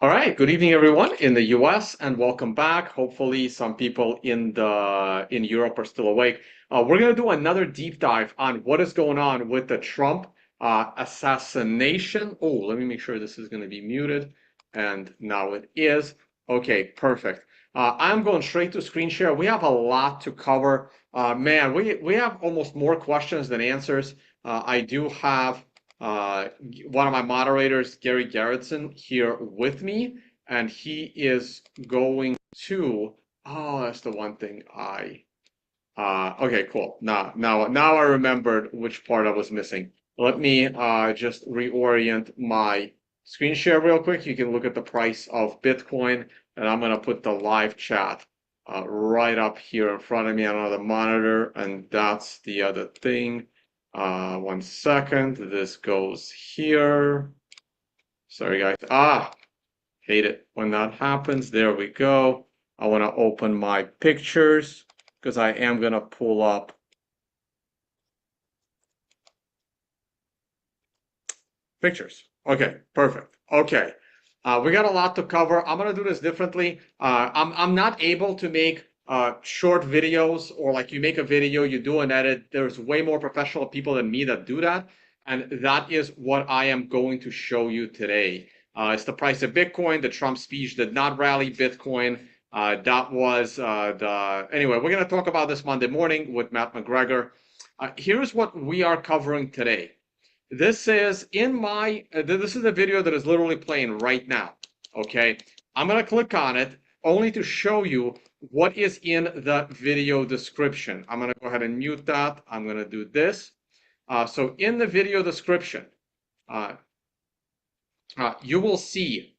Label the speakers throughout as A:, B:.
A: All right, good evening, everyone in the US, and welcome back. Hopefully, some people in Europe are still awake. We're going to do another deep dive on what is going on with the Trump assassination. Oh, let me make sure this is going to be muted, and now it is. Okay, perfect. I'm going straight to screen share. We have a lot to cover. Man, we have almost more questions than answers. I do have one of my moderators, Gary Garrettson, here with me, and he is going to. Oh, that's the one thing I. Okay, cool. Now I remembered which part I was missing. Let me just reorient my screen share real quick. You can look at the price of Bitcoin, and I'm gonna put the live chat right up here in front of me on another monitor, and that's the other thing. 1 second. This goes here. Sorry, guys. Hate it when that happens. There we go. I want to open my pictures because I am going to pull up pictures. Okay, perfect. Okay. We got a lot to cover. I'm going to do this differently. I'm not able to make short videos, or like you make a video, you do an edit. There's way more professional people than me that do that. And that is what I am going to show you today. It's the price of Bitcoin. The Trump speech did not rally Bitcoin. Anyway, we're going to talk about this Monday morning with Matt McGregor. Here's what we are covering today. This is this is a video that is literally playing right now. Okay, I'm going to click on it only to show you what is in the video description. I'm going to go ahead and mute that. I'm going to do this. So in the video description, you will see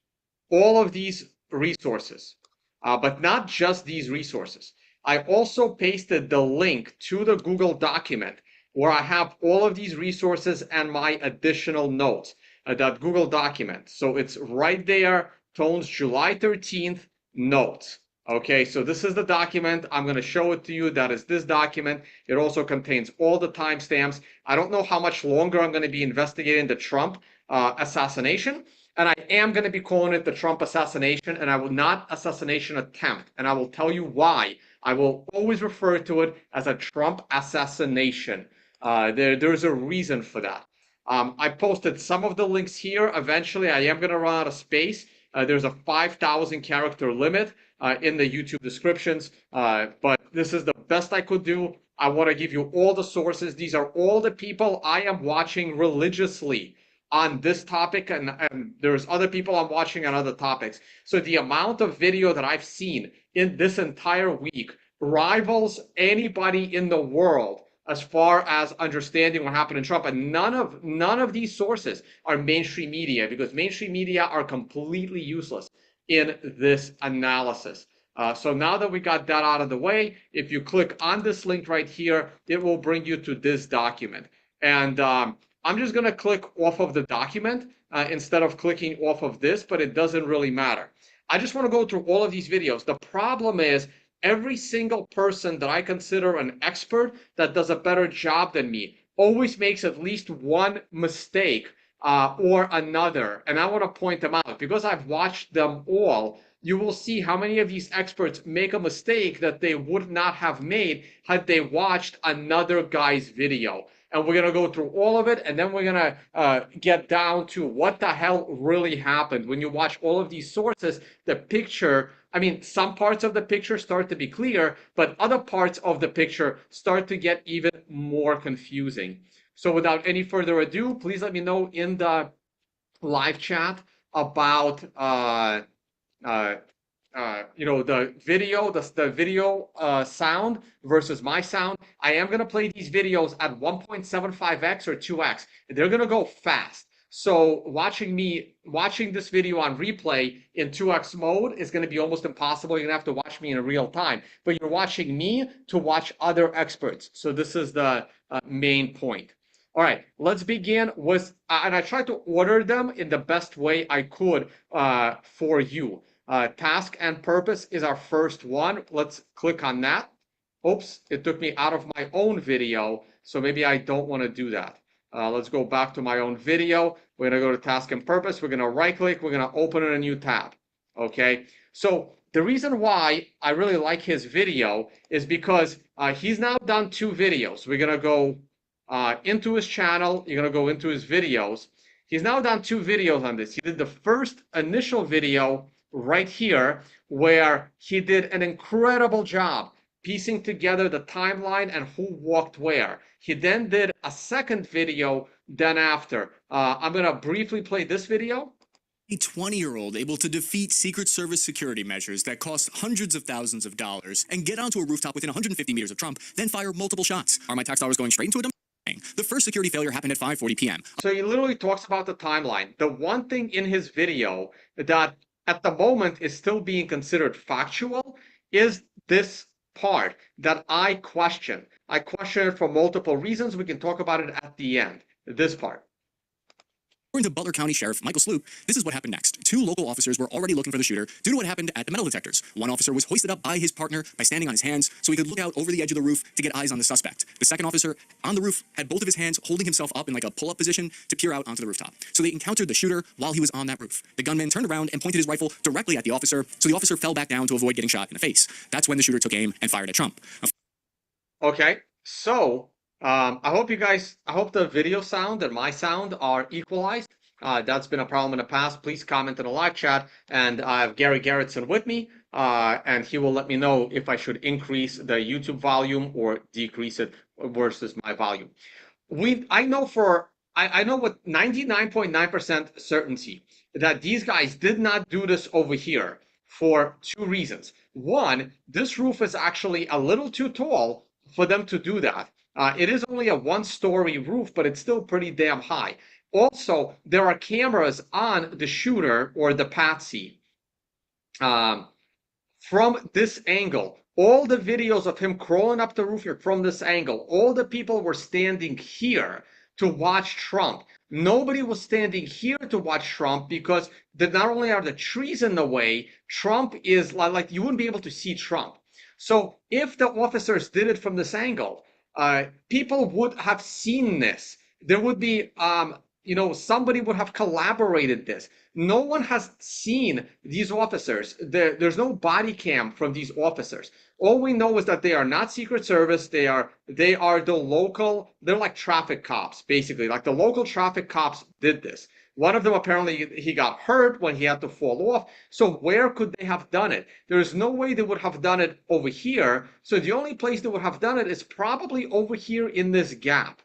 A: all of these resources, but not just these resources. I also pasted the link to the Google document where I have all of these resources and my additional notes, that Google document. So it's right there, Tone's July 13th notes. Okay, so this is the document. I'm going to show it to you. That is this document. It also contains all the timestamps. I don't know how much longer I'm going to be investigating the Trump assassination. And I am going to be calling it the Trump assassination, and I will not assassination attempt. And I will tell you why. I will always refer to it as a Trump assassination. There's a reason for that. I posted some of the links here. Eventually, I am going to run out of space. There's a 5,000 character limit in the YouTube descriptions, but this is the best I could do. I want to give you all the sources. These are all the people I am watching religiously on this topic, and there's other people I'm watching on other topics. So the amount of video that I've seen in this entire week rivals anybody in the world as far as understanding what happened in Trump. And none of these sources are mainstream media, because mainstream media are completely useless in this analysis. So now that we got that out of the way, if you click on this link right here, it will bring you to this document. And I'm just going to click off of the document instead of clicking off of this, but it doesn't really matter. I just want to go through all of these videos. The problem is every single person that I consider an expert that does a better job than me always makes at least one mistake or another. And I want to point them out because I've watched them all. You will see how many of these experts make a mistake that they would not have made had they watched another guy's video. And we're going to go through all of it, and then we're going to get down to what the hell really happened. When you watch all of these sources, the picture, I mean, some parts of the picture start to be clear, but other parts of the picture start to get even more confusing. So without any further ado, please let me know in the live chat about the video sound versus my sound. I am going to play these videos at 1.75x or 2x. They're going to go fast. So watching this video on replay in 2x mode is going to be almost impossible. You're going to have to watch me in real time. But you're watching me to watch other experts. So this is the main point. All right, let's begin with, and I tried to order them in the best way I could for you. Task and purpose is our first one. Let's click on that. Oops, it took me out of my own video, so maybe I don't want to do that. Let's go back to my own video. We're going to go to task and purpose. We're going to right click. We're going to open in a new tab. Okay. So the reason why I really like his video is because he's now done 2 videos. We're going to go into his channel. You're going to go into his videos. He's now done 2 videos on this. He did the first initial video right here where he did an incredible job piecing together the timeline and who walked where. He then did a second video then after. I'm going to briefly play this video.
B: A 20-year-old able to defeat Secret Service security measures that cost hundreds of thousands of dollars and get onto a rooftop within 150 meters of Trump, then fire multiple shots. Are my tax dollars going straight into a dump? The first security failure happened at 5:40 p.m.
A: So he literally talks about the timeline. The one thing in his video that at the moment is still being considered factual is this part that I question. I question it for multiple reasons. We can talk about it at the end. This part.
B: According to Butler County Sheriff Michael Sloop, this is what happened next. 2 local officers were already looking for the shooter due to what happened at the metal detectors. One officer was hoisted up by his partner by standing on his hands so he could look out over the edge of the roof to get eyes on the suspect. The second officer on the roof had both of his hands holding himself up in like a pull-up position to peer out onto the rooftop. So they encountered the shooter while he was on that roof. The gunman turned around and pointed his rifle directly at the officer, so the officer fell back down to avoid getting shot in the face. That's when the shooter took aim and fired at Trump.
A: Okay, so I hope the video sound and my sound are equalized. That's been a problem in the past. Please comment in the live chat, and I have Gary Gerritsen with me, and he will let me know if I should increase the YouTube volume or decrease it versus my volume. I know with 99.9% certainty that these guys did not do this over here for 2 reasons. One, this roof is actually a little too tall for them to do that. It is only a 1-story roof, but it's still pretty damn high. Also, there are cameras on the shooter or the patsy from this angle. All the videos of him crawling up the roof here from this angle, all the people were standing here to watch Trump. Nobody was standing here to watch Trump because not only are the trees in the way, Trump is like you wouldn't be able to see Trump. So if the officers did it from this angle, people would have seen this. There would be somebody would have collaborated this. No one has seen these officers. There's no body cam from these officers. All we know is that they are not Secret Service. They are the local, they're like traffic cops, basically. Like the local traffic cops did this. One of them apparently he got hurt when he had to fall off. So where could they have done it? There's no way they would have done it over here. So the only place they would have done it is probably over here in this gap.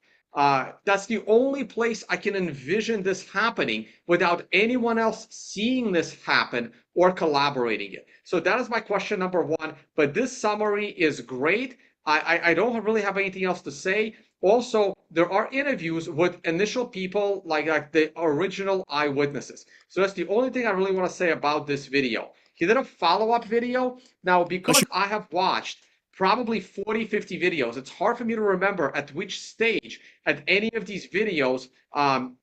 A: That's the only place I can envision this happening without anyone else seeing this happen or collaborating it. So that is my question number 1. But this summary is great. I don't really have anything else to say. Also, there are interviews with initial people like the original eyewitnesses. So that's the only thing I really want to say about this video. He did a follow-up video. Now, because I have watched probably 40, 50 videos, it's hard for me to remember at which stage at any of these videos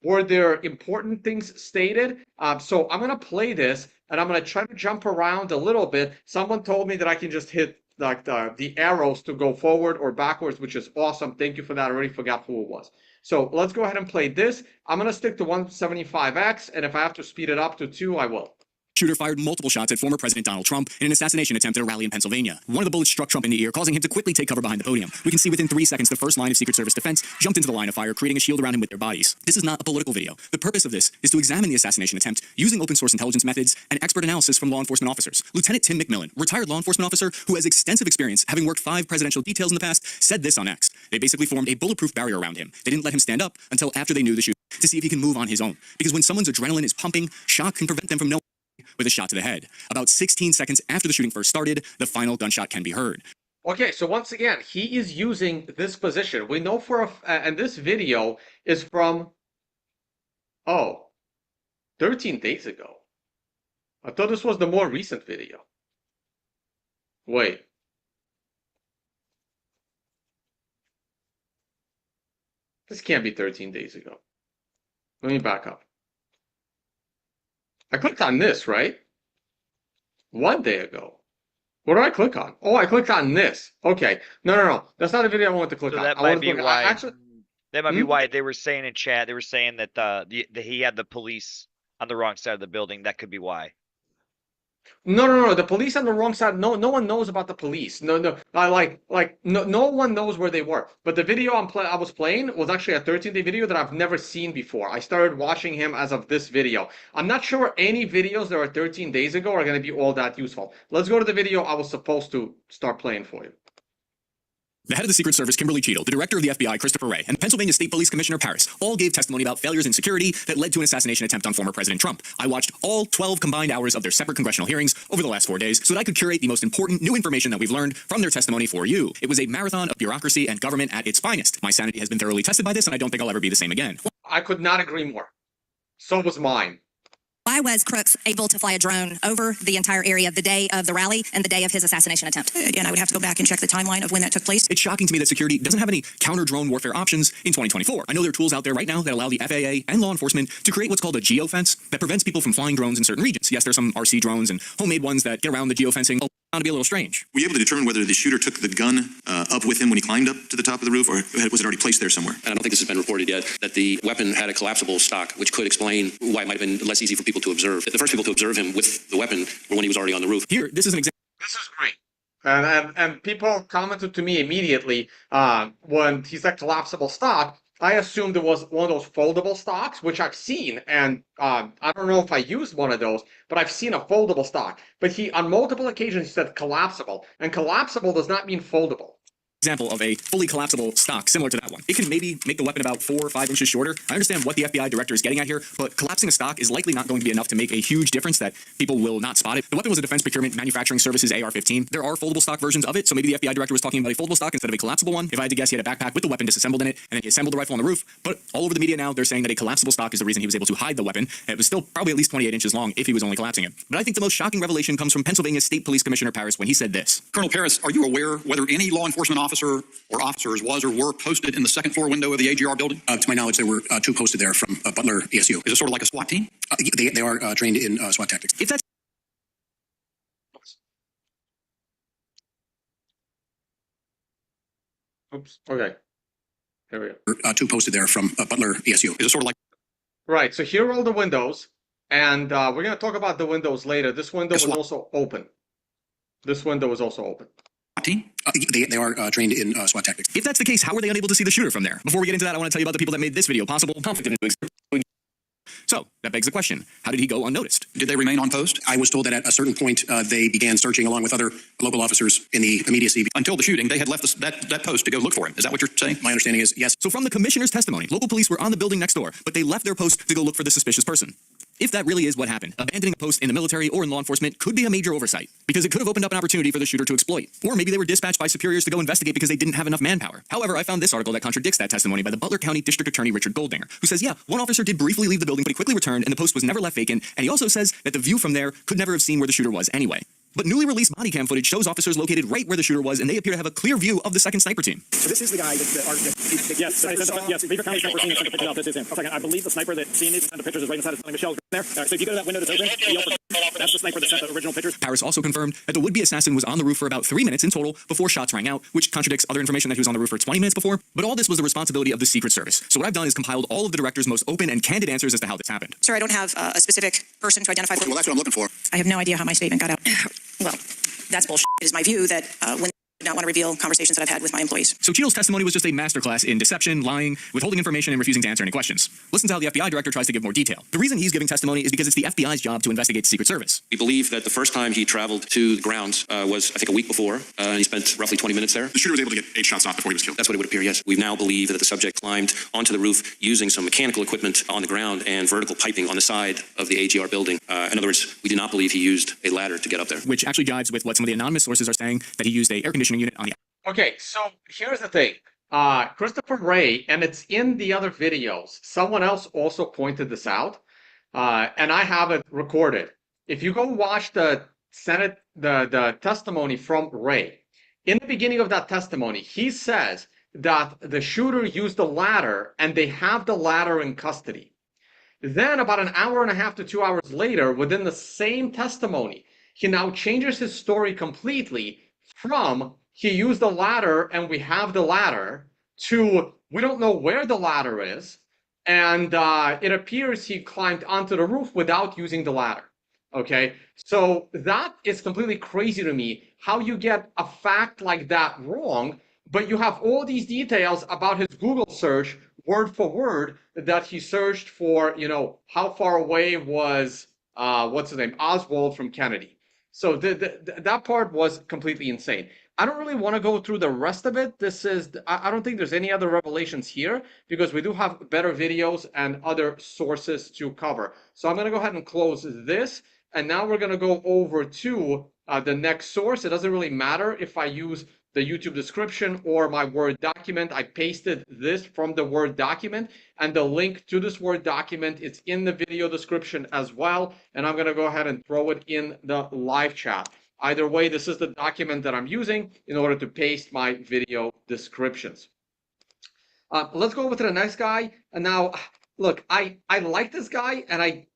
A: were there important things stated. So I'm going to play this, and I'm going to try to jump around a little bit. Someone told me that I can just hit like the arrows to go forward or backwards, which is awesome. Thank you for that. I already forgot who it was. So let's go ahead and play this. I'm going to stick to 175x, and if I have to speed it up to 2, I will.
B: Shooter fired multiple shots at former President Donald Trump in an assassination attempt at a rally in Pennsylvania. One of the bullets struck Trump in the ear, causing him to quickly take cover behind the podium. We can see within 3 seconds the first line of Secret Service defense jumped into the line of fire, creating a shield around him with their bodies. This is not a political video. The purpose of this is to examine the assassination attempt using open source intelligence methods and expert analysis from law enforcement officers. Lieutenant Tim McMillan, retired law enforcement officer who has extensive experience having worked 5 presidential details in the past, said this on X. They basically formed a bulletproof barrier around him. They didn't let him stand up until after they knew the shooter to see if he can move on his own. Because when someone's adrenaline is pumping, shock can prevent them from knowing with a shot to the head. About 16 seconds after the shooting first started, the final gunshot can be heard.
A: Okay, so once again, he is using this position. We know and this video is from, 13 days ago. I thought this was the more recent video. Wait. This can't be 13 days ago. Let me back up. I clicked on this, right? 1 day ago. What did I click on? Oh, I clicked on this. Okay. No. That's not a video I wanted to click on.
C: That might be why. That might be why they were saying in chat. They were saying that he had the police on the wrong side of the building. That could be why.
A: No. The police on the wrong side. No one knows about the police. No. No one knows where they were. But the video I was playing was actually a 13-day video that I've never seen before. I started watching him as of this video. I'm not sure any videos that are 13 days ago are going to be all that useful. Let's go to the video I was supposed to start playing for you.
B: The head of the Secret Service, Kimberly Cheadle, the director of the FBI, Christopher Wray, and the Pennsylvania State Police Commissioner Paris all gave testimony about failures in security that led to an assassination attempt on former President Trump. I watched all 12 combined hours of their separate congressional hearings over the last 4 days so that I could curate the most important new information that we've learned from their testimony for you. It was a marathon of bureaucracy and government at its finest. My sanity has been thoroughly tested by this, and I don't think I'll ever be the same again.
A: I could not agree more. So was mine.
D: Why was Crooks able to fly a drone over the entire area the day of the rally and the day of his assassination attempt? Again, I would have to go back and check the timeline of when that took place.
B: It's shocking to me that security doesn't have any counter-drone warfare options in 2024. I know there are tools out there right now that allow the FAA and law enforcement to create what's called a geofence that prevents people from flying drones in certain regions. Yes, there's some RC drones and homemade ones that get around the geofencing. To be a little strange.
E: Were you able to determine whether the shooter took the gun up with him when he climbed up to the top of the roof, or was it already placed there somewhere?
F: And I don't think this has been reported yet, that the weapon had a collapsible stock, which could explain why it might have been less easy for people to observe. The first people to observe him with the weapon were when he was already on the roof.
B: Here, this is an example.
A: This is great. And people commented to me immediately when he said collapsible stock. I assumed it was one of those foldable stocks, which I've seen, and I don't know if I used one of those, but I've seen a foldable stock. But he, on multiple occasions, he said collapsible, and collapsible does not mean foldable.
B: Example of a fully collapsible stock similar to that one. It can maybe make the weapon about 4 or 5 inches shorter. I understand what the FBI director is getting at here, but collapsing a stock is likely not going to be enough to make a huge difference that people will not spot it. The weapon was a Defense Procurement Manufacturing Services AR-15. There are foldable stock versions of it, so maybe the FBI director was talking about a foldable stock instead of a collapsible one. If I had to guess, he had a backpack with the weapon disassembled in it, and then he assembled the rifle on the roof. But all over the media now, they're saying that a collapsible stock is the reason he was able to hide the weapon. It was still probably at least 28 inches long if he was only collapsing it. But I think the most shocking revelation comes from Pennsylvania State Police Commissioner Paris when he said this.
G: Colonel Paris, are you aware whether any law enforcement officer or officers was or were posted in the second floor window of the AGR building?
F: To my knowledge, there were 2 posted there from Butler ESU.
G: Is it sort of like a SWAT team?
F: They are trained in SWAT tactics.
B: If that's
A: Oops. Okay. There we
F: go. 2 posted there from Butler ESU.
G: Is it sort of like...
A: Right. So here are all the windows, and we're going to talk about the windows later. This window was also open. This window was also open.
F: Team? They are trained in SWAT tactics.
B: If that's the case, how were they unable to see the shooter from there? Before we get into that, I want to tell you about the people that made this video possible. So that begs the question, how did he go unnoticed?
G: Did they remain on post?
F: I was told that at a certain point, they began searching along with other local officers in the immediacy.
G: Until the shooting, they had left that post to go look for him. Is that what you're saying?
F: My understanding is yes.
B: So from the commissioner's testimony, local police were on the building next door, but they left their post to go look for the suspicious person. If that really is what happened, abandoning a post in the military or in law enforcement could be a major oversight, because it could have opened up an opportunity for the shooter to exploit. Or maybe they were dispatched by superiors to go investigate because they didn't have enough manpower. However, I found this article that contradicts that testimony by the Butler County District Attorney Richard Goldinger, who says, yeah, one officer did briefly leave the building, but he quickly returned and the post was never left vacant, and he also says that the view from there could never have seen where the shooter was anyway. But newly released body cam footage shows officers located right where the shooter was, and they appear to have a clear view of the second sniper team.
H: So this is the guy yes, Beaver County sniper seen sent a picture of. This is him. A second, I believe the sniper that seen these sent the pictures is right inside of Michelle's there. So if you go to that window that's open, that's the sniper that sent the original pictures.
B: Paris also confirmed that the would-be assassin was on the roof for about 3 minutes in total before shots rang out, which contradicts other information that he was on the roof for 20 minutes before. But all this was the responsibility of the Secret Service. So what I've done is compiled all of the director's most open and candid answers as to how this happened.
D: Sir, I don't have a specific person to identify.
F: Well, that's what I'm looking for.
D: I have no idea how my statement got out. Well, that's bullshit. It is my view that when I do not want to reveal conversations that I've had with my employees.
B: So Cheadle's testimony was just a masterclass in deception, lying, withholding information, and refusing to answer any questions. Listen to how the FBI director tries to give more detail. The reason he's giving testimony is because it's the FBI's job to investigate the Secret Service.
F: We believe that the first time he traveled to the grounds was, I think, a week before, and he spent roughly 20 minutes there.
E: The shooter was able to get 8 shots off before he was killed.
F: That's what it would appear, yes. We now believe that the subject climbed onto the roof using some mechanical equipment on the ground and vertical piping on the side of the AGR building. In other words, we do not believe he used a ladder to get up there.
B: Which actually jives with what some of the anonymous sources are saying, that he used a air conditioning unit on the...
A: Okay, so here's the thing. Christopher Wray, and it's in the other videos, someone else also pointed this out, and I have it recorded. If you go watch the Senate, the testimony from Wray, in the beginning of that testimony, he says that the shooter used a ladder and they have the ladder in custody. Then about an hour and a half to 2 hours later, within the same testimony, he now changes his story completely from he used the ladder and we have the ladder to we don't know where the ladder is, and it appears he climbed onto the roof without using the ladder. Okay, so that is completely crazy to me, how you get a fact like that wrong, but you have all these details about his Google search, word for word, that he searched for, you know, how far away was, what's his name, Oswald from Kennedy. So that part was completely insane. I don't really want to go through the rest of it. This is, I don't think there's any other revelations here because we do have better videos and other sources to cover. So I'm going to go ahead and close this. And now we're going to go over to the next source. It doesn't really matter if I use the YouTube description or my Word document. I pasted this from the Word document, and the link to this Word document is in the video description as well. And I'm going to go ahead and throw it in the live chat. Either way, this is the document that I'm using in order to paste my video descriptions. Let's go over to the next guy. And now, look, I like this guy and I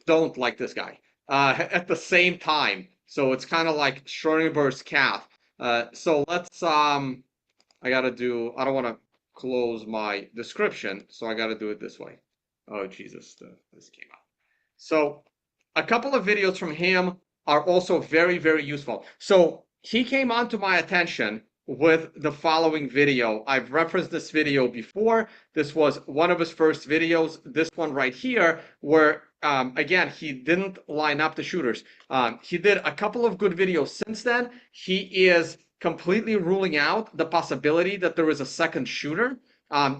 A: don't like this guy at the same time. So it's kind of like Schrodinger's cat. So let's, I don't want to close my description, so I got to do it this way. Oh, Jesus, this came out. So a couple of videos from him are also very, very useful. So he came onto my attention with the following video. I've referenced this video before. This was one of his first videos, this one right here, where again, he didn't line up the shooters. He did a couple of good videos since then. He is completely ruling out the possibility that there is a second shooter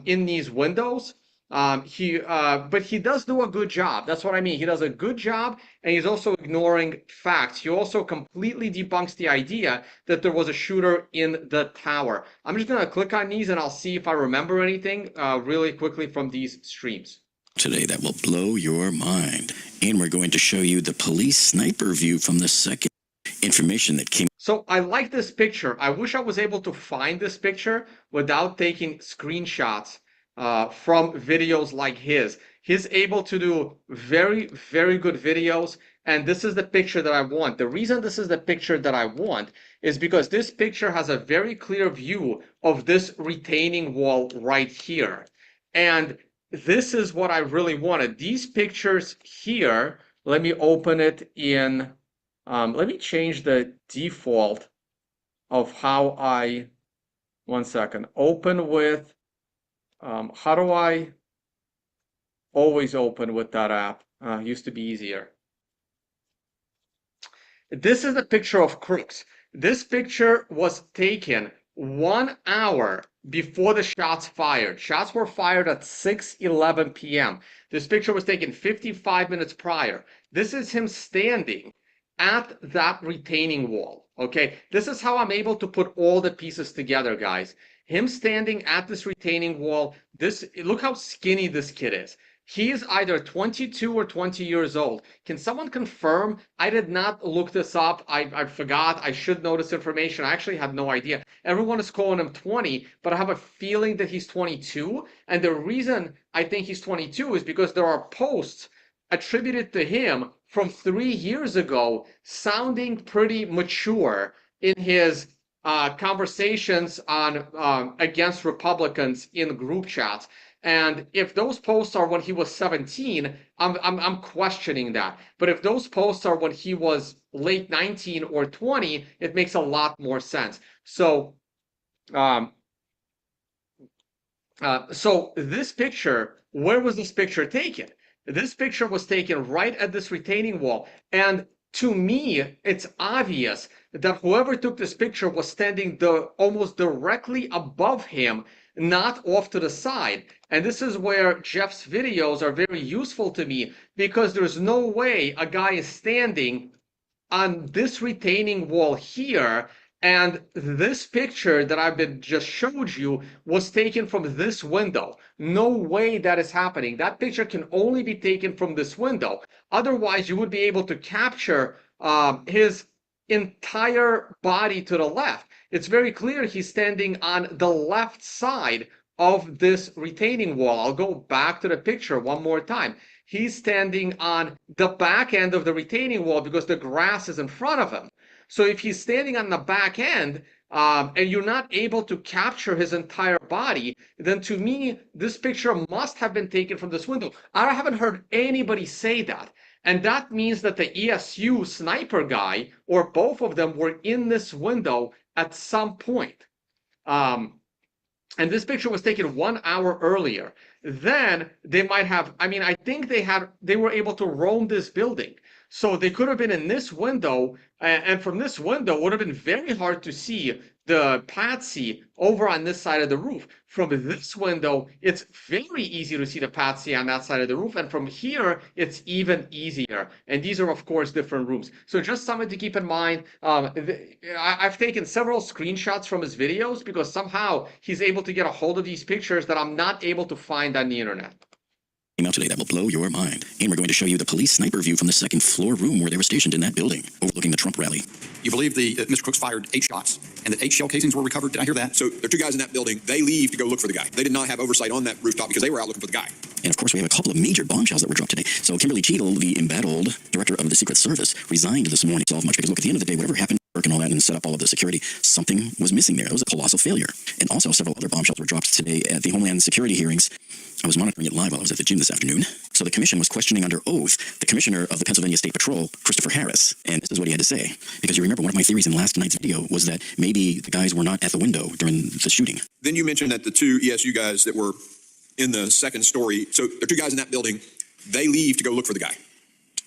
A: in these windows. But he does do a good job. That's what I mean. He does a good job, and he's also ignoring facts. He also completely debunks the idea that there was a shooter in the tower. I'm just going to click on these, and I'll see if I remember anything really quickly from these streams.
B: Today that will blow your mind. And we're going to show you the police sniper view from the second information that came.
A: So I like this picture. I wish I was able to find this picture without taking screenshots from videos like his. He's able to do very, very good videos. And this is the picture that I want. The reason this is the picture that I want is because this picture has a very clear view of this retaining wall right here. And this is what I really wanted. These pictures here, let me open it in, let me change the default of how one second, open with, how do I always open with that app? Used to be easier. This is a picture of Crooks. This picture was taken 1 hour before the shots fired. Shots were fired at 6:11 p.m. This picture was taken 55 minutes prior. This is him standing at that retaining wall. Okay, this is how I'm able to put all the pieces together, guys. Him standing at this retaining wall. Look how skinny this kid is. He is either 22 or 20 years old. Can someone confirm? I did not look this up. I forgot. I should know this information. I actually had no idea. Everyone is calling him 20, but I have a feeling that he's 22. And the reason I think he's 22 is because there are posts attributed to him from 3 years ago sounding pretty mature in his conversations on against Republicans in group chats. And if those posts are when he was 17, I'm questioning that. But if those posts are when he was late 19 or 20, it makes a lot more sense. So, so this picture, where was this picture taken? This picture was taken right at this retaining wall. And to me, it's obvious that whoever took this picture was standing almost directly above him, not off to the side. And this is where Jeff's videos are very useful to me, because there's no way a guy is standing on this retaining wall here, and this picture that I've been just showed you was taken from this window. No way that is happening. That picture can only be taken from this window. Otherwise, you would be able to capture his entire body to the left. It's very clear he's standing on the left side of this retaining wall. I'll go back to the picture one more time. He's standing on the back end of the retaining wall because the grass is in front of him. So if he's standing on the back end, and you're not able to capture his entire body, then to me, this picture must have been taken from this window. I haven't heard anybody say that. And that means that the ESU sniper guy, or both of them, were in this window at some point. And this picture was taken 1 hour earlier. Then they might have, I mean, I think they were able to roam this building. So they could have been in this window, and from this window it would have been very hard to see the patsy over on this side of the roof. From this window, it's very easy to see the patsy on that side of the roof, and from here, it's even easier. And these are, of course, different rooms. So just something to keep in mind. I've taken several screenshots from his videos because somehow he's able to get a hold of these pictures that I'm not able to find on the internet.
B: Out today that will blow your mind. And we're going to show you the police sniper view from the second floor room where they were stationed in that building, overlooking the Trump rally.
G: You believe Mr. Crooks fired 8 shots and that 8 shell casings were recovered? Did I hear that?
E: So there are 2 guys in that building. They leave to go look for the guy. They did not have oversight on that rooftop because they were out looking for the guy.
B: And of course, we have a couple of major bombshells that were dropped today. So Kimberly Cheadle, the embattled director of the Secret Service, resigned this morning. Solve much because look, at the end of the day, whatever happened and all that and set up all of the security, something was missing there. It was a colossal failure. And also several other bombshells were dropped today at the Homeland Security hearings. I was monitoring it live while I was at the gym this afternoon. So the commission was questioning under oath the commissioner of the Pennsylvania State Patrol, Christopher Harris. And this is what he had to say. Because you remember one of my theories in last night's video was that maybe the guys were not at the window during the shooting.
E: Then you mentioned that the 2 ESU guys that were in the second story, so there are 2 guys in that building. They leave to go look for the guy,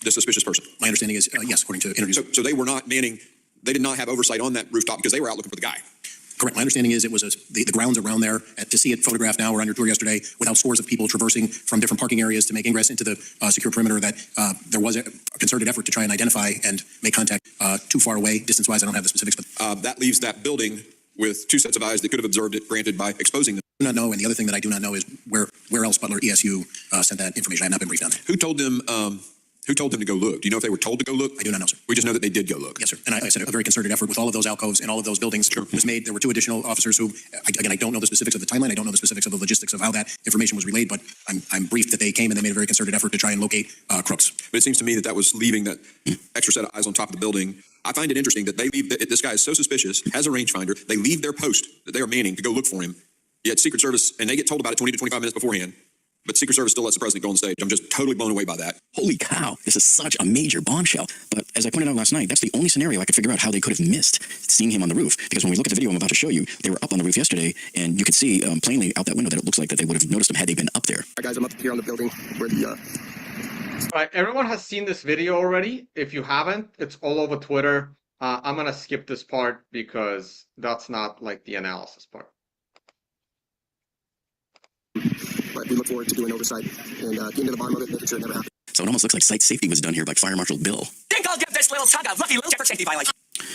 E: the suspicious person.
G: My understanding is, yes, according to interviews.
E: So they were not manning, they did not have oversight on that rooftop because they were out looking for the guy.
G: Correct. My understanding is it was the grounds around there. To see it photographed now or on your tour yesterday without scores of people traversing from different parking areas to make ingress into the secure perimeter, that there was a concerted effort to try and identify and make contact too far away. Distance-wise, I don't have the specifics, but
E: that leaves that building with 2 sets of eyes that could have observed it, granted, by exposing them.
G: I do not know, and the other thing that I do not know is where else Butler ESU sent that information. I have not been briefed on that.
E: Who told them to go look? Do you know if they were told to go look?
G: I do not know, sir.
E: We just know that they did go look.
G: Yes, sir. And I said a very concerted effort with all of those alcoves and all of those buildings was made. There were 2 additional officers who, again, I don't know the specifics of the timeline. I don't know the specifics of the logistics of how that information was relayed, but I'm briefed that they came and they made a very concerted effort to try and locate Crooks.
E: But it seems to me that was leaving that extra set of eyes on top of the building. I find it interesting that they leave, this guy is so suspicious, has a rangefinder, they leave their post that they are manning to go look for him, yet Secret Service, and they get told about it 20 to 25 minutes beforehand, but Secret Service still lets the president go on stage. I'm just totally blown away by that.
B: Holy cow, this is such a major bombshell. But as I pointed out last night, that's the only scenario I could figure out how they could have missed seeing him on the roof. Because when we look at the video I'm about to show you, they were up on the roof yesterday, and you could see plainly out that window that it looks like that they would have noticed him had they been up there.
I: All right, guys, I'm up here on the building where the...
A: All right, everyone has seen this video already. If you haven't, it's all over Twitter. I'm going to skip this part because that's not like the analysis part.
I: But we look forward to doing oversight and getting to the bottom of it, making sure it never happens.
B: So it almost looks like site safety was done here by Fire Marshal Bill.
J: Think I'll give this little tug a lucky little for safety violation.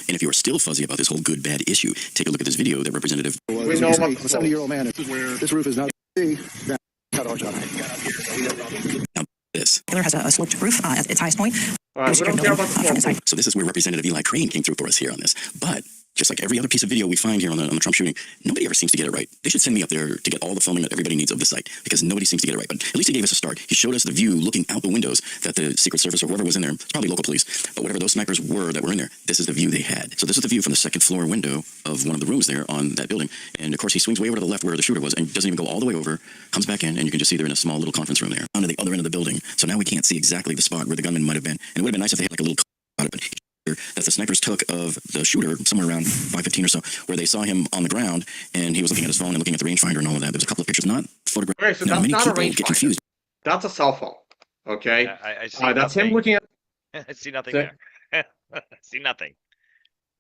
B: And if you are still fuzzy about this whole good-bad issue, take a look at this video that Representative...
A: We know about
I: the 70-year-old man. This roof is not...
B: Now, this.
D: Taylor has a sloped roof at its highest point.
A: All right, we don't care about the
B: So this is where Representative Eli Crane came through for us here on this. But just like every other piece of video we find here on the Trump shooting, nobody ever seems to get it right. They should send me up there to get all the filming that everybody needs of the site, because nobody seems to get it right. But at least he gave us a start. He showed us the view looking out the windows that the Secret Service or whoever was in there, it's probably local police, but whatever those snipers were that were in there, this is the view they had. So this is the view from the second floor window of one of the rooms there on that building. And of course, he swings way over to the left where the shooter was and doesn't even go all the way over, comes back in, and you can just see they're in a small little conference room there on the other end of the building. So now we can't see exactly the spot where the gunman might have been. And it would have been nice if they had like a little about it, but that the snipers took of the shooter somewhere around 5:15 or so, where they saw him on the ground and he was looking at his phone and looking at the rangefinder and all of that. There's a couple of pictures, not photographs.
A: Okay, so
B: now,
A: that's
B: many
A: not a
B: people get confused.
A: That's a cell phone. Okay,
C: I see
A: that's him looking at.
C: I see nothing there. I see nothing.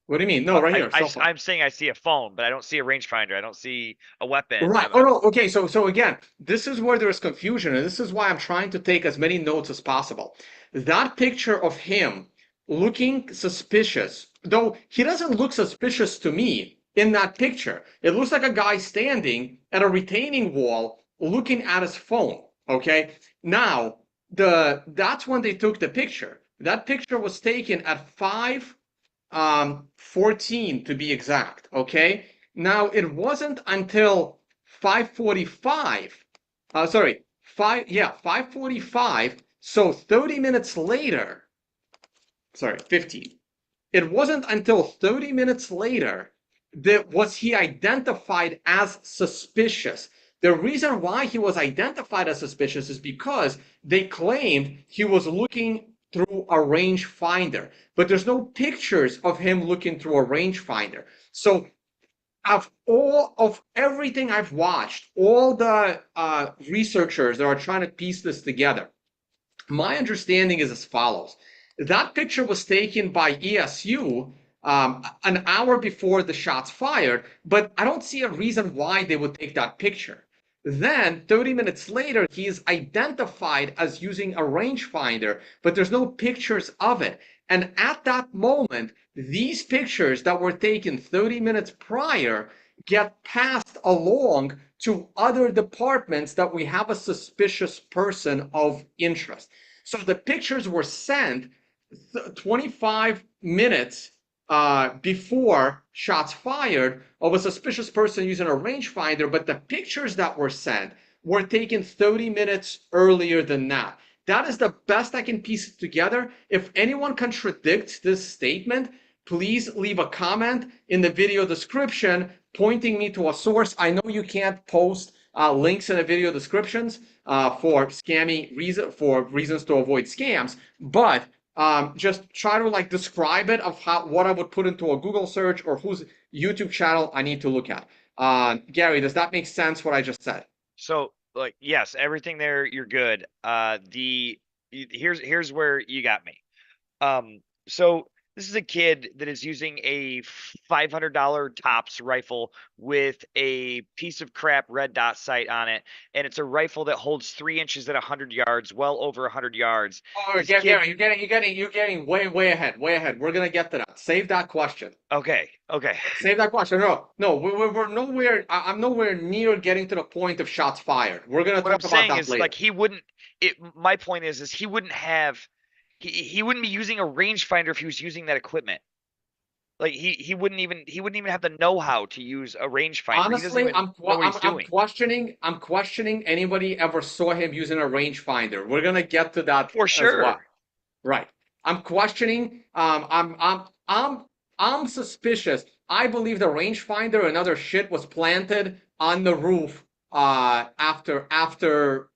A: What do you mean? No, right here.
C: I'm saying I see a phone, but I don't see a rangefinder. I don't see a weapon.
A: Right. Oh no. Okay. So again, this is where there's confusion, and this is why I'm trying to take as many notes as possible. That picture of him looking suspicious, though he doesn't look suspicious to me in that picture. It looks like a guy standing at a retaining wall looking at his phone. Okay. Now that's when they took the picture. That picture was taken at 5:14 to be exact. Okay. Now it wasn't until 5:45. 5:45. So 30 minutes later. 15. It wasn't until 30 minutes later was he identified as suspicious. The reason why he was identified as suspicious is because they claimed he was looking through a rangefinder, but there's no pictures of him looking through a rangefinder. So of everything I've watched, all the researchers that are trying to piece this together, my understanding is as follows. That picture was taken by ESU an hour before the shots fired, but I don't see a reason why they would take that picture. Then 30 minutes later, he is identified as using a rangefinder, but there's no pictures of it. And at that moment, these pictures that were taken 30 minutes prior get passed along to other departments that we have a suspicious person of interest. So the pictures were sent 25 minutes before shots fired of a suspicious person using a rangefinder, but the pictures that were sent were taken 30 minutes earlier than that. That is the best I can piece it together. If anyone contradicts this statement, please leave a comment in the video description pointing me to a source. I know you can't post links in the video descriptions for reasons to avoid scams, but just try to like describe it of what I would put into a Google search or whose YouTube channel I need to look at. Gary, does that make sense what I just said?
C: So like, yes, everything there, you're good. Here's where you got me. So this is a kid that is using a $500 tops rifle with a piece of crap red dot sight on it, and it's a rifle that holds 3 inches at 100 yards, well over 100 yards.
A: Oh, Gary, you're getting way ahead. We're gonna get to that. Save that question.
C: Okay.
A: Save that question. No, we're nowhere. I'm nowhere near getting to the point of shots fired. We're gonna
C: What I'm
A: talk about
C: saying
A: that
C: is
A: later.
C: like he wouldn't. My point is he wouldn't have. He wouldn't be using a rangefinder if he was using that equipment. Like he wouldn't even have the know-how to use a rangefinder.
A: Honestly, I'm
C: doing.
A: questioning anybody ever saw him using a rangefinder. We're gonna get to that
C: For sure.
A: as well. Right. I'm questioning. I'm suspicious. I believe the rangefinder and other shit was planted on the roof after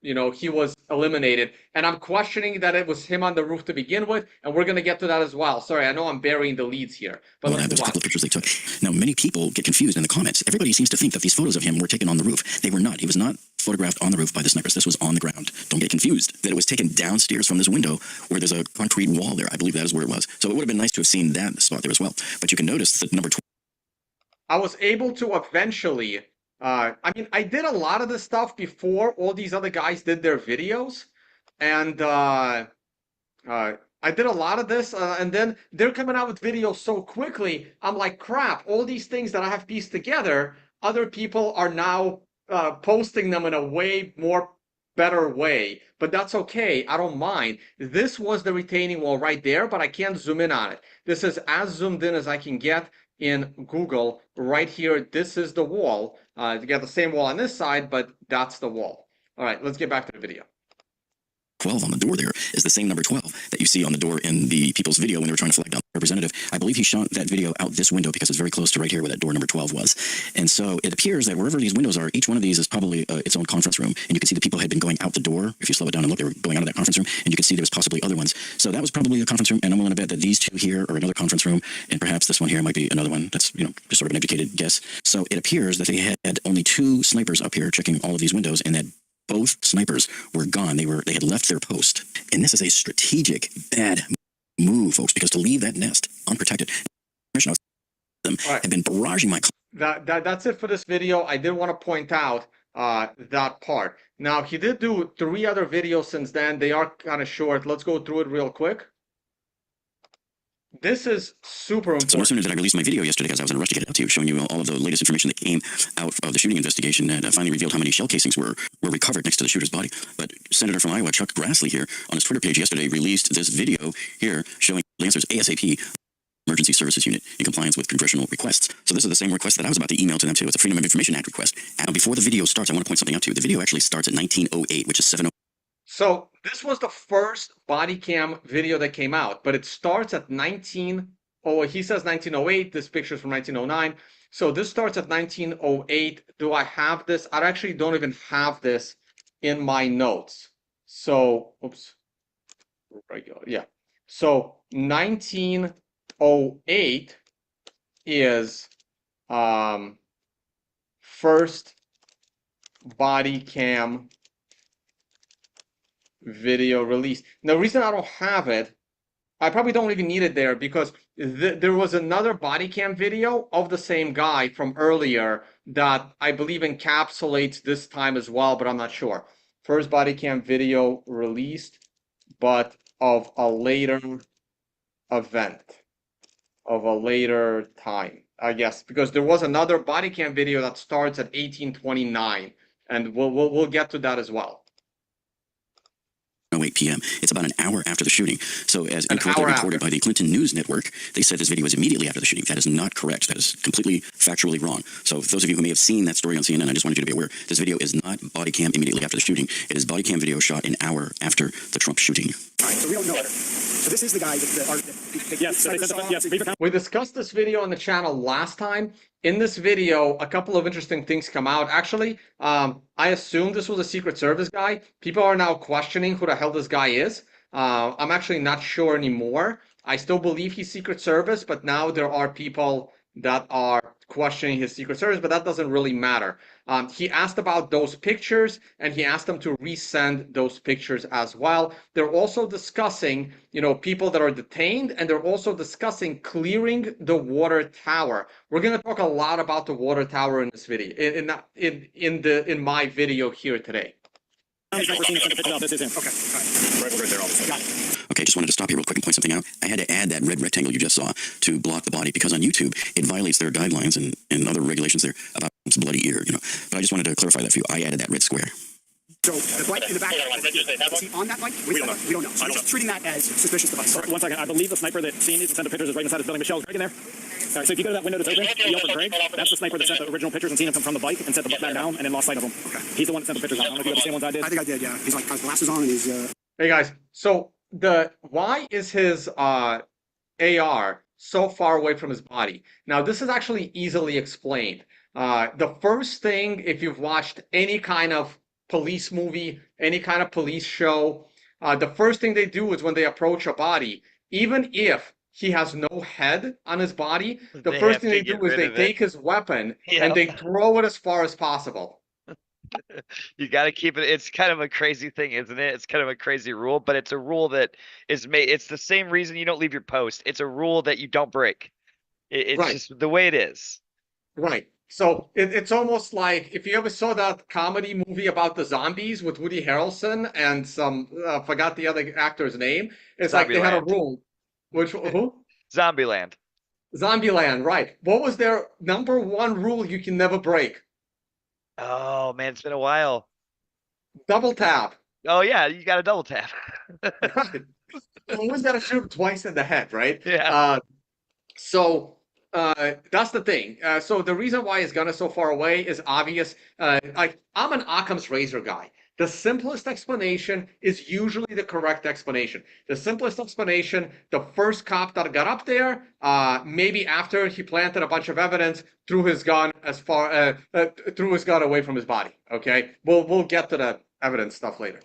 A: he was eliminated, and I'm questioning that it was him on the roof to begin with, and we're gonna get to that as well. Sorry, I know I'm burying the leads here, but
B: Well, there's a couple of pictures they took. Now, many people get confused in the comments. Everybody seems to think that these photos of him were taken on the roof. They were not. He was not photographed on the roof by the snipers. This was on the ground. Don't get confused that it was taken downstairs from this window where there's a concrete wall there. I believe that is where it was. So it would have been nice to have seen that spot there as well. But you can notice that number 12.
A: I was able to eventually. I mean, I did a lot of this stuff before all these other guys did their videos, and I did a lot of this, and then they're coming out with videos so quickly. I'm like, crap! All these things that I have pieced together, other people are now posting them in a way more better way. But that's okay. I don't mind. This was the retaining wall right there, but I can't zoom in on it. This is as zoomed in as I can get in Google right here. This is the wall. You got the same wall on this side, but that's the wall. All right, let's get back to the video.
B: 12 on the door there is the same number 12 that you see on the door in the people's video when they were trying to flag down the representative. I believe he shot that video out this window because it's very close to right here where that door number 12 was. And so it appears that wherever these windows are, each one of these is probably its own conference room. And you can see the people had been going out the door. If you slow it down and look, they were going out of that conference room. And you can see there was possibly other ones. So that was probably a conference room. And I'm willing to bet that these two here are another conference room. And perhaps this one here might be another one. That's, just sort of an educated guess. So it appears that they had only 2 snipers up here checking all of these windows, and that both snipers were gone. They had left their post. And this is a strategic bad move, folks, because to leave that nest unprotected, them have been barraging my.
A: That's it for this video. I did want to point out that part. Now, he did do 3 other videos since then. They are kind of short. Let's go through it real quick. This is super important.
B: So no sooner did I release my video yesterday, guys, I was in a rush to get it out to you, showing you all of the latest information that came out of the shooting investigation, and finally revealed how many shell casings were recovered next to the shooter's body. But Senator from Iowa, Chuck Grassley, here on his Twitter page yesterday released this video here showing Lancers ASAP Emergency Services Unit in compliance with congressional requests. So this is the same request that I was about to email to them too. It's a Freedom of Information Act request. And before the video starts, I want to point something out to you. The video actually starts at 1908, which is 7:00.
A: So this was the first body cam video that came out, but it starts at he says 1908. This picture is from 1909. So this starts at 1908. Do I have this? I actually don't even have this in my notes. So, oops. Regular, yeah. So 1908 is first body cam video release. Now, the reason I don't have it, I probably don't even need it there because there was another body cam video of the same guy from earlier that I believe encapsulates this time as well, but I'm not sure. First body cam video released, but of a later event, of a later time, I guess, because there was another body cam video that starts at 1829, and we'll get to that as well.
B: 8 p.m. It's about an hour after the shooting. So as incorrectly reported by the Clinton News Network, they said this video was immediately after the shooting. That is not correct. That is completely factually wrong. So those of you who may have seen that story on CNN, I just wanted you to be aware, this video is not body cam immediately after the shooting. It is body cam video shot an hour after the Trump shooting.
G: All right, so we don't know. So this is the guy
A: We discussed this video on the channel last time. In this video, a couple of interesting things come out. Actually, I assumed this was a Secret Service guy. People are now questioning who the hell this guy is. I'm actually not sure anymore. I still believe he's Secret Service, but now there are people that are questioning his Secret Service, but that doesn't really matter. He asked about those pictures, and he asked them to resend those pictures as well. They're also discussing, people that are detained, and they're also discussing clearing the water tower. We're going to talk a lot about the water tower in this video, in my video here today.
B: Okay, just wanted to stop here real quick and point something out. I had to add that red rectangle you just saw to block the body because on YouTube, it violates their guidelines and other regulations there about bloody ear, But I just wanted to clarify that for you. I added that red square.
G: So the bike in the back, is he on that bike? We don't know. So we're just treating that as suspicious device.
H: One second. I believe the sniper that seen these and sent the pictures is right inside his building. Michelle's Greg in there. All right, so if you go to that window that's open, yell for Greg. That's the sniper that sent the original pictures and seen him from the bike and set the butt back down and then lost sight of him. Okay. He's the one that sent the pictures out. I don't know if you got the same ones I did.
G: I think I did, yeah. He's like got glasses on and he's
A: Hey guys, so why is his AR so far away from his body? Now this is actually easily explained. The first thing, if you've watched any kind of police movie, any kind of police show, the first thing they do is when they approach a body, even if he has no head on his body, the first thing they do is they take his weapon and they throw it as far as possible.
C: You got to keep it. It's kind of a crazy thing, isn't it? It's kind of a crazy rule, but it's a rule that is made. It's the same reason you don't leave your post. It's a rule that you don't break. It's just the way it is.
A: Right. So it's almost like if you ever saw that comedy movie about the zombies with Woody Harrelson and some forgot the other actor's name. It's like they had a rule. Who?
C: Zombieland.
A: Zombieland, right. What was their number one rule you can never break?
C: Oh man, it's been a while.
A: Double tap.
C: Oh yeah, you got to double tap.
A: Right. You always got to shoot him twice in the head, right?
C: Yeah.
A: So that's the thing. So the reason why his gun is so far away is obvious. I'm an Occam's razor guy. The simplest explanation is usually the correct explanation. The simplest explanation, the first cop that got up there, maybe after he planted a bunch of evidence, threw his gun away from his body. Okay, we'll get to the evidence stuff later.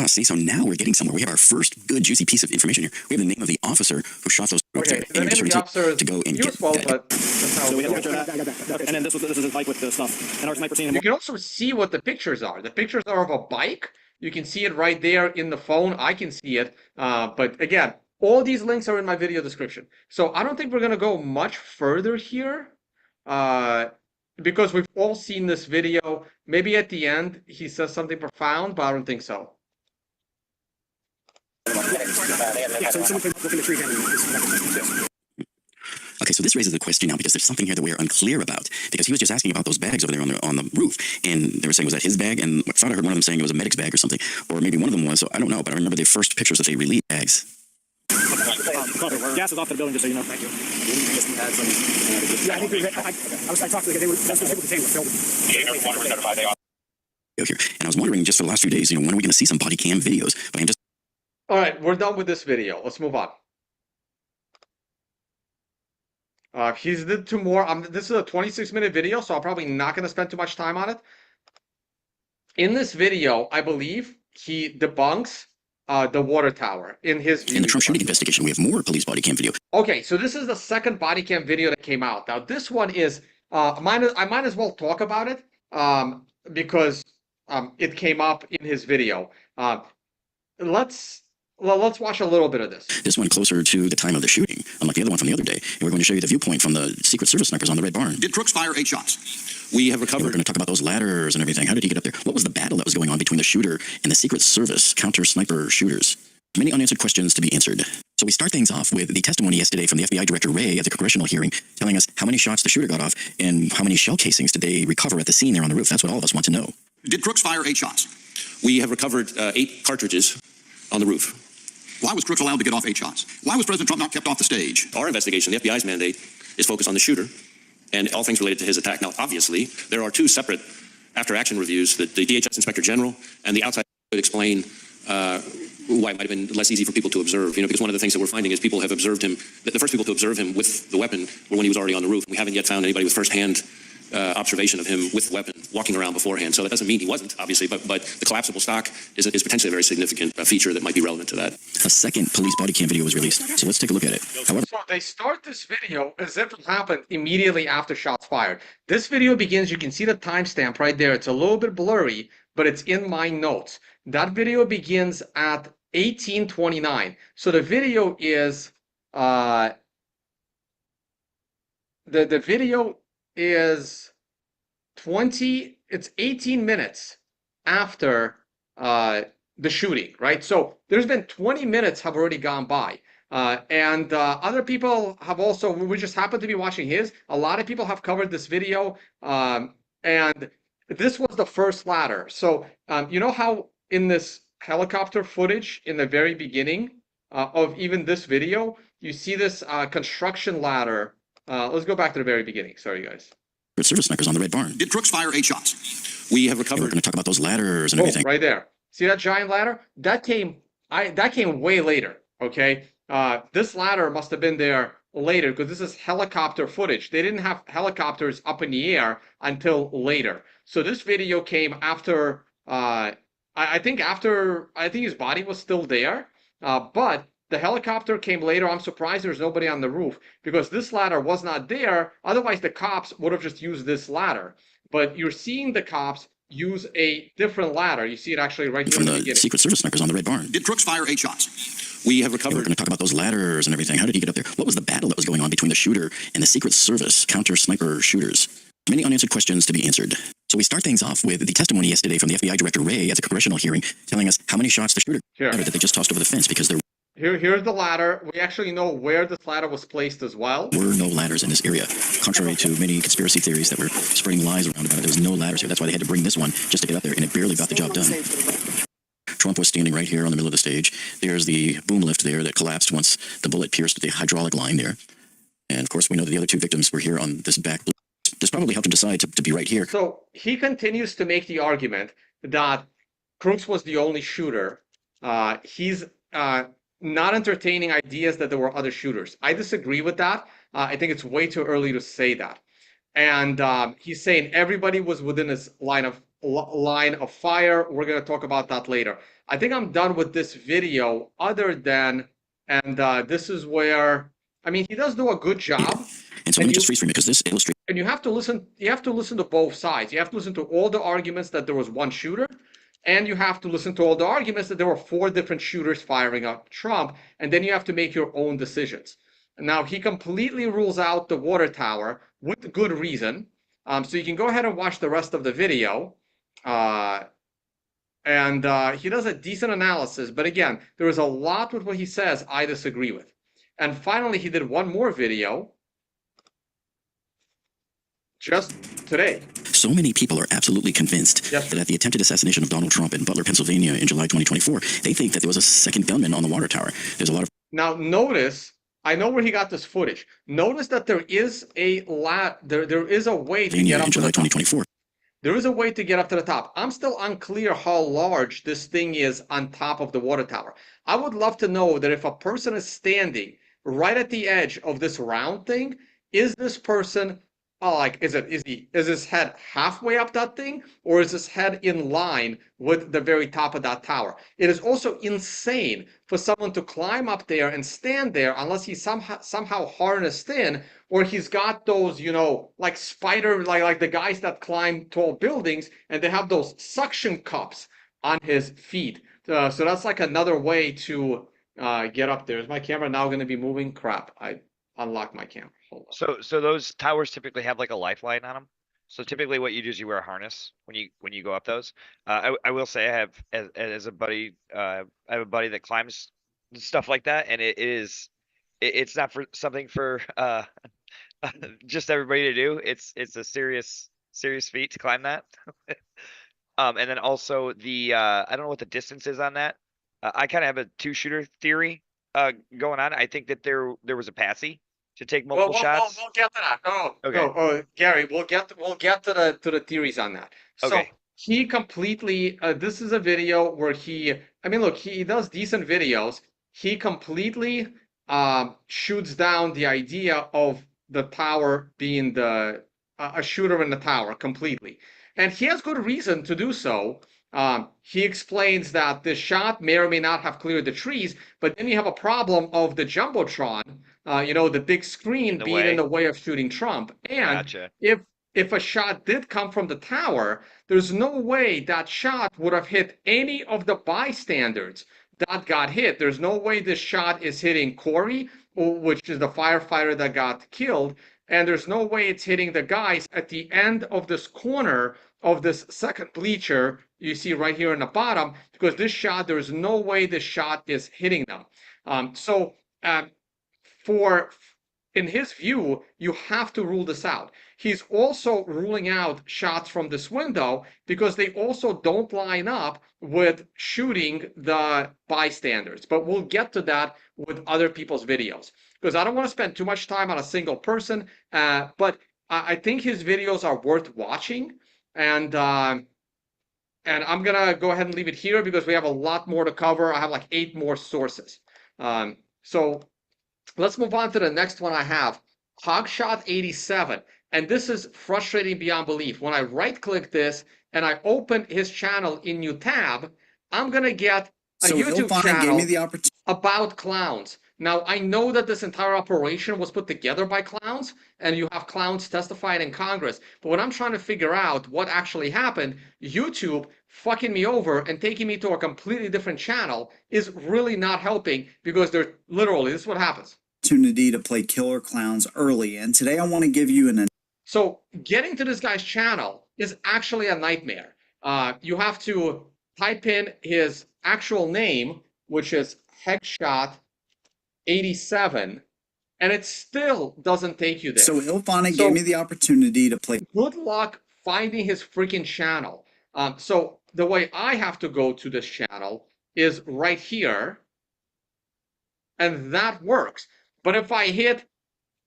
B: See, so now we're getting somewhere. We have our first good, juicy piece of information here. We have the name of the officer who shot those.
A: Okay, the name of the officer is useful, but that's how
H: so we have a
A: it
H: picture of that. Okay. And then this is his bike with the stuff. And our sniper seen him.
A: You can also see what the pictures are. The pictures are of a bike. You can see it right there in the phone. I can see it. But again, all these links are in my video description. So I don't think we're going to go much further here because we've all seen this video. Maybe at the end he says something profound, but I don't think so.
G: yeah, so someone came up looking to treat him.
B: Okay, so this raises a question now because there's something here that we're unclear about. Because he was just asking about those bags over there on the roof, and they were saying was that his bag, and I thought I heard one of them saying it was a medic's bag or something, or maybe one of them was. So I don't know, but I remember the first pictures that they released bags.
H: Gas is off the building, just so you know. Thank you. Yeah, I think I talked to the guy. That's what people contain with film.
B: Here, and I was wondering just for the last few days, when are we going to see some body cam videos? But I'm just.
A: All right, we're done with this video. Let's move on. He's did two more. This is a 26-minute video, so I'm probably not going to spend too much time on it. In this video, I believe he debunks the water tower in his view.
B: In the Trump shooting investigation, we have more police body cam video.
A: Okay, so this is the second body cam video that came out. Now, this one is, I might as well talk about it because it came up in his video. Let's watch a little bit of this.
B: This one closer to the time of the shooting, unlike the other one from the other day. And we're going to show you the viewpoint from the Secret Service snipers on the Red Barn.
E: Did Crooks fire 8 shots?
B: We have recovered. We're going to talk about those ladders and everything. How did he get up there? What was the battle that was going on between the shooter and the Secret Service counter sniper shooters? Many unanswered questions to be answered. So we start things off with the testimony yesterday from the FBI Director Ray at the Congressional hearing, telling us how many shots the shooter got off and how many shell casings did they recover at the scene there on the roof. That's what all of us want to know.
E: Did Crooks fire 8 shots?
F: We have recovered 8 cartridges on the roof.
E: Why was Crooks allowed to get off 8 shots? Why was President Trump not kept off the stage?
F: Our investigation, the FBI's mandate, is focused on the shooter and all things related to his attack. Now, obviously, there are 2 separate after-action reviews that the DHS Inspector General and the outside would explain why it might have been less easy for people to observe. Because one of the things that we're finding is people have observed him, the first people to observe him with the weapon were when he was already on the roof. We haven't yet found anybody with first-hand observation of him with the weapon walking around beforehand. So that doesn't mean he wasn't, obviously, but the collapsible stock is potentially a very significant feature that might be relevant to that.
B: A second police body cam video was released. So let's take a look at it. However,
A: So they start this video as if it happened immediately after shots fired. This video begins, you can see the timestamp right there. It's a little bit blurry, but it's in my notes. That video begins at 18:29. So the video is the video is 18 minutes after the shooting, right? So there's been 20 minutes have already gone by. And other people have also, we just happen to be watching his. A lot of people have covered this video. And this was the first ladder. So you know how in this helicopter footage in the very beginning of even this video, you see this construction ladder. Let's go back to the very beginning. Sorry, guys.
B: Service snipers on the Red Barn.
E: Did Crooks fire 8 shots?
F: We have
B: We're
F: recovered.
B: going to talk about those ladders and everything.
A: Right there. See that giant ladder? That came way later. Okay. This ladder must have been there later because this is helicopter footage. They didn't have helicopters up in the air until later. So this video came after. I think his body was still there, but the helicopter came later. I'm surprised there's nobody on the roof because this ladder was not there. Otherwise, the cops would have just used this ladder. But you're seeing the cops use a different ladder. You see it actually right here
B: From
A: in the
B: the
A: beginning.
B: Secret Service snipers on the Red Barn.
E: Did Crooks fire 8 shots?
F: We have
B: We're
F: recovered.
B: going to talk about those ladders and everything. How did he get up there? What was the battle that was going on between the shooter and the Secret Service counter sniper shooters? Many unanswered questions to be answered. So we start things off with the testimony yesterday from the FBI Director Ray at the Congressional hearing, telling us how many shots the shooter fired that they just tossed over the fence because there
A: Here's the ladder. We actually know where this ladder was placed as well.
B: were no ladders in this area. Contrary to many conspiracy theories that were spreading lies around about it, there was no ladders here. That's why they had to bring this one just to get up there, and it barely got the job done. Trump was standing right here on the middle of the stage. There's the boom lift there that collapsed once the bullet pierced the hydraulic line there. And of course, we know that the other 2 victims were here on this back. This probably helped him decide to be right here.
A: So he continues to make the argument that Crooks was the only shooter. He's not entertaining ideas that there were other shooters. I disagree with that. I think it's way too early to say that. And he's saying everybody was within his line of fire. We're going to talk about that later. I think I'm done with this video other than, and this is where, I mean, he does do a good job.
B: And so let me just freeze frame it because this illustrates.
A: And you have to listen to both sides. You have to listen to all the arguments that there was one shooter, and you have to listen to all the arguments that there were 4 different shooters firing at Trump, and then you have to make your own decisions. Now, he completely rules out the water tower with good reason. So you can go ahead and watch the rest of the video. And he does a decent analysis, but again, there is a lot with what he says I disagree with. And finally, he did one more video just today.
B: So many people are absolutely convinced that at the attempted assassination of Donald Trump in Butler, Pennsylvania in July 2024, they think that there was a second gunman on the water tower. There's a lot of...
A: Now, notice, I know where he got this footage. Notice that there is a there is a way to get up
B: in
A: to
B: July
A: the top.
B: 2024.
A: There is a way to get up to the top. I'm still unclear how large this thing is on top of the water tower. I would love to know that if a person is standing right at the edge of this round thing, is this person like is his head halfway up that thing, or is his head in line with the very top of that tower? It is also insane for someone to climb up there and stand there unless he's somehow harnessed in, or he's got those, you know, like spider, like the guys that climb tall buildings, and they have those suction cups on his feet. So that's like another way to get up there. Is my camera now going to be moving? Crap, I unlocked my camera. Hold on.
C: So those towers typically have like a lifeline on them. So typically what you do is you wear a harness when you go up those. I will say I have as a buddy, I have a buddy that climbs stuff like that, and it's not for something for just everybody to do. It's a serious feat to climb that. And then also the I don't know what the distance is on that. I kind of have a 2-shooter theory going on. I think that there was a passy to take multiple shots.
A: We'll get to that.
C: Okay.
A: No, Gary, we'll get to the theories on that. So
C: Okay.
A: he completely. This is a video where he. I mean, look, he does decent videos. He completely shoots down the idea of the tower being a shooter in the tower completely, and he has good reason to do so. He explains that the shot may or may not have cleared the trees, but then you have a problem of the Jumbotron, you know, the big screen being in the way of shooting Trump. And
C: Gotcha.
A: if a shot did come from the tower, there's no way that shot would have hit any of the bystanders that got hit. There's no way this shot is hitting Corey, which is the firefighter that got killed. And there's no way it's hitting the guys at the end of this corner of this second bleacher you see right here in the bottom, because this shot, there's no way this shot is hitting them. In his view, you have to rule this out. He's also ruling out shots from this window because they also don't line up with shooting the bystanders. But we'll get to that with other people's videos, because I don't want to spend too much time on a single person, but I think his videos are worth watching. And I'm going to go ahead and leave it here because we have a lot more to cover. I have like 8 more sources. So let's move on to the next one I have, Hogshot 87. And this is frustrating beyond belief. When I right-click this and I open his channel in new tab, I'm going to get a YouTube channel about clowns. Now, I know that this entire operation was put together by clowns, and you have clowns testifying in Congress. But when I'm trying to figure out what actually happened, YouTube fucking me over and taking me to a completely different channel is really not helping, because they're literally, this is what happens.
K: Opportunity to play killer clowns early, and today I want to give you an.
A: So getting to this guy's channel is actually a nightmare. You have to type in his actual name, which is Hogshot 87, and it still doesn't take you there.
K: So Ilfana gave me the opportunity to play.
A: Good luck finding his freaking channel. So the way I have to go to this channel is right here, and that works. But if I hit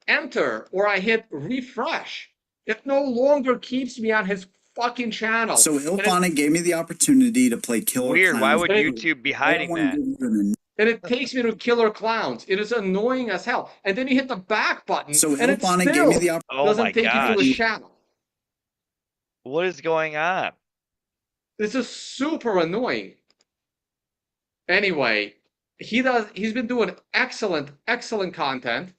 A: enter or I hit refresh, it no longer keeps me on his fucking channel.
K: So Ilfana gave me the opportunity to play killer
C: Weird.
K: clowns.
C: Why would YouTube be hiding that?
A: And it takes me to killer clowns. It is annoying as hell. And then you hit the back button,
K: So
A: and it
K: Ilfana
A: still
K: gave me the opportunity.
A: doesn't take you to his channel.
C: What is going on?
A: This is super annoying. Anyway, he's been doing excellent content.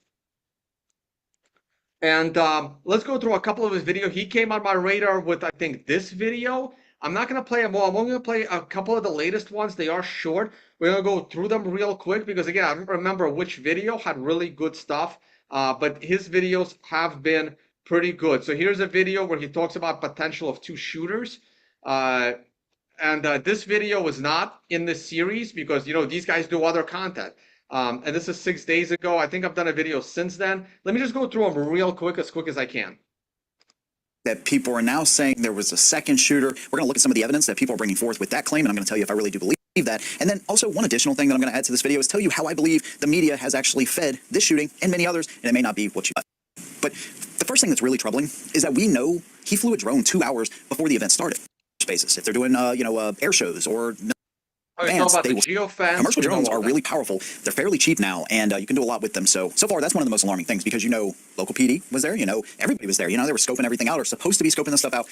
A: And let's go through a couple of his videos. He came on my radar with, I think, this video. I'm not going to play them all. I'm only going to play a couple of the latest ones. They are short. We're going to go through them real quick because, again, I don't remember which video had really good stuff. But his videos have been pretty good. So here's a video where he talks about potential of 2 shooters. And this video was not in this series because, you know, these guys do other content. And this is 6 days ago. I think I've done a video since then. Let me just go through them real quick as I can.
K: That people are now saying there was a second shooter. We're going to look at some of the evidence that people are bringing forth with that claim, and I'm going to tell you if I really do believe that. And then also one additional thing that I'm going to add to this video is tell you how I believe the media has actually fed this shooting and many others, and it may not be what you thought. But the first thing that's really troubling is that we know he flew a drone 2 hours before the event started. Spaces, if they're doing, air shows or
A: Oh, you're talking
K: Vance,
A: about
K: they
A: the
K: will.
A: geofence?
K: Commercial
A: We know
K: drones
A: all
K: are
A: that.
K: really powerful. They're fairly cheap now, and you can do a lot with them. So far, that's one of the most alarming things because local PD was there. Everybody was there. They were scoping everything out or supposed to be scoping this stuff out.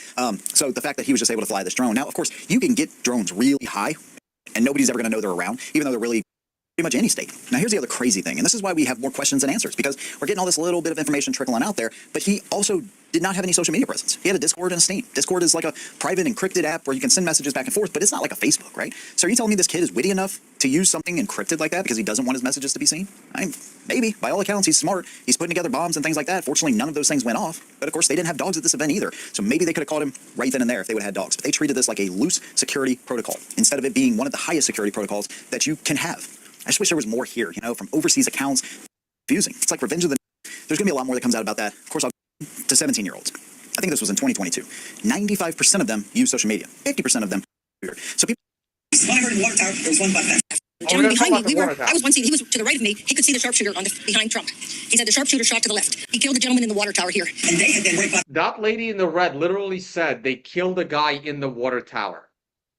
K: So the fact that he was just able to fly this drone. Now, of course, you can get drones really high, and nobody's ever going to know they're around, even though they're really pretty much any state. Now, here's the other crazy thing, and this is why we have more questions than answers, because we're getting all this little bit of information trickling out there, but he also did not have any social media presence. He had a Discord and a Steam. Discord is like a private encrypted app where you can send messages back and forth, but it's not like a Facebook, right? So are you telling me this kid is witty enough to use something encrypted like that because he doesn't want his messages to be seen? Maybe. By all accounts, he's smart. He's putting together bombs and things like that. Fortunately, none of those things went off. But of course, they didn't have dogs at this event either. So maybe they could have caught him right then and there if they would have had dogs. But they treated this like a loose security protocol instead of it being one of the highest security protocols that you can have. I just wish there was more here, from overseas accounts. Confusing. It's like Revenge of the... There's going to be a lot more that comes out about that. Of course, I'll to 17-year-olds. I think this was in 2022. 95% of them use social media. 50% of them. So people...
J: When I heard in water tower, there was one button.
D: Gentleman behind me, I was one seat, he was to the right of me, he could see the sharpshooter behind Trump. He said the sharpshooter shot to the left. He killed the gentleman in the water tower here.
J: And they had been right by...
A: That lady in the red literally said they killed a guy in the water tower.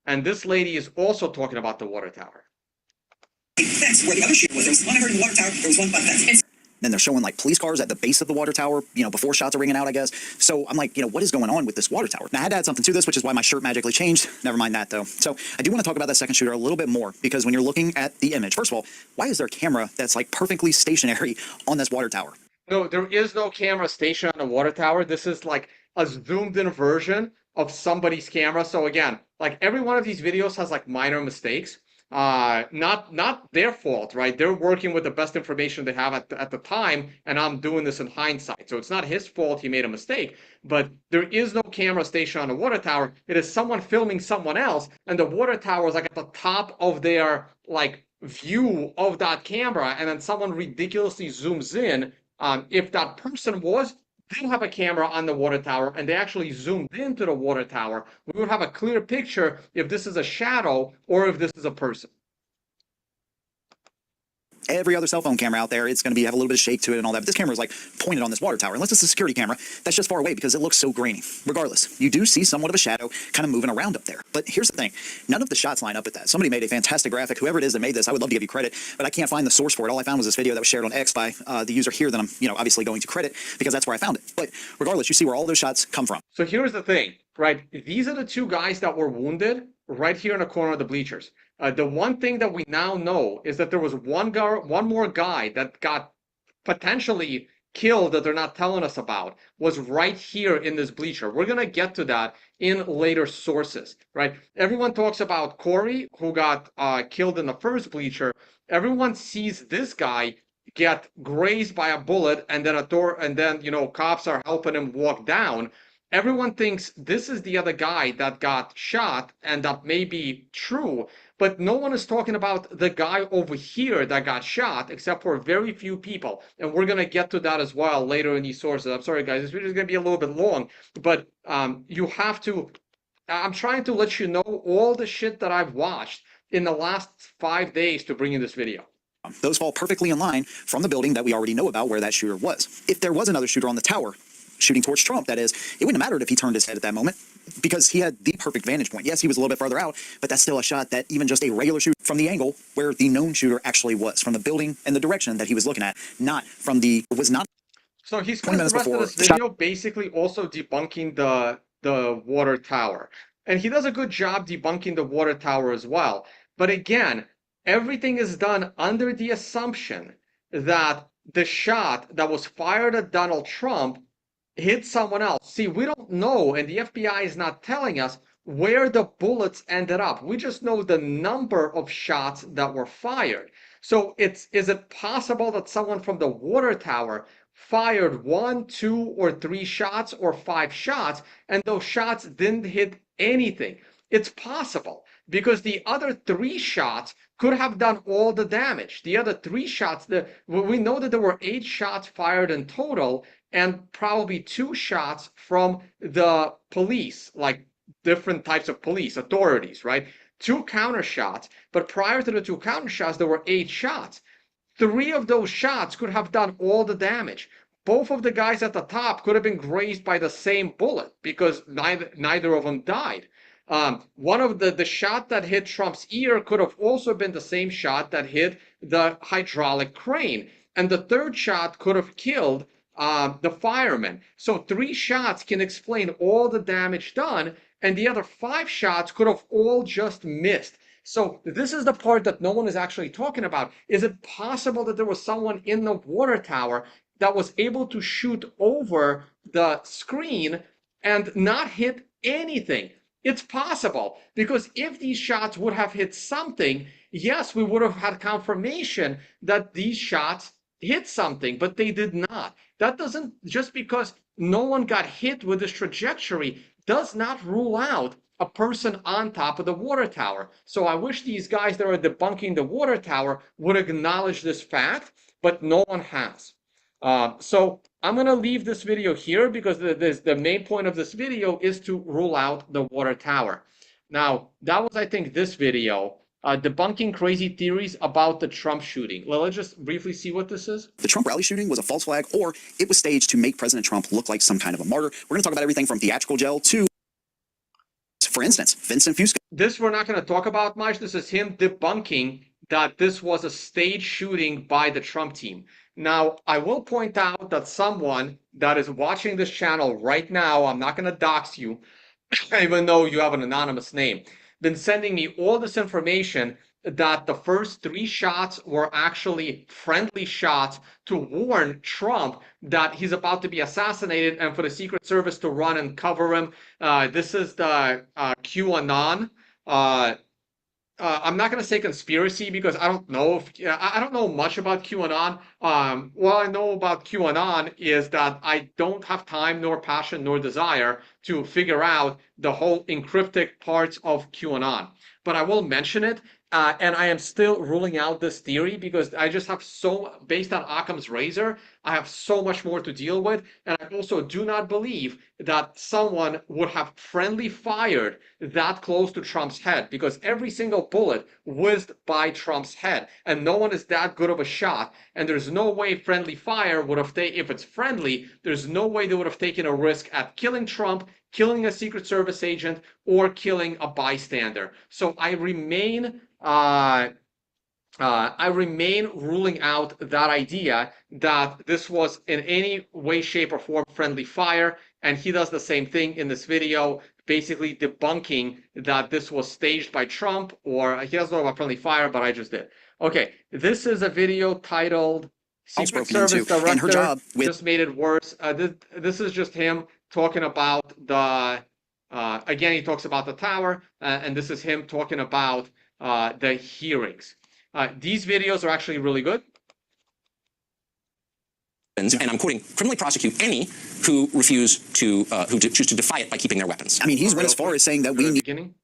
A: And this lady is also talking about the water tower.
J: Fence where the other shooter was. There was one I heard in the water tower, there was one button.
K: Then they're showing like police cars at the base of the water tower, before shots are ringing out, I guess. So I'm like, what is going on with this water tower? Now I had to add something to this, which is why my shirt magically changed. Never mind that though. So I do want to talk about that second shooter a little bit more because when you're looking at the image, first of all, why is there a camera that's like perfectly stationary on this water tower?
A: No, there is no camera stationed on the water tower. This is like a zoomed in version of somebody's camera. So again, like every one of these videos has like minor mistakes. Not their fault, right? They're working with the best information they have at the time, and I'm doing this in hindsight. So it's not his fault he made a mistake, but there is no camera station on the water tower. It is someone filming someone else, and the water tower is like at the top of their like view of that camera, and then someone ridiculously zooms in. If that person did have a camera on the water tower and they actually zoomed into the water tower, we would have a clear picture if this is a shadow or if this is a person.
K: Every other cell phone camera out there, it's going to have a little bit of shake to it and all that. But this camera is like pointed on this water tower. Unless it's a security camera, that's just far away because it looks so grainy. Regardless, you do see somewhat of a shadow kind of moving around up there. But here's the thing. None of the shots line up at that. Somebody made a fantastic graphic. Whoever it is that made this, I would love to give you credit, but I can't find the source for it. All I found was this video that was shared on X by the user here that I'm, obviously going to credit because that's where I found it. But regardless, you see where all those shots come from.
A: So here's the thing, right? These are the two guys that were wounded right here in the corner of the bleachers. The one thing that we now know is that there was one more guy that got potentially killed that they're not telling us about, was right here in this bleacher. We're going to get to that in later sources, right? Everyone talks about Corey, who got killed in the first bleacher. Everyone sees this guy get grazed by a bullet, and then cops are helping him walk down. Everyone thinks this is the other guy that got shot, and that may be true, but no one is talking about the guy over here that got shot, except for very few people. And we're going to get to that as well later in these sources. I'm sorry, guys, this video is going to be a little bit long, but you have to, I'm trying to let you know all the shit that I've watched in the last 5 days to bring you this video.
K: Those fall perfectly in line from the building that we already know about where that shooter was. If there was another shooter on the tower, shooting towards Trump, that is, it wouldn't have mattered if he turned his head at that moment because he had the perfect vantage point. Yes, he was a little bit further out, but that's still a shot that even just a regular shoot from the angle where the known shooter actually was, from the building and the direction that he was looking at, not from the, was not.
A: So he spent the rest of this video basically also debunking the water tower. And he does a good job debunking the water tower as well. But again, everything is done under the assumption that the shot that was fired at Donald Trump hit someone else. See, we don't know, and the FBI is not telling us where the bullets ended up. We just know the number of shots that were fired. So is it possible that someone from the water tower fired 1, 2, or 3 shots or 5 shots, and those shots didn't hit anything? It's possible, because the other 3 shots could have done all the damage. The other 3 shots, we know that there were 8 shots fired in total, and probably 2 shots from the police, like different types of police, authorities, right? 2 counter shots, but prior to the 2 counter shots, there were 8 shots. 3 of those shots could have done all the damage. Both of the guys at the top could have been grazed by the same bullet because neither of them died. One of the shot that hit Trump's ear could have also been the same shot that hit the hydraulic crane. And the third shot could have killed the fireman. So 3 shots can explain all the damage done, and the other 5 shots could have all just missed. So this is the part that no one is actually talking about. Is it possible that there was someone in the water tower that was able to shoot over the screen and not hit anything? It's possible, because if these shots would have hit something, yes, we would have had confirmation that these shots hit something, but they did not. That doesn't, just because no one got hit with this trajectory does not rule out a person on top of the water tower. So I wish these guys that are debunking the water tower would acknowledge this fact, but no one has. So I'm going to leave this video here, because the main point of this video is to rule out the water tower. Now, that was, I think, this video, debunking crazy theories about the Trump shooting. Well, let's just briefly see what this is.
K: The Trump rally shooting was a false flag, or it was staged to make President Trump look like some kind of a martyr. We're going to talk about everything from theatrical jail to, for instance, Vincent Fusco.
A: This we're not going to talk about much. This is him debunking that this was a staged shooting by the Trump team. Now, I will point out that someone that is watching this channel right now, I'm not going to dox you, even though you have an anonymous name, been sending me all this information that the first 3 shots were actually friendly shots to warn Trump that he's about to be assassinated, and for the Secret Service to run and cover him. This is the QAnon. I'm not going to say conspiracy, because I don't know if I don't know much about QAnon. What I know about QAnon is that I don't have time, nor passion, nor desire to figure out the whole encryptic parts of QAnon. But I will mention it, and I am still ruling out this theory, because I just have based on Occam's razor, I have so much more to deal with. And I also do not believe that someone would have friendly fired that close to Trump's head, because every single bullet whizzed by Trump's head, and no one is that good of a shot. And there's no way friendly fire would have taken, if it's friendly, there's no way they would have taken a risk at killing Trump, killing a Secret Service agent, or killing a bystander. So I remain ruling out that idea that this was in any way, shape, or form friendly fire. And he does the same thing in this video, basically debunking that this was staged by Trump, or he doesn't know about friendly fire, but I just did. Okay, this is a video titled Secret Service Director just made it worse. This is just him talking about the, again, he talks about the tower, and this is him talking about the hearings. These videos are actually really good.
F: And I'm quoting, criminally prosecute any who refuse to, who choose to defy it by keeping their weapons.
K: I mean, he's went as far as saying that we need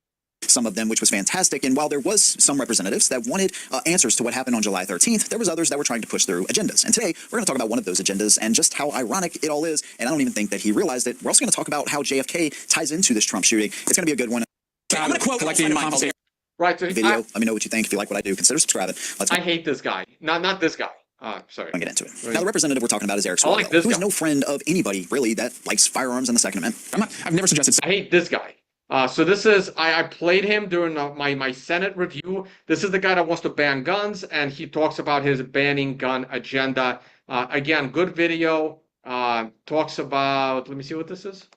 K: some of them, which was fantastic. And while there was some representatives that wanted answers to what happened on July 13th, there was others that were trying to push through agendas. And today, we're going to talk about one of those agendas and just how ironic it all is. And I don't even think that he realized it. We're also going to talk about how JFK ties into this Trump shooting. It's going to be a good one.
F: I'm going to quote collecting my
A: right. So
K: video. Let me know what you think. If you like what I do, consider subscribing. Let's go.
A: I hate this guy. Not this guy. Sorry.
K: I'll get into it. Now, the representative we're talking about is Eric Swalwell, who is no friend of anybody, really, that likes firearms and the Second Amendment.
F: I've never suggested.
A: I hate this guy. So this is, I played him during my Senate review. This is the guy that wants to ban guns, and he talks about his banning gun agenda. Again, good video. Talks about, let me see what this is.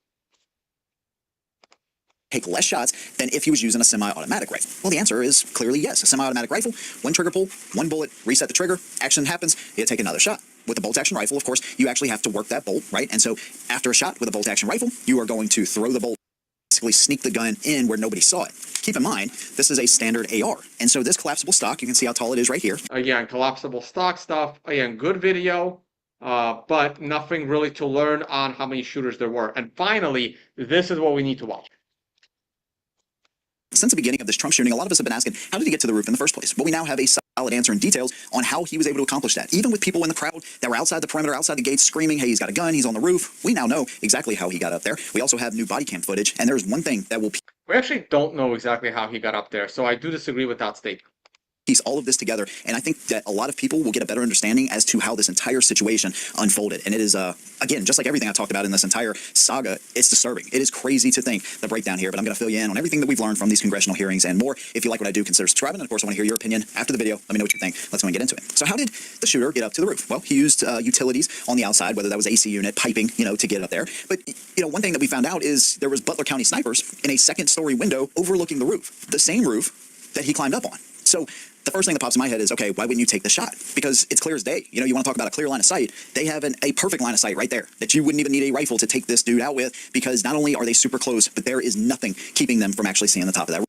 K: Take less shots than if he was using a semi-automatic rifle? Well, the answer is clearly yes. A semi-automatic rifle, one trigger pull, one bullet, reset the trigger, action happens, you take another shot. With a bolt-action rifle, of course, you actually have to work that bolt, right? And so after a shot with a bolt-action rifle, you are going to throw the bolt, basically sneak the gun in where nobody saw it. Keep in mind, this is a standard AR. And so this collapsible stock, you can see how tall it is right here.
A: Again, collapsible stock stuff. Again, good video, but nothing really to learn on how many shooters there were. And finally, this is what we need to watch.
K: Since the beginning of this Trump shooting, a lot of us have been asking, how did he get to the roof in the first place? Well, we now have a solid answer and details on how he was able to accomplish that. Even with people in the crowd that were outside the perimeter, outside the gates, screaming, hey, he's got a gun, he's on the roof. We now know exactly how he got up there. We also have new body cam footage, and there's one thing that will...
A: We actually don't know exactly how he got up there, so I do disagree with that statement.
K: piece all of this together, and I think that a lot of people will get a better understanding as to how this entire situation unfolded. And it is, again, just like everything I talked about in this entire saga, it's disturbing. It is crazy to think the breakdown here, but I'm going to fill you in on everything that we've learned from these congressional hearings and more. If you like what I do, consider subscribing. And of course, I want to hear your opinion after the video. Let me know what you think. Let's go and get into it. So how did the shooter get up to the roof? Well, he used utilities on the outside, whether that was AC unit, piping, to get up there. But, one thing that we found out is there was Butler County snipers in a second-story window overlooking the roof, the same roof that he climbed up on. So the first thing that pops in my head is, okay, why wouldn't you take the shot? Because it's clear as day. You want to talk about a clear line of sight. They have a perfect line of sight right there that you wouldn't even need a rifle to take this dude out with, because not only are they super close, but there is nothing keeping them from actually seeing the top of that roof.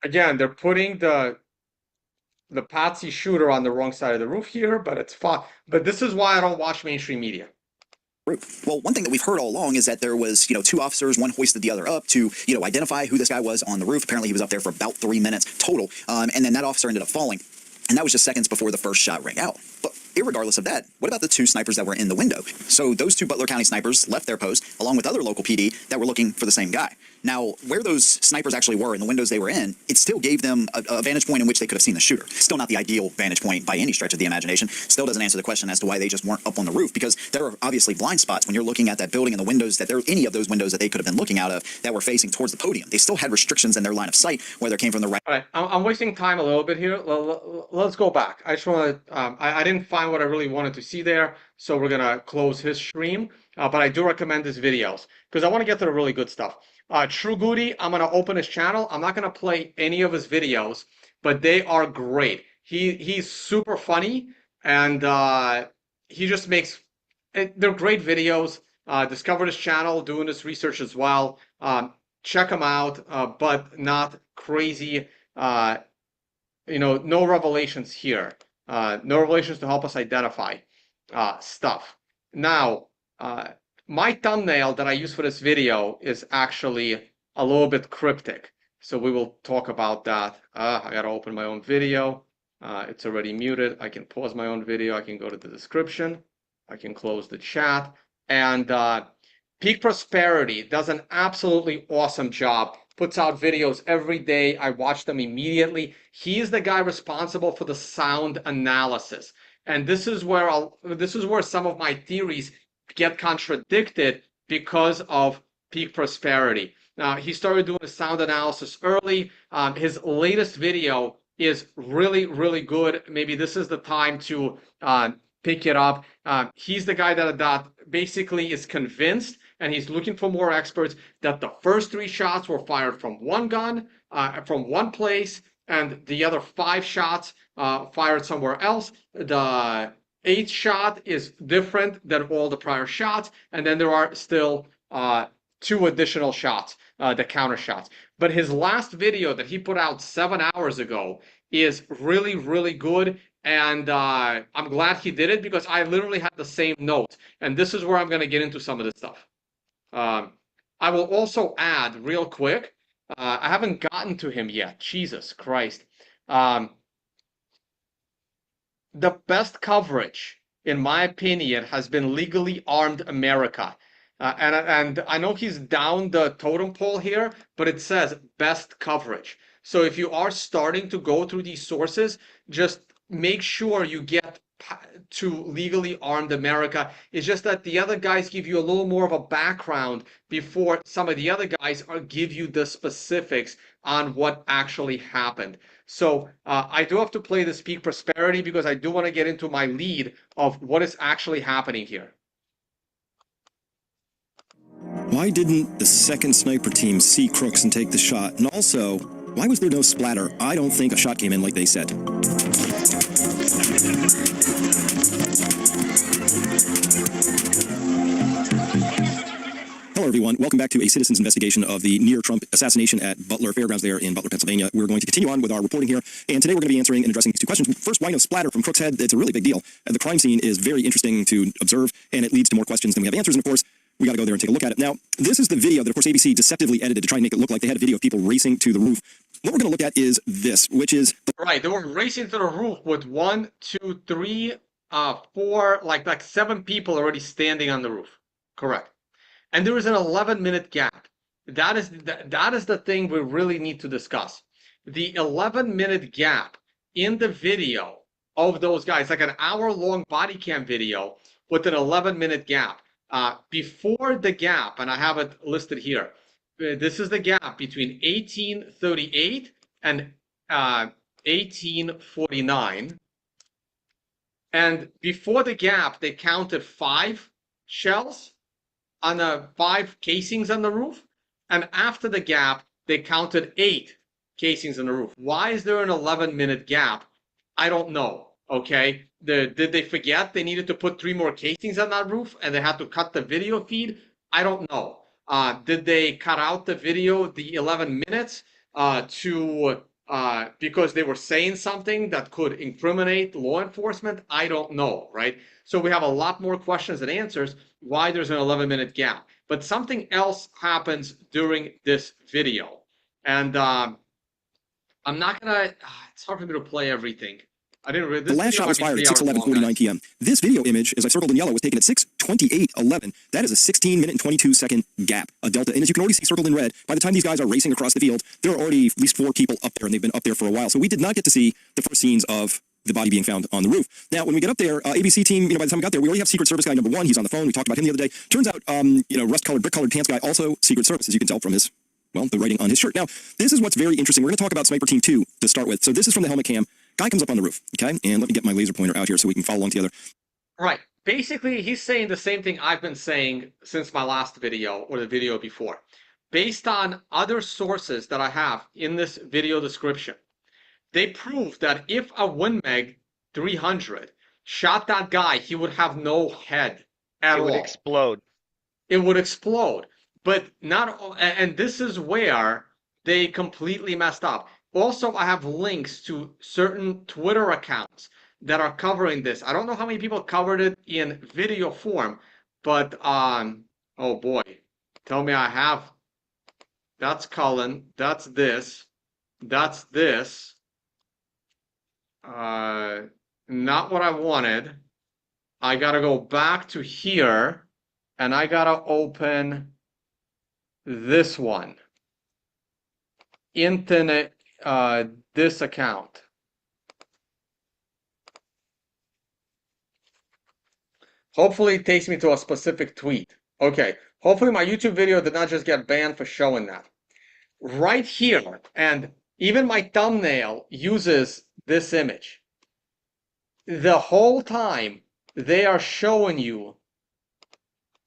A: Again, they're putting the patsy shooter on the wrong side of the roof here, but it's fine. But this is why I don't watch mainstream media.
K: Well, one thing that we've heard all along is that there was, two officers, one hoisted the other up to, identify who this guy was on the roof. Apparently he was up there for about 3 minutes total. And then that officer ended up falling. And that was just seconds before the first shot rang out. But irregardless of that, what about the two snipers that were in the window? So those two Butler County snipers left their post along with other local PD that were looking for the same guy. Now, where those snipers actually were in the windows they were in, it still gave them a vantage point in which they could have seen the shooter. Still not the ideal vantage point by any stretch of the imagination. Still doesn't answer the question as to why they just weren't up on the roof, because there are obviously blind spots when you're looking at that building and the windows that there any of those windows that they could have been looking out of that were facing towards the podium. They still had restrictions in their line of sight, whether it came from the right.
A: All right, I'm wasting time a little bit here. Let's go back. I just want to, I didn't find what I really wanted to see there, so we're going to close his stream. But I do recommend his videos because I want to get to the really good stuff. True Goody, I'm going to open his channel. I'm not going to play any of his videos, but they are great. He's super funny, and he just makes, they're great videos. Discovered his channel, doing this research as well. Check him out, but not crazy. No revelations here. No revelations to help us identify stuff. Now, my thumbnail that I use for this video is actually a little bit cryptic. So we will talk about that. I gotta open my own video. It's already muted. I can pause my own video. I can go to the description. I can close the chat. And Peak Prosperity does an absolutely awesome job. Puts out videos every day. I watch them immediately. He is the guy responsible for the sound analysis. And this is where some of my theories get contradicted because of Peak Prosperity. Now, he started doing the sound analysis early. His latest video is really, really good. Maybe this is the time to pick it up. He's the guy that basically is convinced, and he's looking for more experts, that the first 3 shots were fired from one gun, from one place, and the other 5 shots fired somewhere else. The 8th shot is different than all the prior shots, and then there are still 2 additional shots, the counter shots. But his last video that he put out 7 hours ago is really, really good, and I'm glad he did it because I literally had the same note, and this is where I'm going to get into some of this stuff. I will also add real quick, I haven't gotten to him yet. Jesus Christ. The best coverage, in my opinion, has been Legally Armed America. And I know he's down the totem pole here, but it says best coverage. So if you are starting to go through these sources, just make sure you get to Legally Armed America. It's just that the other guys give you a little more of a background before some of the other guys give you the specifics on what actually happened. So I do have to play this Peak Prosperity because I do want to get into my lead of what is actually happening here.
B: Why didn't the second sniper team see Crooks and take the shot? And also, why was there no splatter? I don't think a shot came in like they said. Hello, everyone. Welcome back to a citizen's investigation of the near-Trump assassination at Butler Fairgrounds there in Butler, Pennsylvania. We're going to continue on with our reporting here, and today we're going to be answering and addressing these 2 questions. First, why no splatter from Crooks' head? It's a really big deal. The crime scene is very interesting to observe, and it leads to more questions than we have answers, and of course, we got to go there and take a look at it. Now, this is the video that, of course, ABC deceptively edited to try and make it look like they had a video of people racing to the roof. What we're going to look at is this, which is...
A: Right, they were racing to the roof with 1, 2, 3, 4, like 7 people already standing on the roof. Correct. And there is an 11-minute gap. That is the thing we really need to discuss. The 11-minute gap in the video of those guys, like an hour-long body cam video with an 11-minute gap. Before the gap, and I have it listed here, this is the gap between 1838 and 1849. And before the gap, they counted 5 shells on the 5 casings on the roof. And after the gap, they counted 8 casings on the roof. Why is there an 11-minute gap? I don't know. Okay. Did they forget they needed to put 3 more casings on that roof and they had to cut the video feed? I don't know. Did they cut out the video, the 11 minutes, because they were saying something that could incriminate law enforcement? I don't know, right? So we have a lot more questions than answers why there's an 11-minute gap. But something else happens during this video. And I'm not gonna, it's hard for me to play everything. I didn't really,
B: the last shot was fired at 6:11:49 p.m. This video image, as I circled in yellow, was taken at 6:28:11. That is a 16-minute and 22-second gap, a delta. And as you can already see circled in red, by the time these guys are racing across the field, there are already at least 4 people up there, and they've been up there for a while. So we did not get to see the first scenes of the body being found on the roof. Now, when we get up there, ABC team, by the time we got there, we already have Secret Service guy number 1. He's on the phone. We talked about him the other day. Turns out, rust-colored, brick-colored pants guy, also Secret Service, as you can tell from his, well, the writing on his shirt. Now, this is what's very interesting. We're going to talk about Sniper Team 2 to start with. So this is from the helmet cam. Guy comes up on the roof, okay? And let me get my laser pointer out here so we can follow along together.
A: Right. Basically, he's saying the same thing I've been saying since my last video or the video before. Based on other sources that I have in this video description, they prove that if a WinMag 300 shot that guy, he would have no head at all.
C: It would explode.
A: It would explode. But not, and this is where they completely messed up. Also, I have links to certain Twitter accounts that are covering this. I don't know how many people covered it in video form, but oh boy, tell me I have. That's Cullen. That's this. That's this. Not what I wanted. I gotta go back to here, and I gotta open this one. Internet. This account. Hopefully it takes me to a specific tweet. Okay, hopefully my YouTube video did not just get banned for showing that. Right here, and even my thumbnail uses this image. The whole time they are showing you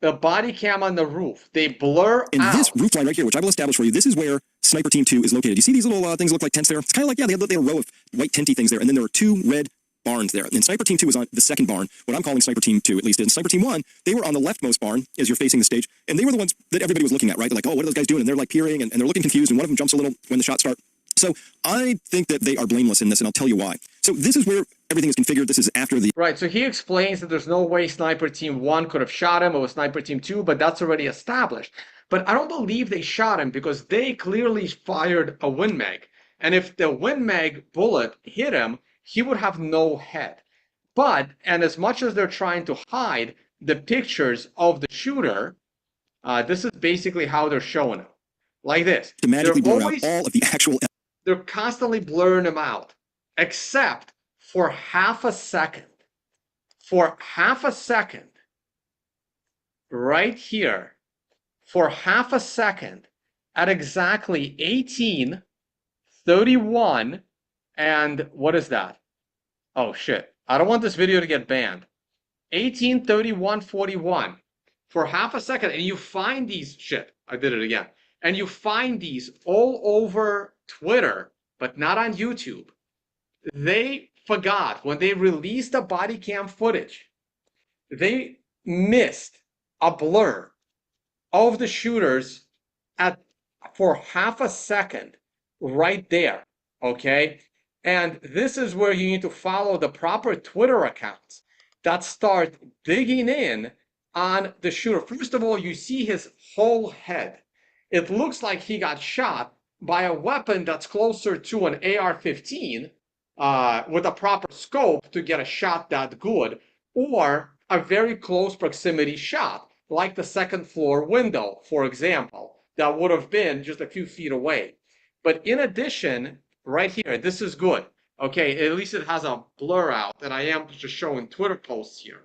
A: the body cam on the roof. They blur
B: and
A: out.
B: This roof line right here, which I will establish for you, this is where Sniper Team 2 is located. You see these little things look like tents there? It's kind of like, yeah, they have a row of white tenty things there, and then there are 2 red barns there. And Sniper Team 2 is on the second barn, what I'm calling Sniper Team 2, at least. In Sniper Team 1, they were on the leftmost barn as you're facing the stage, and they were the ones that everybody was looking at, right? They're like, oh, what are those guys doing? And they're like peering, and they're looking confused, and one of them jumps a little when the shots start. So I think that they are blameless in this, and I'll tell you why. So this is where everything is configured. This is after the...
A: Right, so he explains that there's no way Sniper Team 1 could have shot him. It was Sniper Team 2, but that's already established. But I don't believe they shot him because they clearly fired a WinMag. And if the WinMag bullet hit him, he would have no head. But, and as much as they're trying to hide the pictures of the shooter, this is basically how they're showing him. Like this.
B: Automatically blur out all of the actual...
A: They're constantly blurring them out, except for half a second. For half a second, right here, for half a second, at exactly 18:31, and what is that? Oh shit, I don't want this video to get banned. 18:31:41, for half a second, and you find these, shit, I did it again. And you find these all over Twitter, but not on YouTube. They forgot when they released the body cam footage, they missed a blur of the shooters for half a second right there, okay? And this is where you need to follow the proper Twitter accounts that start digging in on the shooter. First of all, you see his whole head. It looks like he got shot by a weapon that's closer to an AR-15 with a proper scope to get a shot that good, or a very close proximity shot, like the second floor window, for example, that would have been just a few feet away. But in addition, right here, this is good. Okay, at least it has a blur out, and I am just showing Twitter posts here.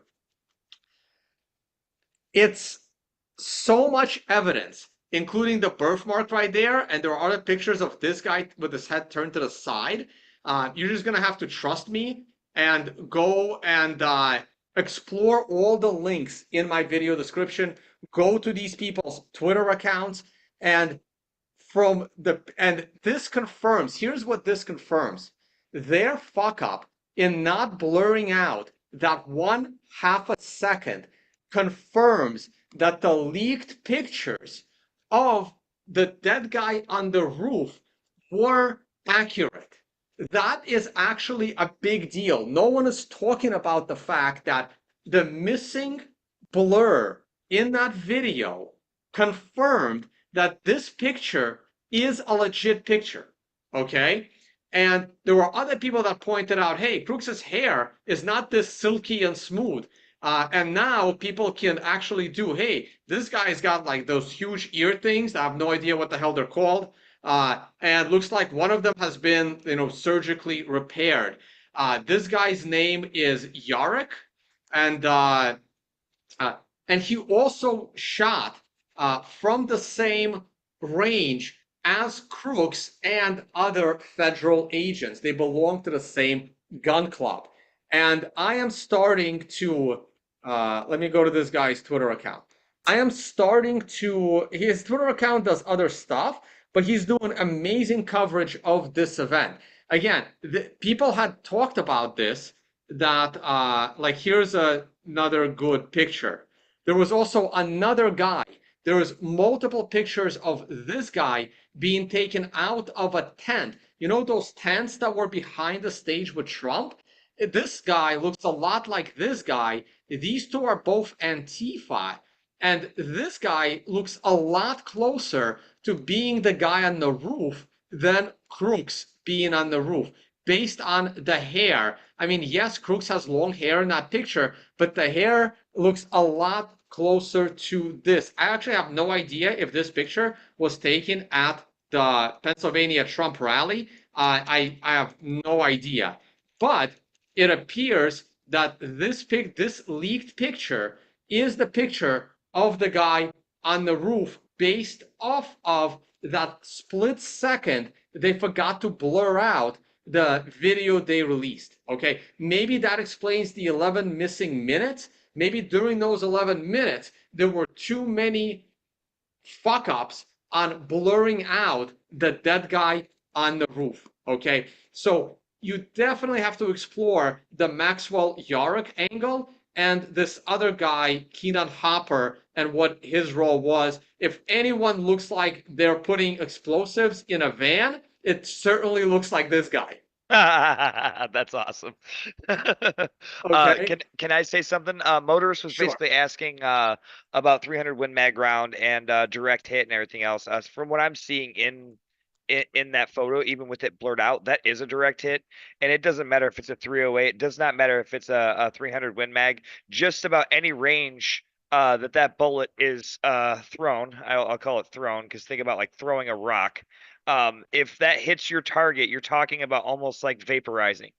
A: It's so much evidence, including the birthmark right there, and there are other pictures of this guy with his head turned to the side. You're just gonna have to trust me and go and explore all the links in my video description. Go to these people's Twitter accounts, and this confirms. Here's what this confirms: their fuck up in not blurring out that 1/2 a second confirms that the leaked pictures of the dead guy on the roof were accurate. That is actually a big deal. No one is talking about the fact that the missing blur in that video confirmed that this picture is a legit picture, okay? And there were other people that pointed out, hey, Crooks's hair is not this silky and smooth. And now people can actually do, hey, this guy's got like those huge ear things. I have no idea what the hell they're called. And looks like one of them has been, surgically repaired. This guy's name is Yarek, and he also shot from the same range as Crooks and other federal agents. They belong to the same gun club. And I am starting to, let me go to this guy's Twitter account. His Twitter account does other stuff, but he's doing amazing coverage of this event. Again, people had talked about this, that, like, here's another good picture. There was also another guy. There was multiple pictures of this guy being taken out of a tent. You know those tents that were behind the stage with Trump? This guy looks a lot like this guy. These two are both Antifa. And this guy looks a lot closer to being the guy on the roof than Crooks being on the roof, based on the hair. I mean, yes, Crooks has long hair in that picture, but the hair looks a lot closer to this. I actually have no idea if this picture was taken at the Pennsylvania Trump rally. I have no idea. But it appears that this leaked picture is the picture of the guy on the roof, based off of that split second they forgot to blur out the video they released. Okay, maybe that explains the 11 missing minutes. Maybe during those 11 minutes there were too many fuck ups on blurring out the dead guy on the roof. Okay, so you definitely have to explore the Maxwell Yarek angle and this other guy, Keenan Hopper, and what his role was. If anyone looks like they're putting explosives in a van, it certainly looks like this guy.
C: That's awesome.
A: Okay.
C: Can I say something? Motorist was basically asking about 300 Win Mag round and direct hit and everything else. From what I'm seeing in that photo, even with it blurred out, that is a direct hit, and it doesn't matter if it's a 308. It does not matter if it's a 300 Win Mag. Just about any range that bullet is thrown, I'll call it thrown, because think about like throwing a rock. If that hits your target, you're talking about almost like vaporizing.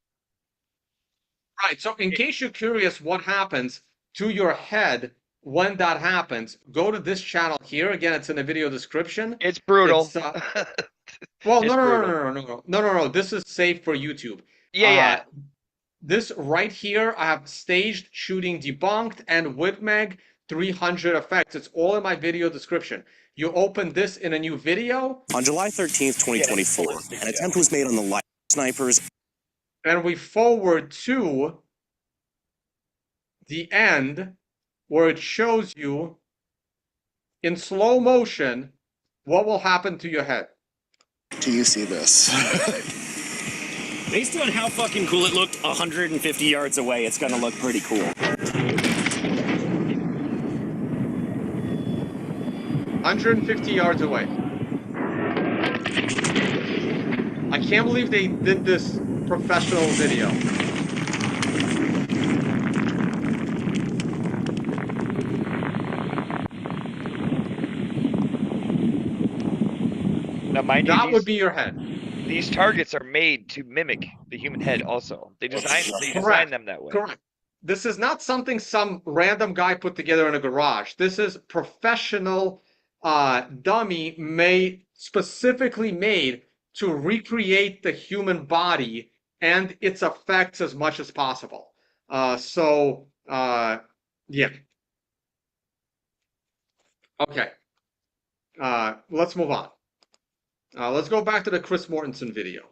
A: Right. So in case you're curious what happens to your head when that happens, go to this channel here. Again, it's in the video description.
C: It's brutal.
A: Well, no. This is safe for YouTube.
C: Yeah.
A: This right here, I have staged shooting debunked and Whitmag 300 effects. It's all in my video description. You open this in a new video.
B: On July 13th, 2024, an attempt was made on the light snipers.
A: And we forward to the end where it shows you in slow motion what will happen to your head.
L: Do you see this?
M: Based on how fucking cool it looked 150 yards away, it's gonna look pretty cool.
A: 150 yards away. I can't believe they did this professional video.
C: Now, mind you,
A: that would be your head.
C: these targets are made to mimic the human head also. They design them that way.
A: Correct. This is not something some random guy put together in a garage. This is professional dummy specifically made to recreate the human body and its effects as much as possible. Yeah. Okay. Let's move on. Let's go back to the Chris Mortensen video.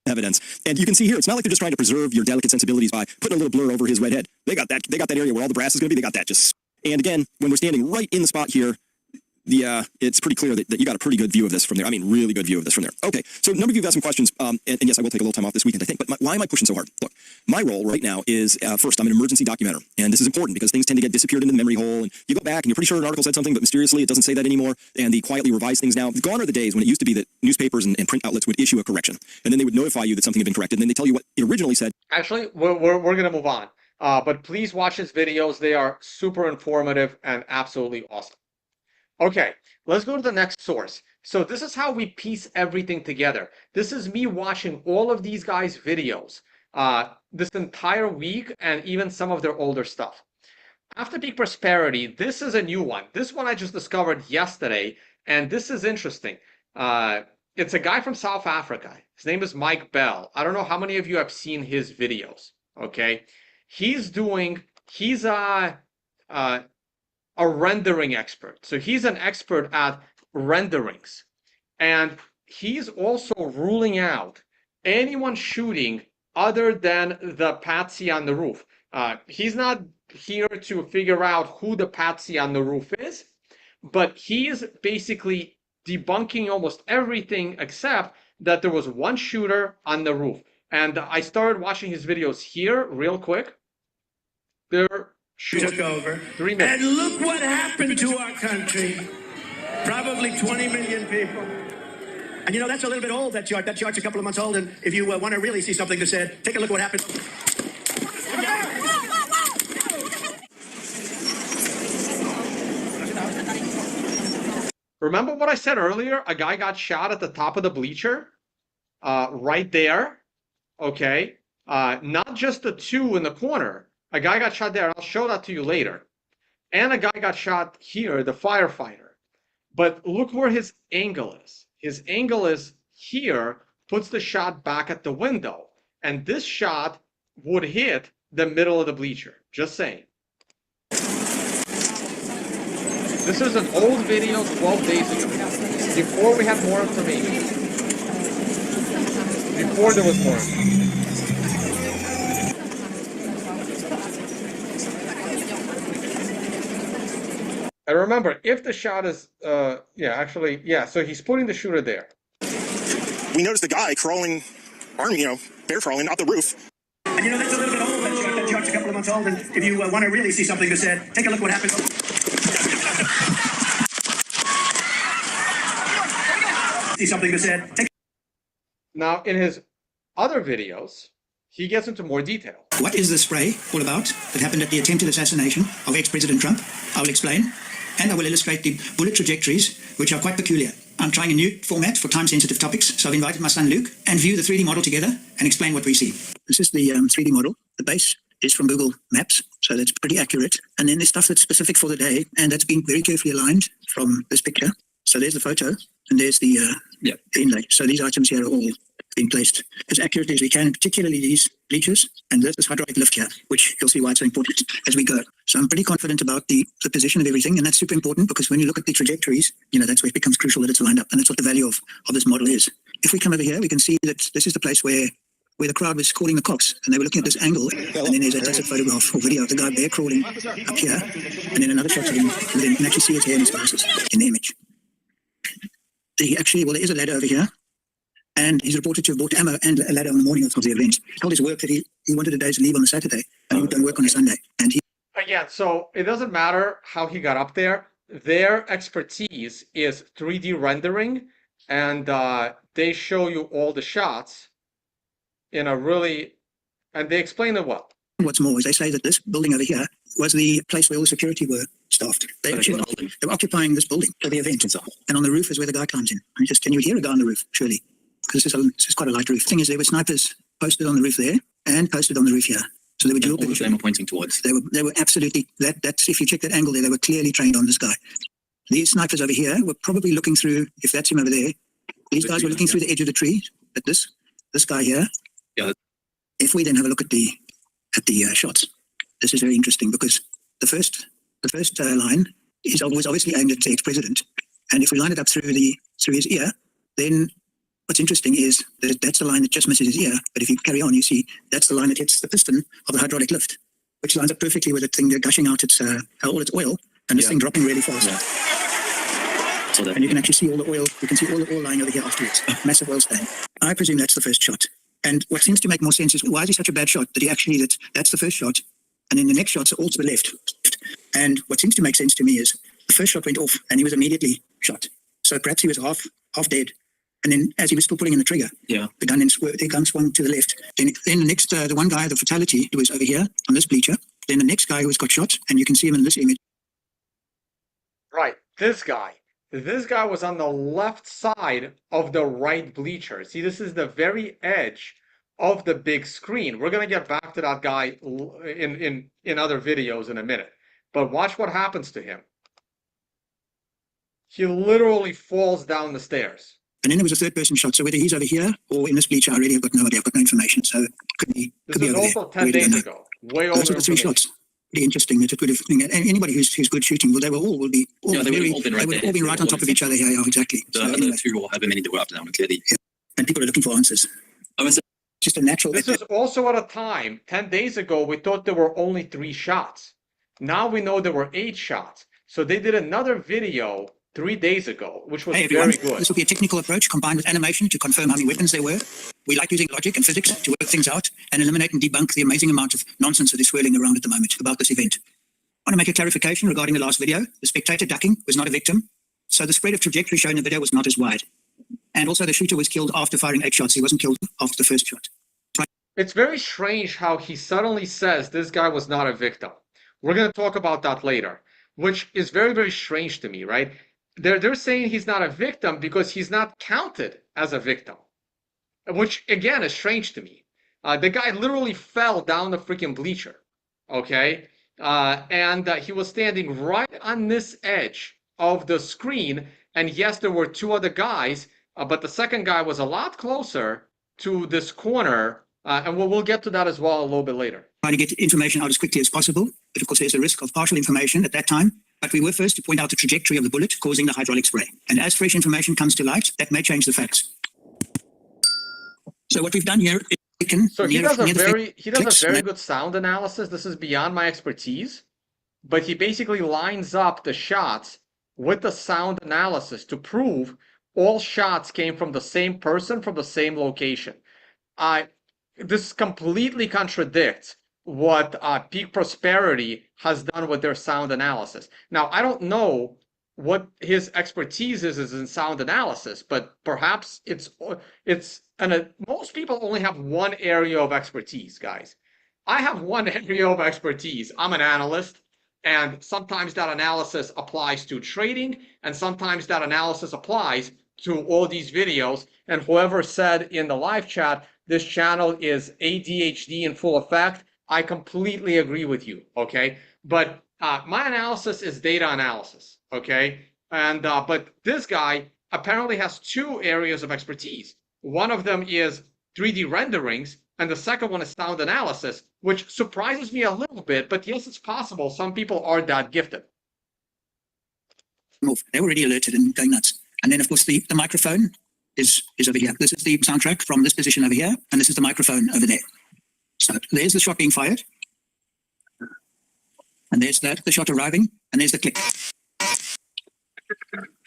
B: Evidence. And you can see here, it's not like they're just trying to preserve your delicate sensibilities by putting a little blur over his red head. They got that area where all the brass is going to be. They got that just. And again, when we're standing right in the spot here, it's pretty clear that you got a pretty good view of this from there. I mean, really good view of this from there. Okay, so a number of you have asked some questions, and yes, I will take a little time off this weekend, I think, but why am I pushing so hard? Look, my role right now is, first, I'm an emergency documenter, and this is important because things tend to get disappeared into the memory hole, and you go back and you're pretty sure an article said something, but mysteriously it doesn't say that anymore, and they quietly revise things now. Gone are the days when it used to be that newspapers and print outlets would issue a correction, and then they would notify you that something had been corrected, and then they tell you what it originally said.
A: Actually, we're going to move on, but please watch his videos. They are super informative and absolutely awesome. Okay, let's go to the next source. So this is how we piece everything together. This is me watching all of these guys' videos this entire week and even some of their older stuff. After Peak Prosperity, this is a new one. This one I just discovered yesterday, and this is interesting. It's a guy from South Africa. His name is Mike Bell. I don't know how many of you have seen his videos, okay? He's a rendering expert. So he's an expert at renderings. And he's also ruling out anyone shooting other than the patsy on the roof. He's not here to figure out who the patsy on the roof is, but he is basically debunking almost everything except that there was one shooter on the roof. And I started watching his videos here real quick.
N: Took over.
A: 3 minutes.
N: And look what happened to our country. Probably 20 million people. And you know, that's a little bit old, that chart. That chart's a couple of months old, and if you want to really see something to say, take a look what happened.
A: Remember what I said earlier? A guy got shot at the top of the bleacher? Right there. Okay. Not just the two in the corner. A guy got shot there. I'll show that to you later. And a guy got shot here, the firefighter. But look where his angle is. His angle is here, puts the shot back at the window. And this shot would hit the middle of the bleacher. Just saying. This is an old video 12 days ago. Before we had more information. Before there was more information. And remember, if the shot is, so he's putting the shooter there.
L: We noticed the guy crawling, bear crawling out the roof.
N: And you know, that's a little bit old, that chart's a couple of months old, and if you want to really see something to say, take a look what happened. See something to say.
A: Now, in his other videos, he gets into more detail.
O: What is the spray all about that happened at the attempted assassination of ex-President Trump? I will explain, and I will illustrate the bullet trajectories, which are quite peculiar. I'm trying a new format for time-sensitive topics, so I've invited my son Luke and view the 3D model together and explain what we see. This is the 3D model. The base is from Google Maps, so that's pretty accurate. And then there's stuff that's specific for the day, and that's been very carefully aligned from this picture. So there's the photo, and there's the inlay. So these items here are all being placed as accurately as we can, particularly these bleachers and this hydraulic lift here, which you'll see why it's so important as we go. So I'm pretty confident about the position of everything, and that's super important because when you look at the trajectories, that's where it becomes crucial that it's lined up, and that's what the value of this model is. If we come over here, we can see that this is the place where the crowd was calling the cops, and they were looking at this angle, and then there's a classic photograph or video of the guy there crawling up here, and then another shot of him, and then you can actually see his hair and his glasses in the image. There is a ladder over here, and he's reported to have bought ammo and a ladder on the morning of the event. He told his work that he wanted a day's leave on a Saturday, and he would go work on a Sunday. And
A: Again, so it doesn't matter how he got up there. Their expertise is 3D rendering, and they show you all the shots in a really, and they explain it well.
O: What's more is they say that this building over here was the place where all the security were staffed. They were occupying this building for the event. And on the roof is where the guy climbs in. Can you hear a guy on the roof? Surely. because this is quite a light roof. The thing is, there were snipers posted on the roof there and posted on the roof here. So they were dual position. They were pointing towards. They were absolutely, that's, if you check that angle there, they were clearly trained on this guy. These snipers over here were probably looking through, if that's him over there, these guys were looking through the edge of the tree at this guy here. Yeah. If we then have a look at the shots, this is very interesting because the first line was obviously aimed at the ex-president. And if we line it up through his ear, then what's interesting is that that's the line that just misses his ear. But if you carry on, you see that's the line that hits the piston of the hydraulic lift, which lines up perfectly with the thing gushing out all its oil and this thing dropping really fast. Yeah. So and you can actually see all the oil. You can see all the oil lying over here afterwards. Massive oil stain. I presume that's the first shot. And what seems to make more sense is why is he such a bad shot? That's the first shot, and then the next shots are all to the left. And what seems to make sense to me is the first shot went off and he was immediately shot. So perhaps he was half dead. And then as he was still pulling in the trigger, the gun swung to the left. Then the next, the one guy, the fatality, who was over here on this bleacher. Then the next guy who was got shot, and you can see him in this image.
A: Right, this guy. This guy was on the left side of the right bleacher. See, this is the very edge of the big screen. We're going to get back to that guy in other videos in a minute. But watch what happens to him. He literally falls down the stairs.
O: And then there was a third person shot. So whether he's over here or in this bleacher, I really have got no idea. I've got no information. So could be
A: This
O: over
A: is also
O: there.
A: 10 days ago. Way over.
O: Those are the three shots. Pretty interesting. It's a good thing. And anybody who's good shooting, well, they would all be right on top of each other. Yeah, exactly.
F: The other two will have a minute to go up down clearly.
O: Yeah. And people are looking for answers. Just a natural.
A: This is also at a time, 10 days ago, we thought there were only 3 shots. Now we know there were 8 shots. So they did another video 3 days ago, which was very good.
O: This will be a technical approach combined with animation to confirm how many weapons there were. We like using logic and physics to work things out and eliminate and debunk the amazing amount of nonsense that is swirling around at the moment about this event. I want to make a clarification regarding the last video. The spectator ducking was not a victim. So the spread of trajectory shown in the video was not as wide. And also the shooter was killed after firing 8 shots. He wasn't killed after the first shot.
A: It's very strange how he suddenly says this guy was not a victim. We're going to talk about that later, which is very, very strange to me, right? They're saying he's not a victim because he's not counted as a victim, which again is strange to me. The guy literally fell down the freaking bleacher, okay? And he was standing right on this edge of the screen. And yes, there were 2 other guys, but the second guy was a lot closer to this corner. And we'll get to that as well a little bit later.
O: Trying to get information out as quickly as possible, but of course there's a risk of partial information at that time. But we were first to point out the trajectory of the bullet causing the hydraulic spray. And as fresh information comes to light, that may change the facts. So what we've done here is taken.
A: So he does a very good sound analysis. This is beyond my expertise, but he basically lines up the shots with the sound analysis to prove all shots came from the same person from the same location. This completely contradicts what Peak Prosperity has done with their sound analysis. Now, I don't know what his expertise is in sound analysis, but perhaps most people only have one area of expertise, guys. I have one area of expertise. I'm an analyst, and sometimes that analysis applies to trading, and sometimes that analysis applies to all these videos. And whoever said in the live chat, this channel is ADHD in full effect, I completely agree with you, okay? But my analysis is data analysis, okay? And but this guy apparently has 2 areas of expertise. One of them is 3D renderings, and the second one is sound analysis, which surprises me a little bit, but yes, it's possible. Some people are that gifted.
O: They're already alerted and going nuts. And then, of course, the microphone is over here. This is the soundtrack from this position over here, and this is the microphone over there. So there's the shot being fired, and there's the shot arriving, and there's the click,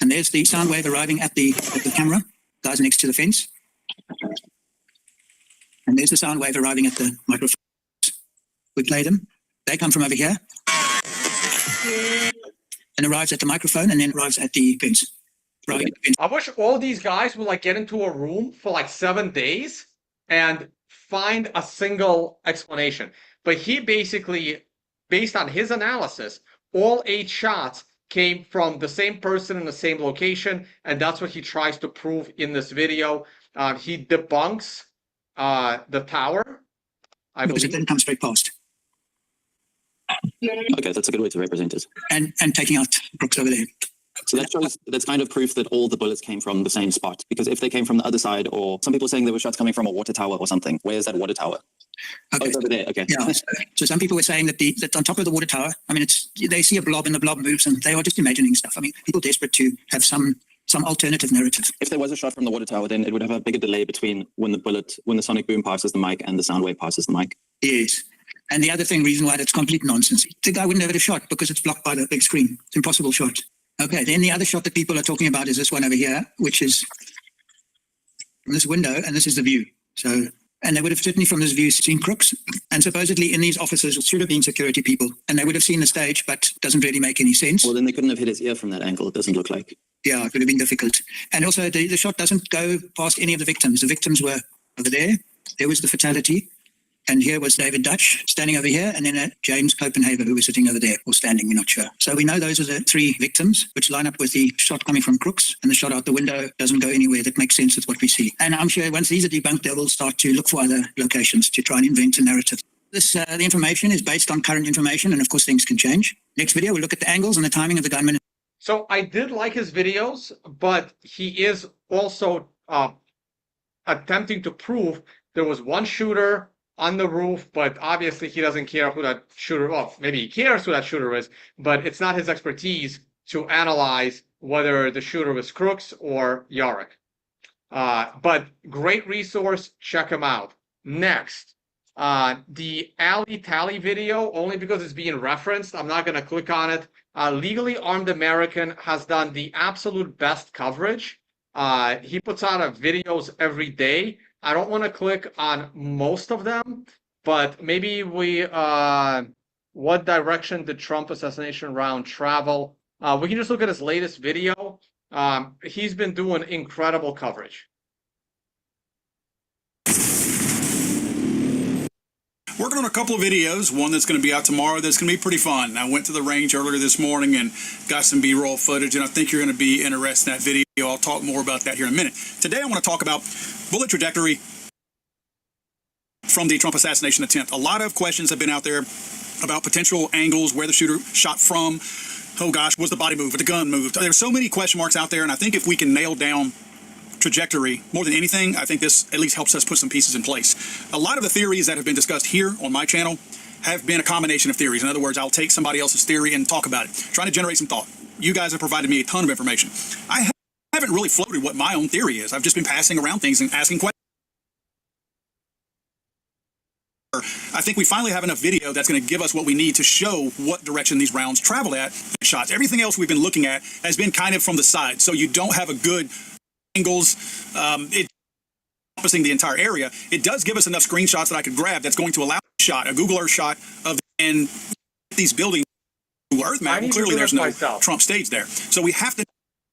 O: and there's the sound wave arriving at the camera, guys next to the fence, and there's the sound wave arriving at the microphone. We play them. They come from over here, and arrives at the microphone, and then arrives at the fence.
A: I wish all these guys would like get into a room for like 7 days and find a single explanation. But he basically, based on his analysis, all 8 shots came from the same person in the same location, and that's what he tries to prove in this video. He debunks the tower, I
O: because it
A: believe.
O: then comes straight past.
F: Okay, that's a good way to represent it.
O: And taking out Crooks over there.
F: So that shows, that's kind of proof that all the bullets came from the same spot. Because if they came from the other side, or some people are saying there were shots coming from a water tower or something. Where is that water tower?
O: Okay.
F: Oh, it's over there. Okay.
O: Yeah. So some people were saying that that on top of the water tower, I mean, they see a blob and the blob moves, and they are just imagining stuff. I mean, people desperate to have some alternative narrative.
F: If there was a shot from the water tower, then it would have a bigger delay between when the sonic boom passes the mic and the sound wave passes the mic.
O: Yes. And the other reason why that's complete nonsense, the guy wouldn't have a shot because it's blocked by the big screen. It's an impossible shot. Okay, then the other shot that people are talking about is this one over here, which is from this window, and this is the view. So, and they would have certainly from this view seen Crooks, and supposedly in these offices should have been security people, and they would have seen the stage, but it doesn't really make any sense.
F: Well, then they couldn't have hit his ear from that angle, it doesn't look like.
O: Yeah, it would have been difficult. And also the shot doesn't go past any of the victims. The victims were over there. There was the fatality. And here was David Dutch standing over here, and then James Copenhaver, who was sitting over there, or standing, we're not sure. So we know those are the three victims, which line up with the shot coming from Crooks, and the shot out the window doesn't go anywhere. That makes sense with what we see. And I'm sure once these are debunked, they will start to look for other locations to try and invent a narrative. The information is based on current information, and of course things can change. Next video, we'll look at the angles and the timing of the gunman.
A: So I did like his videos, but he is also attempting to prove there was one shooter on the roof, but obviously he doesn't care who that shooter, well, maybe he cares who that shooter is, but it's not his expertise to analyze whether the shooter was Crooks or Yarick. But great resource, check him out. Next, the Ali Tally video, only because it's being referenced, I'm not going to click on it. Legally Armed American has done the absolute best coverage. He puts out videos every day. I don't want to click on most of them, but maybe what direction did Trump assassination round travel? We can just look at his latest video. He's been doing incredible coverage.
P: Working on a couple of videos, one that's going to be out tomorrow that's going to be pretty fun. I went to the range earlier this morning and got some B-roll footage, and I think you're going to be interested in that video. I'll talk more about that here in a minute. Today I want to talk about bullet trajectory from the Trump assassination attempt. A lot of questions have been out there about potential angles, where the shooter shot from. Oh gosh, was the body moved? Or the gun moved? There's so many question marks out there, and I think if we can nail down trajectory more than anything, I think this at least helps us put some pieces in place. A lot of the theories that have been discussed here on my channel have been a combination of theories. In other words, I'll take somebody else's theory and talk about it, trying to generate some thought. You guys have provided me a ton of information. I haven't really floated what my own theory is. I've just been passing around things and asking questions. I think we finally have enough video that's going to give us what we need to show what direction these rounds traveled at. Shots. Everything else we've been looking at has been kind of from the side, so you don't have a good angles. It encompassing the entire area. It does give us enough screenshots that I could grab that's going to allow a shot, a Google Earth shot of and these buildings. Earth map. Well, clearly, there's no Trump stage there, so we have to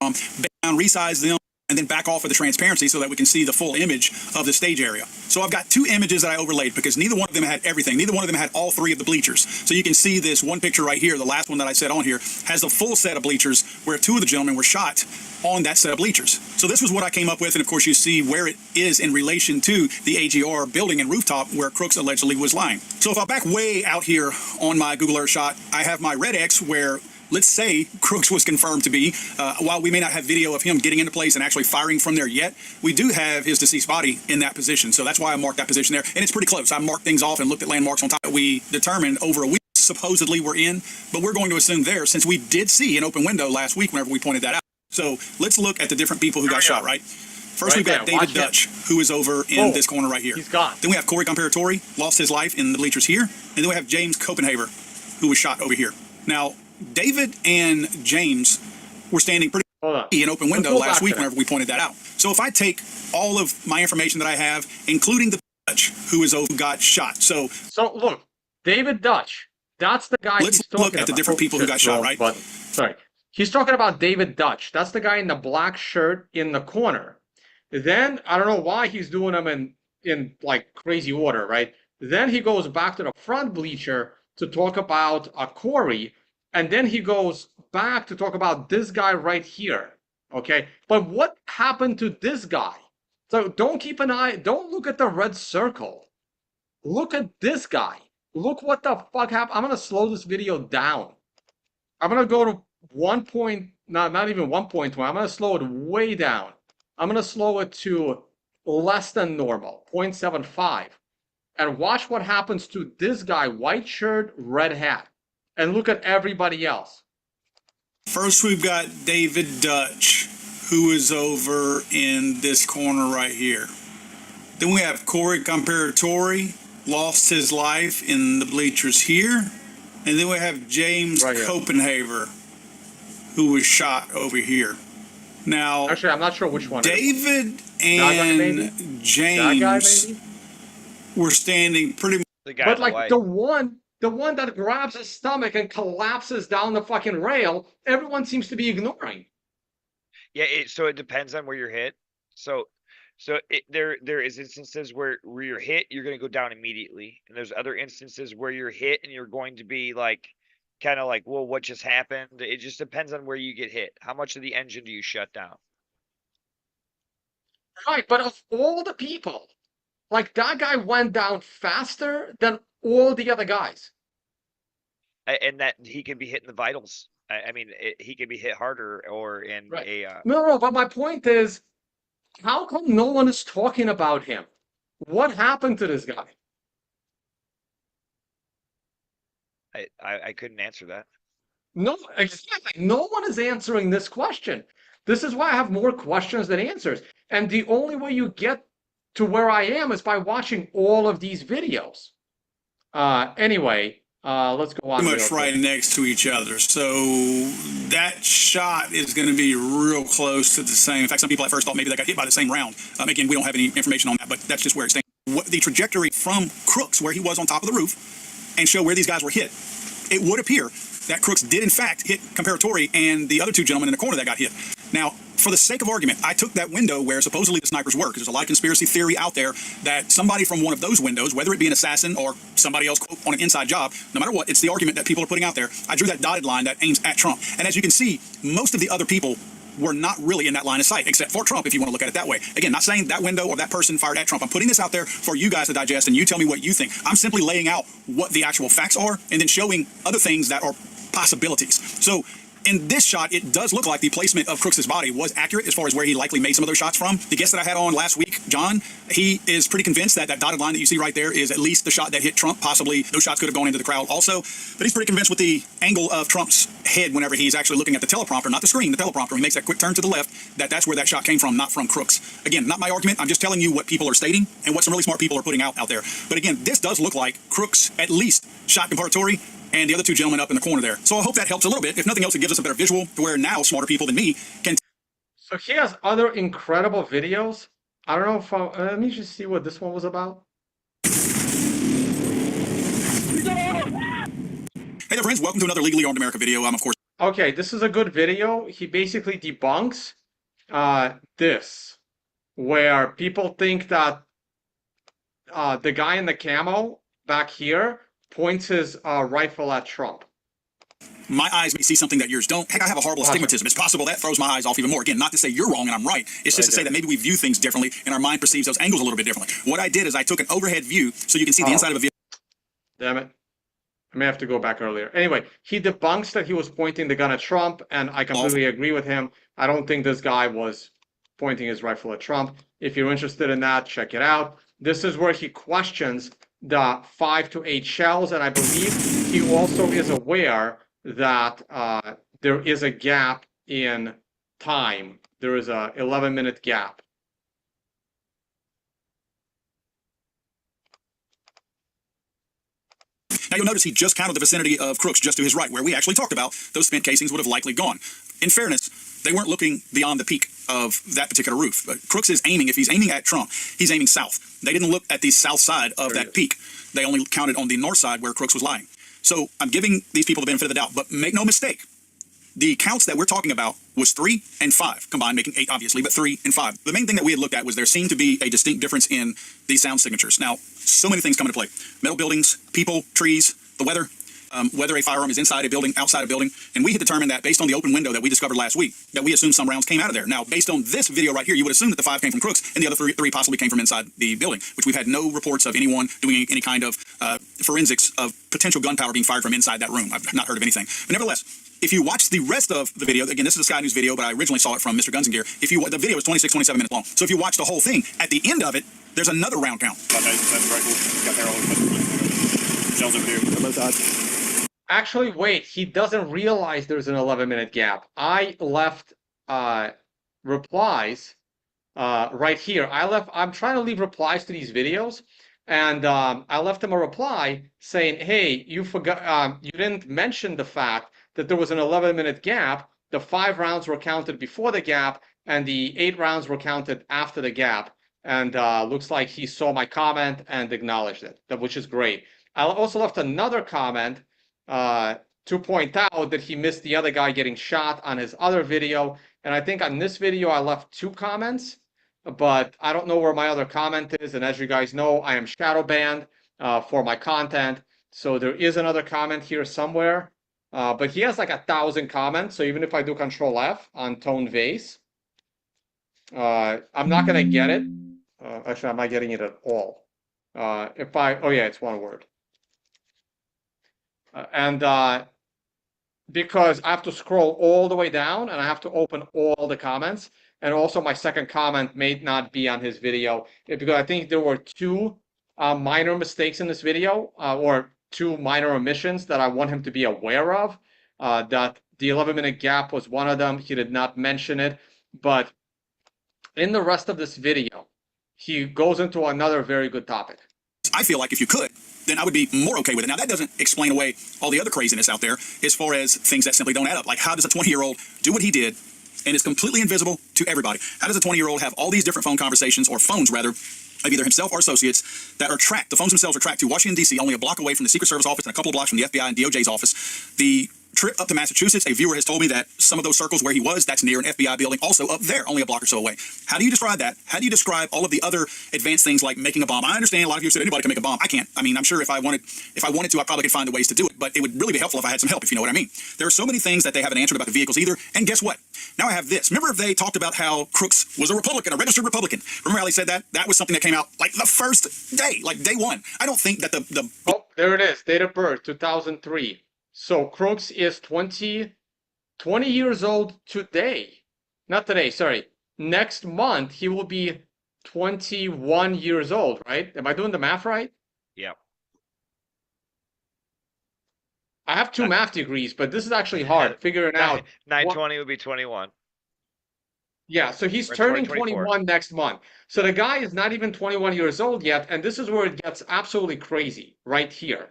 P: down, resize them, and then back off of the transparency so that we can see the full image of the stage area. So I've got two images that I overlaid because neither one of them had everything. Neither one of them had all three of the bleachers. So you can see this one picture right here, the last one that I set on here, has a full set of bleachers where two of the gentlemen were shot on that set of bleachers. So this was what I came up with, and of course you see where it is in relation to the AGR building and rooftop where Crooks allegedly was lying. So if I back way out here on my Google Earth shot, I have my red X where let's say Crooks was confirmed to be, while we may not have video of him getting into place and actually firing from there yet, we do have his deceased body in that position. So that's why I marked that position there. And it's pretty close. I marked things off and looked at landmarks on top that we determined over a week supposedly we're in, but we're going to assume there since we did see an open window last week whenever we pointed that out. So let's look at the different people who got shot, right? First, we've got David Dutch, who is over in this corner right here.
A: He's gone.
P: Then we have Corey Comparatori, lost his life in the bleachers here. And then we have James Copenhaver, who was shot over here. Now, David and James were standing pretty in open window last week whenever we pointed that out. So if I take all of my information that I have, including the Dutch who got shot. So
A: look, David Dutch, that's the guy.
P: Let's look at the different people who got shot, right?
A: Sorry. He's talking about David Dutch. That's the guy in the black shirt in the corner. Then I don't know why he's doing them in like crazy order, right? Then he goes back to the front bleacher to talk about Corey. And then he goes back to talk about this guy right here, okay? But what happened to this guy? So don't keep an eye, don't look at the red circle. Look at this guy. Look what the fuck happened. I'm gonna slow this video down. I'm gonna go to 1 point, not even 1.2. I'm gonna slow it way down. I'm gonna slow it to less than normal, 0.75. And watch what happens to this guy, white shirt, red hat. And look at everybody else.
P: First, we've got David Dutch, who is over in this corner right here. Then we have Corey Comparatori, lost his life in the bleachers here. And then we have James Copenhaver, who was shot over here. Now,
A: actually, I'm not sure which one.
P: David and James were standing pretty much.
A: But like the one that grabs his stomach and collapses down the fucking rail, everyone seems to be ignoring.
C: Yeah, so it depends on where you're hit. So there is instances where you're hit, you're going to go down immediately, and there's other instances where you're hit and you're going to be like, kind of like, well, what just happened? It just depends on where you get hit. How much of the engine do you shut down?
A: Right, but of all the people, like that guy went down faster than all the other guys.
C: And that he could be hitting the vitals. I mean, he could be hit harder or in a.
A: No, but my point is, how come no one is talking about him? What happened to this guy?
C: I couldn't answer that.
A: No, exactly. No one is answering this question. This is why I have more questions than answers. And the only way you get to where I am is by watching all of these videos. Anyway, let's go on.
P: Pretty much right next to each other. So that shot is going to be real close to the same. In fact, some people at first thought maybe they got hit by the same round. Again, we don't have any information on that, but that's just where it stands. What the trajectory from Crooks, where he was on top of the roof, and show where these guys were hit. It would appear that Crooks did in fact hit Comparatori and the other two gentlemen in the corner that got hit. Now, for the sake of argument, I took that window where supposedly the snipers were, because there's a lot of conspiracy theory out there that somebody from one of those windows, whether it be an assassin or somebody else on an inside job, no matter what, it's the argument that people are putting out there. I drew that dotted line that aims at Trump. And as you can see, most of the other people were not really in that line of sight, except for Trump, if you want to look at it that way. Again, not saying that window or that person fired at Trump. I'm putting this out there for you guys to digest, and you tell me what you think. I'm simply laying out what the actual facts are and then showing other things that are possibilities. So in this shot, it does look like the placement of Crooks' body was accurate as far as where he likely made some of those shots from. The guest that I had on last week, John, he is pretty convinced that that dotted line that you see right there is at least the shot that hit Trump. Possibly those shots could have gone into the crowd also. But he's pretty convinced with the angle of Trump's head whenever he's actually looking at the teleprompter, not the screen, the teleprompter. He makes that quick turn to the left, that's where that shot came from, not from Crooks. Again, not my argument. I'm just telling you what people are stating and what some really smart people are putting out there. But again, this does look like Crooks at least shot Comparatori and the other two gentlemen up in the corner there. So I hope that helps a little bit. If nothing else, it gives us a better visual to where now smarter people than me can.
A: So he has other incredible videos. I don't know if let me just see what this one was about.
P: Hey there, friends. Welcome to another Legally Armed America video. I'm, of course.
A: Okay, this is a good video. He basically debunks this, where people think that the guy in the camo back here points his rifle at Trump.
P: My eyes may see something that yours don't. Heck, I have a horrible astigmatism. It's possible that throws my eyes off even more. Again, not to say you're wrong and I'm right. It's just to say that maybe we view things differently and our mind perceives those angles a little bit differently. What I did is I took an overhead view so you can see the inside of a vehicle.
A: Damn it. I may have to go back earlier. Anyway, he debunks that he was pointing the gun at Trump, and I completely agree with him. I don't think this guy was pointing his rifle at Trump. If you're interested in that, check it out. This is where he questions the 5 to 8 shells, and I believe he also is aware that there is a gap in time. There is a 11-minute gap.
P: Now you'll notice he just counted the vicinity of Crooks just to his right, where we actually talked about those spent casings would have likely gone. In fairness, they weren't looking beyond the peak of that particular roof. But Crooks is aiming, if he's aiming at Trump, he's aiming south. They didn't look at the south side of that peak. They only counted on the north side where Crooks was lying. So I'm giving these people the benefit of the doubt, but make no mistake, the counts that we're talking about was 3 and 5, combined making 8 obviously, but 3 and 5. The main thing that we had looked at was there seemed to be a distinct difference in these sound signatures. Now, so many things come into play. Metal buildings, people, trees, the weather. whether a firearm is inside a building, outside a building, and we had determined that based on the open window that we discovered last week, that we assumed some rounds came out of there. Now, based on this video right here, you would assume that the 5 came from Crooks and the other three possibly came from inside the building, which we've had no reports of anyone doing any kind of forensics of potential gunpowder being fired from inside that room. I've not heard of anything. But nevertheless, if you watch the rest of the video, again, this is a Sky News video, but I originally saw it from Mr. Guns and Gear. The video is 26, 27 minutes long. So if you watch the whole thing, at the end of it, there's another round count.
A: Actually, wait, he doesn't realize there's an 11-minute gap. I left replies right here. I'm trying to leave replies to these videos, and I left him a reply saying, hey, you forgot, you didn't mention the fact that there was an 11-minute gap. The 5 rounds were counted before the gap, and the 8 rounds were counted after the gap. And looks like he saw my comment and acknowledged it, which is great. I also left another comment to point out that he missed the other guy getting shot on his other video. And I think on this video, I left 2 comments, but I don't know where my other comment is. And as you guys know, I am shadow banned for my content. So there is another comment here somewhere. But he has like 1,000 comments. So even if I do Control F on Tone Vays, I'm not going to get it. Actually, I'm not getting it at all. Oh yeah, it's one word. Because I have to scroll all the way down and I have to open all the comments. And also my second comment may not be on his video because I think there were 2 minor mistakes in this video or 2 minor omissions that I want him to be aware of. That the 11-minute gap was one of them. He did not mention it. But in the rest of this video, he goes into another very good topic.
P: I feel like if you could, then I would be more okay with it. Now, that doesn't explain away all the other craziness out there as far as things that simply don't add up. Like, how does a 20-year-old do what he did and is completely invisible to everybody? How does a 20-year-old have all these different phone conversations, or phones rather, of either himself or associates that are tracked? The phones themselves are tracked to Washington, D.C., only a block away from the Secret Service office and a couple of blocks from the FBI and DOJ's office. The trip up to Massachusetts, a viewer has told me that some of those circles where he was, that's near an FBI building, also up there, only a block or so away. How do you describe that? How do you describe all of the other advanced things like making a bomb? I understand a lot of you said anybody can make a bomb. I can't. I mean, I'm sure if I wanted to, I probably could find the ways to do it, but it would really be helpful if I had some help, if you know what I mean. There are so many things that they haven't answered about the vehicles either. And guess what? Now I have this. Remember they talked about how Crooks was a Republican, a registered Republican. Remember how they said that? That was something that came out like the first day, like day one. I don't think that
A: Oh, there it is. Date of birth, 2003. So Crooks is 20 years old today. Not today, sorry. Next month, he will be 21 years old, right? Am I doing the math right?
C: Yeah.
A: I have 2 math degrees, but this is actually hard figuring out.
C: 920 would be 21.
A: Yeah, so he's
C: Or
A: turning
C: 2024.
A: 21 next month. So the guy is not even 21 years old yet, and this is where it gets absolutely crazy, right here.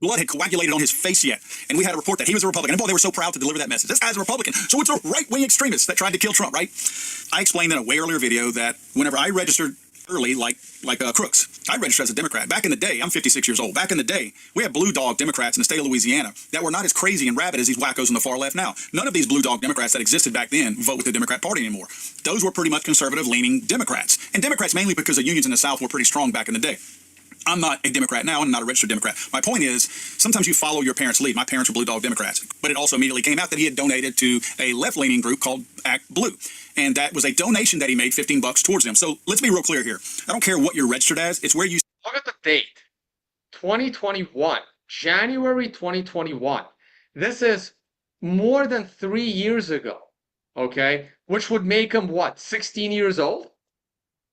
P: blood had coagulated on his face yet. And we had a report that he was a Republican. And boy, they were so proud to deliver that message. This guy's a Republican. So it's a right-wing extremist that tried to kill Trump, right? I explained in a way earlier video that whenever I registered early, like Crooks, I registered as a Democrat. Back in the day, I'm 56 years old. Back in the day, we had blue dog Democrats in the state of Louisiana that were not as crazy and rabid as these wackos on the far left now. None of these blue dog Democrats that existed back then vote with the Democrat Party anymore. Those were pretty much conservative-leaning Democrats. And Democrats mainly because the unions in the South were pretty strong back in the day. I'm not a Democrat now. I'm not a registered Democrat. My point is, sometimes you follow your parents' lead. My parents were Blue Dog Democrats. But it also immediately came out that he had donated to a left-leaning group called Act Blue. And that was a donation that he made, $15 towards them. So let's be real clear here. I don't care what you're registered as. It's where you...
A: Look at the date. 2021. January 2021. This is more than 3 years ago. Okay? Which would make him, what, 16 years old?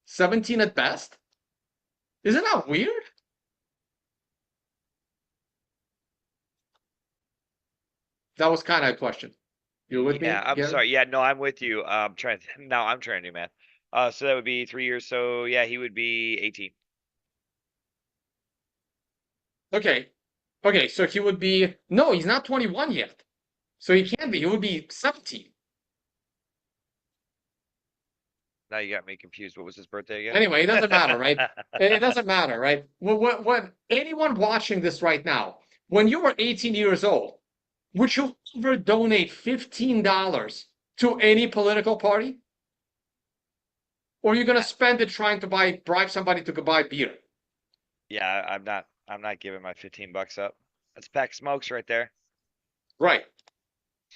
A: 17 at best? Isn't that weird? That was kind of a question. You with me?
C: Yeah, I'm sorry. Yeah, no, I'm with you. I'm trying to do math. So that would be 3 years. So yeah, he would be 18.
A: Okay. Okay, so he would be... No, he's not 21 yet. So he can't be. He would be 17.
C: Now you got me confused. What was his birthday again?
A: Anyway, it doesn't matter, right? It doesn't matter, right? When anyone watching this right now, when you were 18 years old, would you ever donate $15 to any political party? Or are you going to spend it trying to bribe somebody to go buy beer?
C: Yeah, I'm not giving my $15 up. That's pack smokes right there.
A: Right.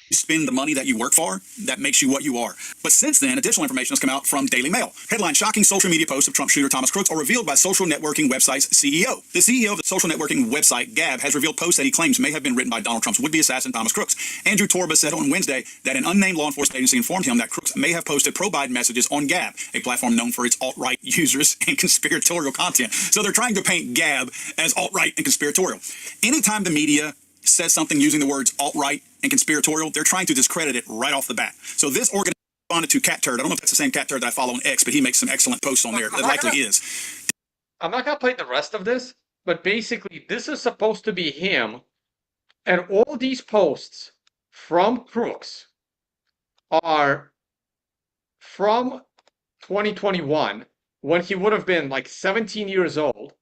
P: You spend the money that you work for, that makes you what you are. But since then, additional information has come out from Daily Mail. Headline: shocking social media posts of Trump shooter Thomas Crooks are revealed by social networking website's CEO. The CEO of the social networking website Gab has revealed posts that he claims may have been written by Donald Trump's would-be assassin Thomas Crooks. Andrew Torba said on Wednesday that an unnamed law enforcement agency informed him that Crooks may have posted pro-Biden messages on Gab, a platform known for its alt-right users and conspiratorial content. So they're trying to paint Gab as alt-right and conspiratorial. Anytime the media says something using the words alt-right and conspiratorial, they're trying to discredit it right off the bat. So this organization responded to Cat Turd. I don't know if that's the same Cat Turd that I follow on X, but he makes some excellent posts on there. It likely is.
A: I'm not going to play the rest of this, but basically this is supposed to be him, and all these posts from Crooks are from 2021, when he would have been like 17 years old,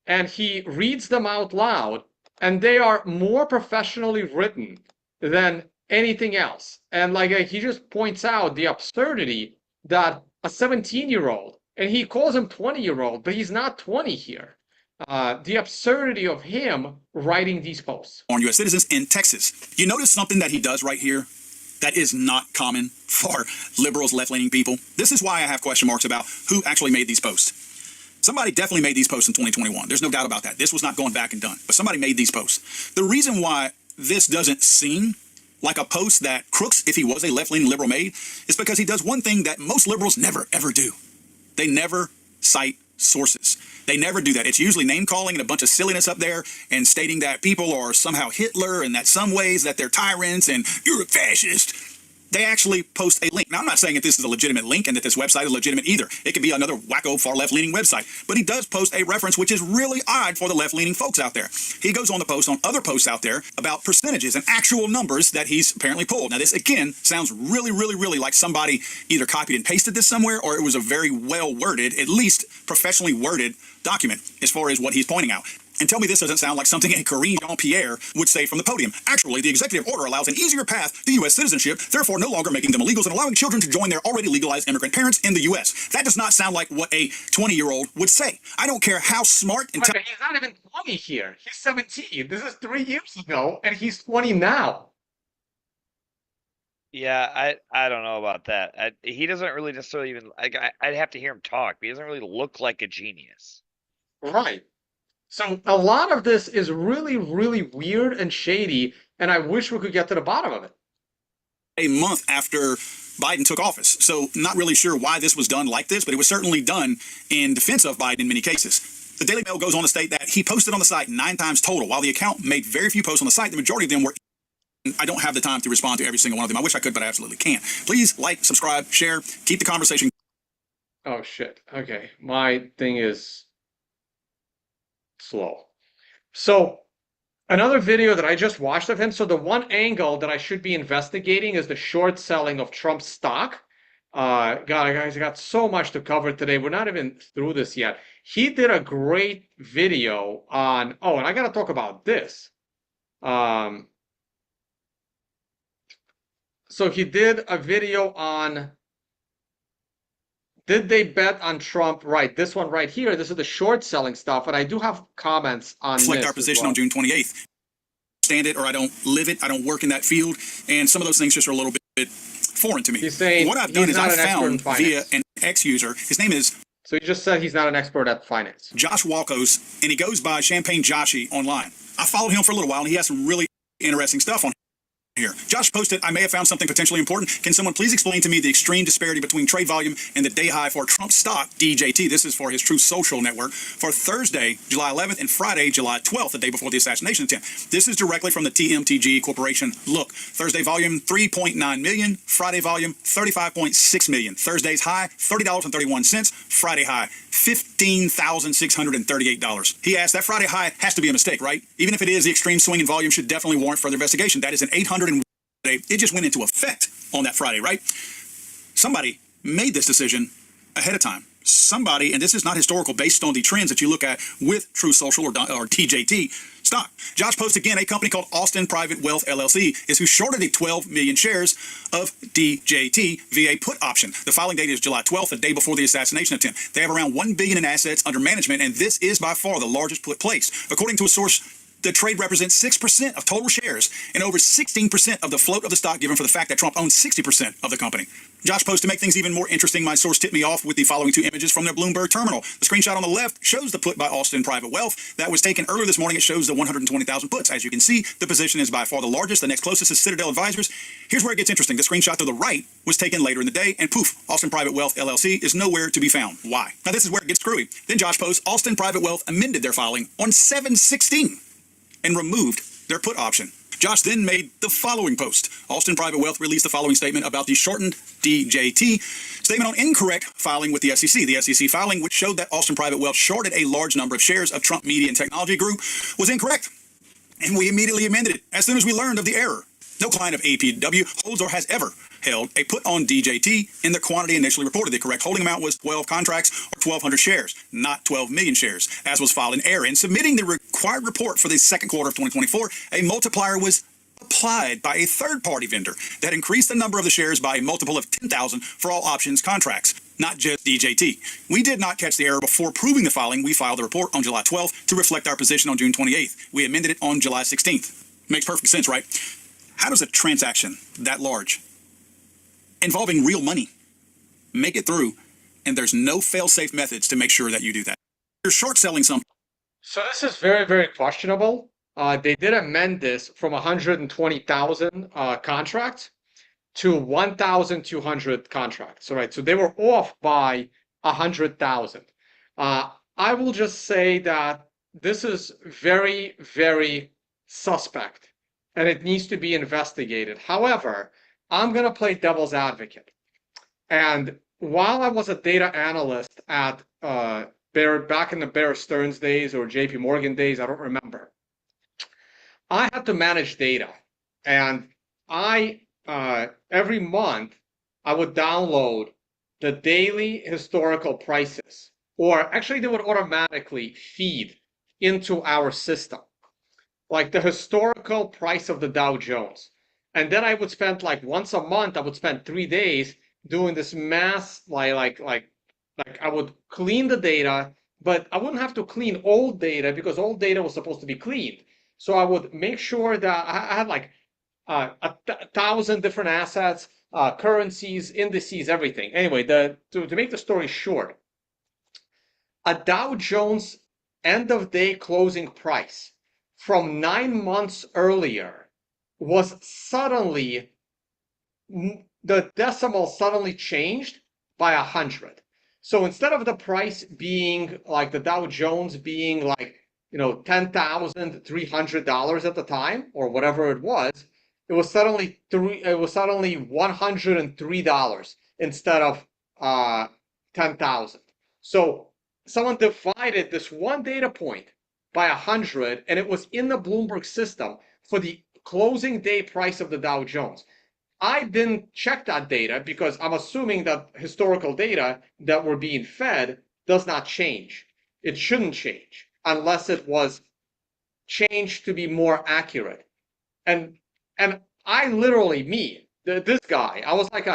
A: and he reads them out loud, and they are more professionally written than anything else. And like he just points out the absurdity that a 17-year-old, and he calls him 20-year-old, but he's not 20 here. The absurdity of him writing these posts.
P: On U.S. citizens in Texas. You notice something that he does right here that is not common for liberals, left-leaning people? This is why I have question marks about who actually made these posts. Somebody definitely made these posts in 2021. There's no doubt about that. This was not going back and done, but somebody made these posts. The reason why this doesn't seem like a post that Crooks, if he was a left-leaning liberal, made is because he does one thing that most liberals never, ever do. They never cite sources. They never do that. It's usually name-calling and a bunch of silliness up there and stating that people are somehow Hitler and that some ways that they're tyrants and you're a fascist. They actually post a link. Now, I'm not saying that this is a legitimate link and that this website is legitimate either. It could be another wacko far left-leaning website. But he does post a reference, which is really odd for the left-leaning folks out there. He goes on to post on other posts out there about percentages and actual numbers that he's apparently pulled. Now, this, again, sounds really, really, really like somebody either copied and pasted this somewhere or it was a very well-worded, at least professionally worded document as far as what he's pointing out. And tell me this doesn't sound like something a Karine Jean-Pierre would say from the podium. Actually, the executive order allows an easier path to U.S. citizenship, therefore no longer making them illegals and allowing children to join their already legalized immigrant parents in the U.S. That does not sound like what a 20-year-old would say. I don't care how smart and...
A: He's not even 20 here. He's 17. This is 3 years ago, and he's 20 now.
C: Yeah, I don't know about that. He doesn't really necessarily even... I'd have to hear him talk, but he doesn't really look like a genius.
A: Right. So a lot of this is really, really weird and shady, and I wish we could get to the bottom of it.
P: A month after Biden took office. So not really sure why this was done like this, but it was certainly done in defense of Biden in many cases. The Daily Mail goes on to state that he posted on the site 9 times total. While the account made very few posts on the site, the majority of them were... I don't have the time to respond to every single one of them. I wish I could, but I absolutely can't. Please like, subscribe, share, keep the conversation.
A: Oh, shit. Okay. My thing is... slow. So another video that I just watched of him. So the one angle that I should be investigating is the short selling of Trump's stock. God, guys, I got so much to cover today. We're not even through this yet. He did a great video on, oh, and I got to talk about this. So he did a video on, did they bet on Trump? Right, this one right here. This is the short selling stuff, and I do have comments on this.
P: Reflect our position on June 28th. Stand it, or I don't live it. I don't work in that field, and some of those things just are a little bit foreign to me.
A: He's saying
P: what I've done is I found via an ex-user. His name is.
A: So he just said he's not an expert at finance.
P: Josh Walkos, and he goes by Champagne Joshy online. I followed him for a little while, and he has some really interesting stuff on here. Josh posted, I may have found something potentially important. Can someone please explain to me the extreme disparity between trade volume and the day high for Trump stock, DJT? This is for his Truth Social network for Thursday, July 11th and Friday, July 12th, the day before the assassination attempt. This is directly from the TMTG Corporation. Look, Thursday volume 3.9 million, Friday volume 35.6 million. Thursday's high $30.31, Friday high $15,638. He asked, that Friday high has to be a mistake, right? Even if it is, the extreme swing in volume should definitely warrant further investigation. That is an 800 and it just went into effect on that Friday, right? Somebody made this decision ahead of time. Somebody, and this is not historical, based on the trends that you look at with True Social or TJT stock. Josh posts again, a company called Austin Private Wealth LLC is who shorted 12 million shares of DJT via a put option. The filing date is July 12th, the day before the assassination attempt. They have around $1 billion in assets under management, and this is by far the largest put placed. According to a source The trade represents 6% of total shares and over 16% of the float of the stock, given for the fact that Trump owns 60% of the company. Josh posts, to make things even more interesting, my source tipped me off with the following two images from their Bloomberg terminal. The screenshot on the left shows the put by Austin Private Wealth. That was taken earlier this morning. It shows the 120,000 puts. As you can see, the position is by far the largest. The next closest is Citadel Advisors. Here's where it gets interesting. The screenshot to the right was taken later in the day, and poof, Austin Private Wealth LLC is nowhere to be found. Why? Now, this is where it gets screwy. Then Josh posts, Austin Private Wealth amended their filing on 7/16 and removed their put option. Josh then made the following post. Austin Private Wealth released the following statement about the shortened DJT. Statement on incorrect filing with the SEC. The SEC filing, which showed that Austin Private Wealth shorted a large number of shares of Trump Media and Technology Group, was incorrect. And we immediately amended it as soon as we learned of the error. No client of APW holds or has ever held a put on DJT in the quantity initially reported. The correct holding amount was 12 contracts or 1,200 shares, not 12 million shares, as was filed in error. In submitting the required report for the second quarter of 2024, a multiplier was applied by a third-party vendor that increased the number of the shares by a multiple of 10,000 for all options contracts, not just DJT. We did not catch the error before proving the filing. We filed the report on July 12th to reflect our position on June 28th. We amended it on July 16th. Makes perfect sense, right? How does a transaction that large, involving real money, make it through, and there's no fail-safe methods to make sure that you do that? You're short-selling something.
A: So this is very, very questionable. They did amend this from 120,000 contracts to 1,200 contracts. All right, so they were off by 100,000. I will just say that this is very, very suspect, and it needs to be investigated. However, I'm going to play devil's advocate. And while I was a data analyst at back in the Bear Stearns days or JP Morgan days, I don't remember, I had to manage data. And I every month I would download the daily historical prices, or actually they would automatically feed into our system, like the historical price of the Dow Jones. And then I would spend like once a month, I would spend 3 days doing this mass, like I would clean the data, but I wouldn't have to clean old data because old data was supposed to be cleaned. So I would make sure that I had like 1,000 different assets, currencies, indices, everything. Anyway, to make the story short, a Dow Jones end of day closing price from 9 months earlier was suddenly, the decimal suddenly changed by 100. So instead of the price being like the Dow Jones being like, $10,300 at the time or whatever it was suddenly $103 instead of 10,000. So someone divided this one data point by 100, and it was in the Bloomberg system for the closing day price of the Dow Jones. I didn't check that data because I'm assuming that historical data that were being fed does not change. It shouldn't change unless it was changed to be more accurate. And I literally, this guy, I was like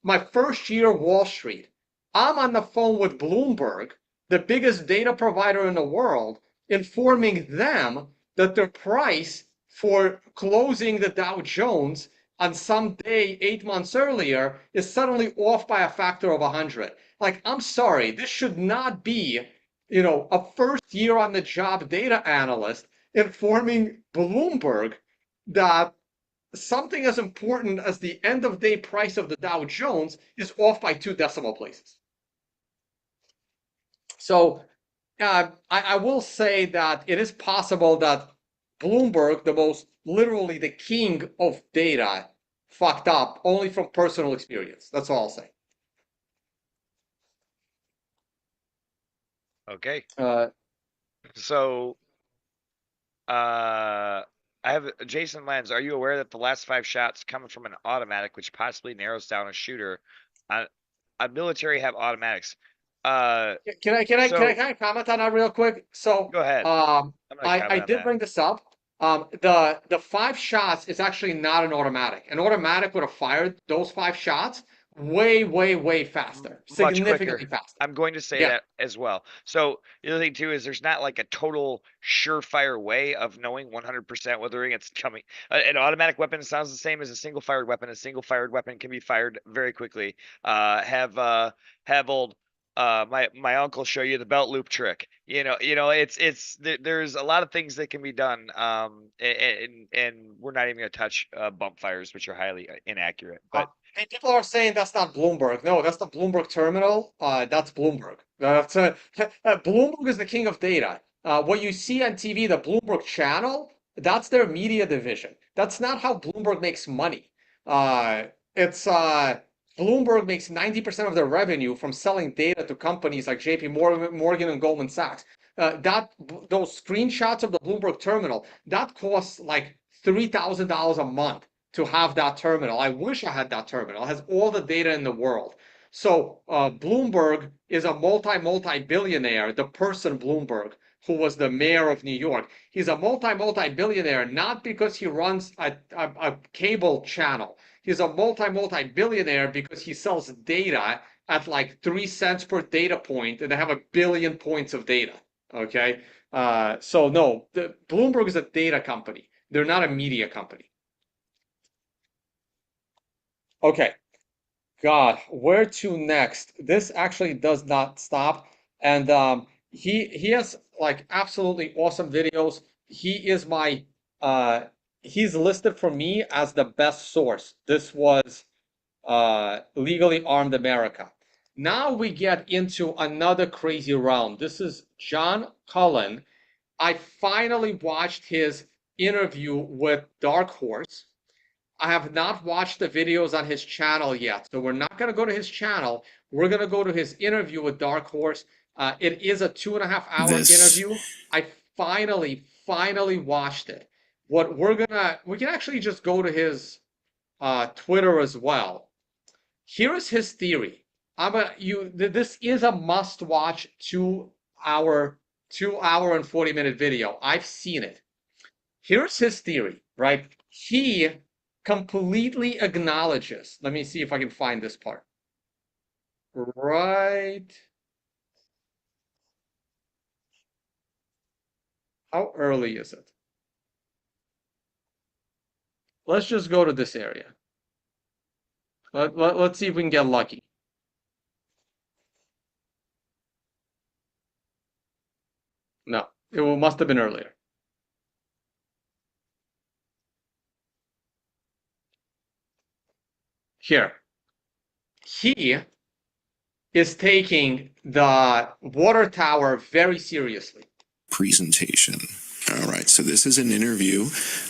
A: my first year of Wall Street, I'm on the phone with Bloomberg, the biggest data provider in the world, informing them that their price for closing the Dow Jones on some day 8 months earlier is suddenly off by a factor of 100. Like, I'm sorry, this should not be, a first year on the job data analyst informing Bloomberg that something as important as the end of day price of the Dow Jones is off by 2 decimal places. So I will say that it is possible that Bloomberg, literally the king of data, fucked up only from personal experience. That's all I'll say.
C: Okay. So I have Jason Lenz. Are you aware that the last 5 shots coming from an automatic, which possibly narrows down a shooter? A military have automatics.
A: Can I comment on that real quick? So
C: go ahead.
A: I did bring this up. The 5 shots is actually not an automatic. An automatic would have fired those 5 shots, way faster,
C: Much
A: significantly
C: quicker.
A: faster.
C: I'm going to say
A: Yeah.
C: that as well. So the other thing too is there's not like a total surefire way of knowing 100% whether it's coming. An automatic weapon sounds the same as a single fired weapon. A single fired weapon can be fired very quickly. Have old my uncle show you the belt loop trick. There's a lot of things that can be done. And we're not even going to touch bump fires, which are highly inaccurate. But
A: And people are saying that's not Bloomberg. No, that's the Bloomberg terminal. That's Bloomberg. That's Bloomberg is the king of data. What you see on TV, the Bloomberg channel, that's their media division. That's not how Bloomberg makes money. It's Bloomberg makes 90% of their revenue from selling data to companies like JP Morgan and Goldman Sachs. Those screenshots of the Bloomberg terminal, that costs like $3,000 a month to have that terminal. I wish I had that terminal. It has all the data in the world. So Bloomberg is a multi-billionaire, the person Bloomberg, who was the mayor of New York. He's a multi-billionaire, not because he runs a cable channel. He's a multi-billionaire because he sells data at like 3 cents per data point, and they have 1 billion points of data. Okay. So no, Bloomberg is a data company. They're not a media company. Okay, God, where to next? This actually does not stop, and he has like absolutely awesome videos. He is my he's listed for me as the best source. This was Legally Armed America. Now we get into another crazy round. This is John Cullen. I finally watched his interview with Dark Horse. I have not watched the videos on his channel yet, so we're not going to go to his channel. We're going to go to his interview with Dark Horse. It is a 2.5-hour interview. I finally watched it. We can actually just go to his Twitter as well. Here is his theory. This is a must-watch 2-hour and 40-minute video. I've seen it. Here's his theory, right? He completely acknowledges. Let me see if I can find this part. Right. How early is it? Let's just go to this area. Let's see if we can get lucky. No, it must have been earlier. Here, he is taking the water tower very seriously.
Q: Presentation. All right, so this is an interview.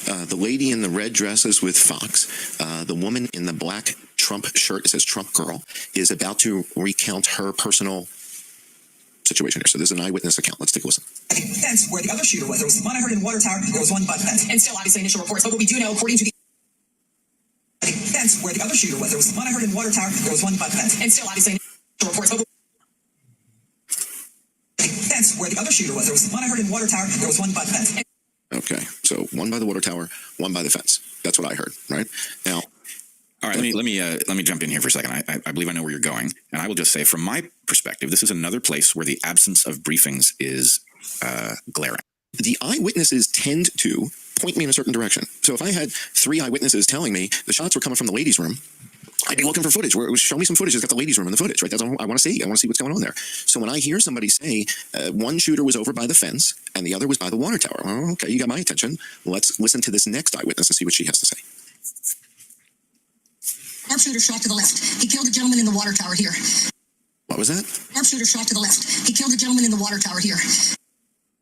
Q: The lady in the red dress is with Fox. The woman in the black Trump shirt, it says Trump girl, is about to recount her personal situation here. So there's an eyewitness account. Let's take a listen.
J: That's where the other shooter was. There was one I heard in Water Tower. There was one by the fence. And still, obviously, initial reports. But what we do know, according to the fence where the other shooter was. There was one I heard in Water Tower. There was one by the fence. And still, obviously, reports. Fence where the other shooter was. There was one I heard in Water Tower. There was one by the fence.
Q: Okay, so one by the water tower, one by the fence. That's what I heard, right? Now,
R: all right, let me jump in here for a second. I believe I know where you're going, and I will just say, from my perspective, this is another place where the absence of briefings is glaring.
Q: The eyewitnesses tend to point me in a certain direction. So if I had 3 eyewitnesses telling me the shots were coming from the ladies' room, I'd be looking for footage. Show me some footage that's got the ladies' room in the footage, right? That's what I want to see. I want to see what's going on there. So when I hear somebody say one shooter was over by the fence and the other was by the water tower, oh, okay, you got my attention. Let's listen to this next eyewitness and see what she has to say.
D: Sharpshooter shot to the left. He killed a gentleman in the water tower here.
Q: What was that?
D: Sharpshooter shot to the left. He killed a gentleman in the water tower here.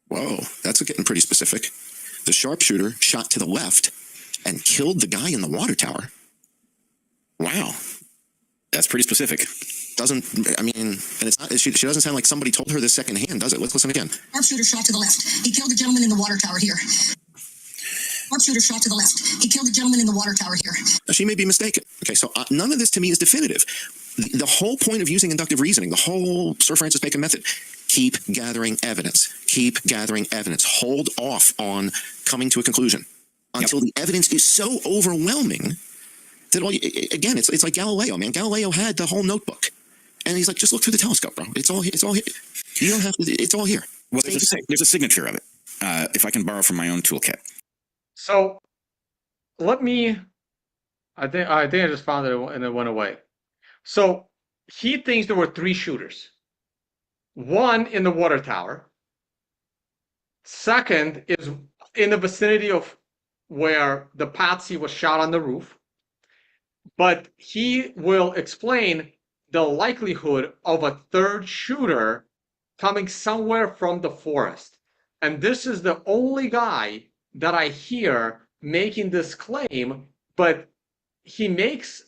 Q: Whoa, that's getting pretty specific. The sharpshooter shot to the left and killed the guy in the water tower. Wow,
R: that's pretty specific.
Q: And it's not. She doesn't sound like somebody told her this secondhand, does it? Let's listen again.
D: Sharpshooter shot to the left. He killed a gentleman in the water tower here. Sharpshooter shot to the left. He killed a gentleman in the water tower here.
Q: Now, she may be mistaken. Okay, so none of this to me is definitive. The whole point of using inductive reasoning, the whole Sir Francis Bacon method, keep gathering evidence. Keep gathering evidence. Hold off on coming to a conclusion until the evidence is so overwhelming That all again, it's like Galileo, man. Galileo had the whole notebook, and he's like, just look through the telescope, bro. It's all here. You don't have to. It's all here.
R: Well, there's a signature of it. If I can borrow from my own toolkit.
A: So let me. I think I just found it and it went away. So he thinks there were 3 shooters. One in the water tower. Second is in the vicinity of where the patsy was shot on the roof. But he will explain the likelihood of a 3rd shooter coming somewhere from the forest. And this is the only guy that I hear making this claim, but he makes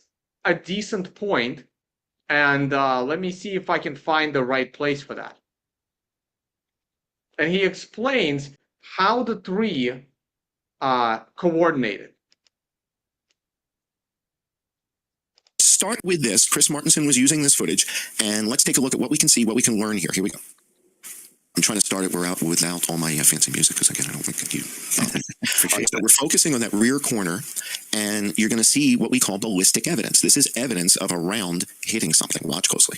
A: a decent point. And let me see if I can find the right place for that. And he explains how the 3 coordinated.
Q: Start with this. Chris Martenson was using this footage, and let's take a look at what we can see, what we can learn here. Here we go. I'm trying to start it without all my fancy music, because again, I don't think that you. Right, so we're focusing on that rear corner, and you're going to see what we call ballistic evidence. This is evidence of a round hitting something. Watch closely.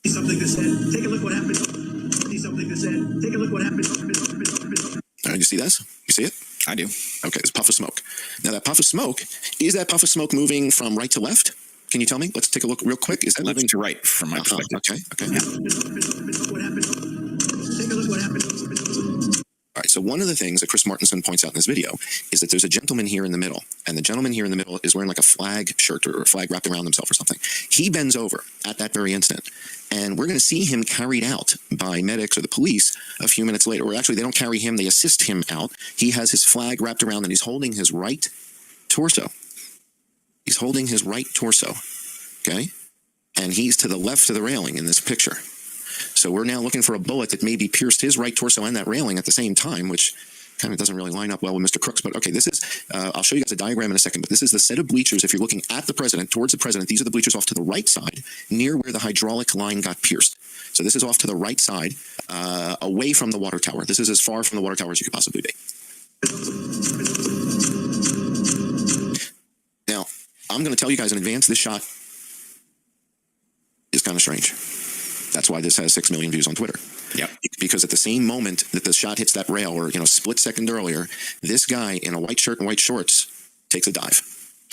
N: See something that said, take a look what happened. See something that said, take a look what happened.
Q: All right, you see this? You see it?
R: I do.
Q: Okay, it's a puff of smoke. Now that puff of smoke, is that puff of smoke moving from right to left? Can you tell me? Let's take a look real quick. Is that
R: left
Q: moving
R: to right from my perspective?
Q: Okay.
N: Yeah. What happened? Take a look what happened.
Q: All right, so one of the things that Chris Martenson points out in this video is that there's a gentleman here in the middle, and the gentleman here in the middle is wearing like a flag shirt or a flag wrapped around himself or something. He bends over at that very instant, and we're going to see him carried out by medics or the police a few minutes later. Or actually, they don't carry him, they assist him out. He has his flag wrapped around, and he's holding his right torso. He's holding his right torso, okay? And he's to the left of the railing in this picture. So we're now looking for a bullet that maybe pierced his right torso and that railing at the same time, which kind of doesn't really line up well with Mr. Crooks. But okay, this is, I'll show you guys a diagram in a second, but this is the set of bleachers. If you're looking at the president, towards the president, these are the bleachers off to the right side, near where the hydraulic line got pierced. So this is off to the right side, away from the water tower. This is as far from the water tower as you could possibly be. Now, I'm going to tell you guys in advance, this shot is kind of strange. That's why this has 6 million views on Twitter.
R: Yep. Because
Q: at the same moment that the shot hits that rail, or split second earlier, this guy in a white shirt and white shorts takes a dive.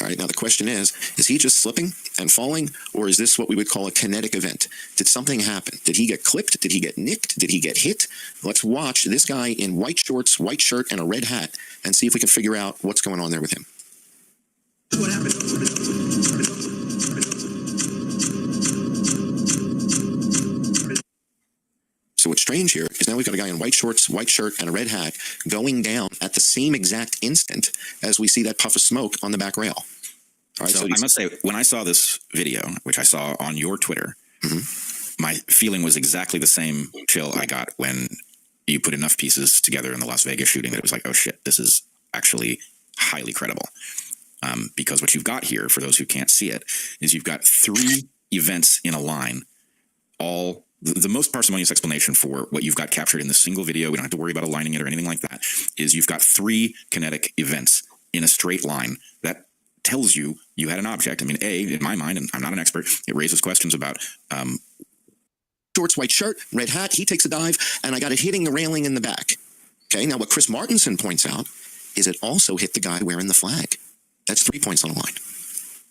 Q: All right. Now the question is he just slipping and falling, or is this what we would call a kinetic event? Did something happen? Did he get clipped? Did he get nicked? Did he get hit? Let's watch this guy in white shorts, white shirt, and a red hat, and see if we can figure out what's going on there with him.
N: What happened?
Q: So what's strange here is now we've got a guy in white shorts, white shirt, and a red hat going down at the same exact instant as we see that puff of smoke on the back rail. All right,
R: so I must say, when I saw this video, which I saw on your Twitter, my feeling was exactly the same chill I got when you put enough pieces together in the Las Vegas shooting that it was like, oh shit, this is actually highly credible. Because what you've got here, for those who can't see it, is you've got 3 events in a line, all the most parsimonious explanation for what you've got captured in this single video, we don't have to worry about aligning it or anything like that, is you've got 3 kinetic events in a straight line. That tells you had an object. I mean, in my mind, and I'm not an expert, it raises questions about
Q: shorts, white shirt, red hat, he takes a dive, and I got it hitting the railing in the back. Okay, now what Chris Martenson points out is it also hit the guy wearing the flag. That's 3 points on the line.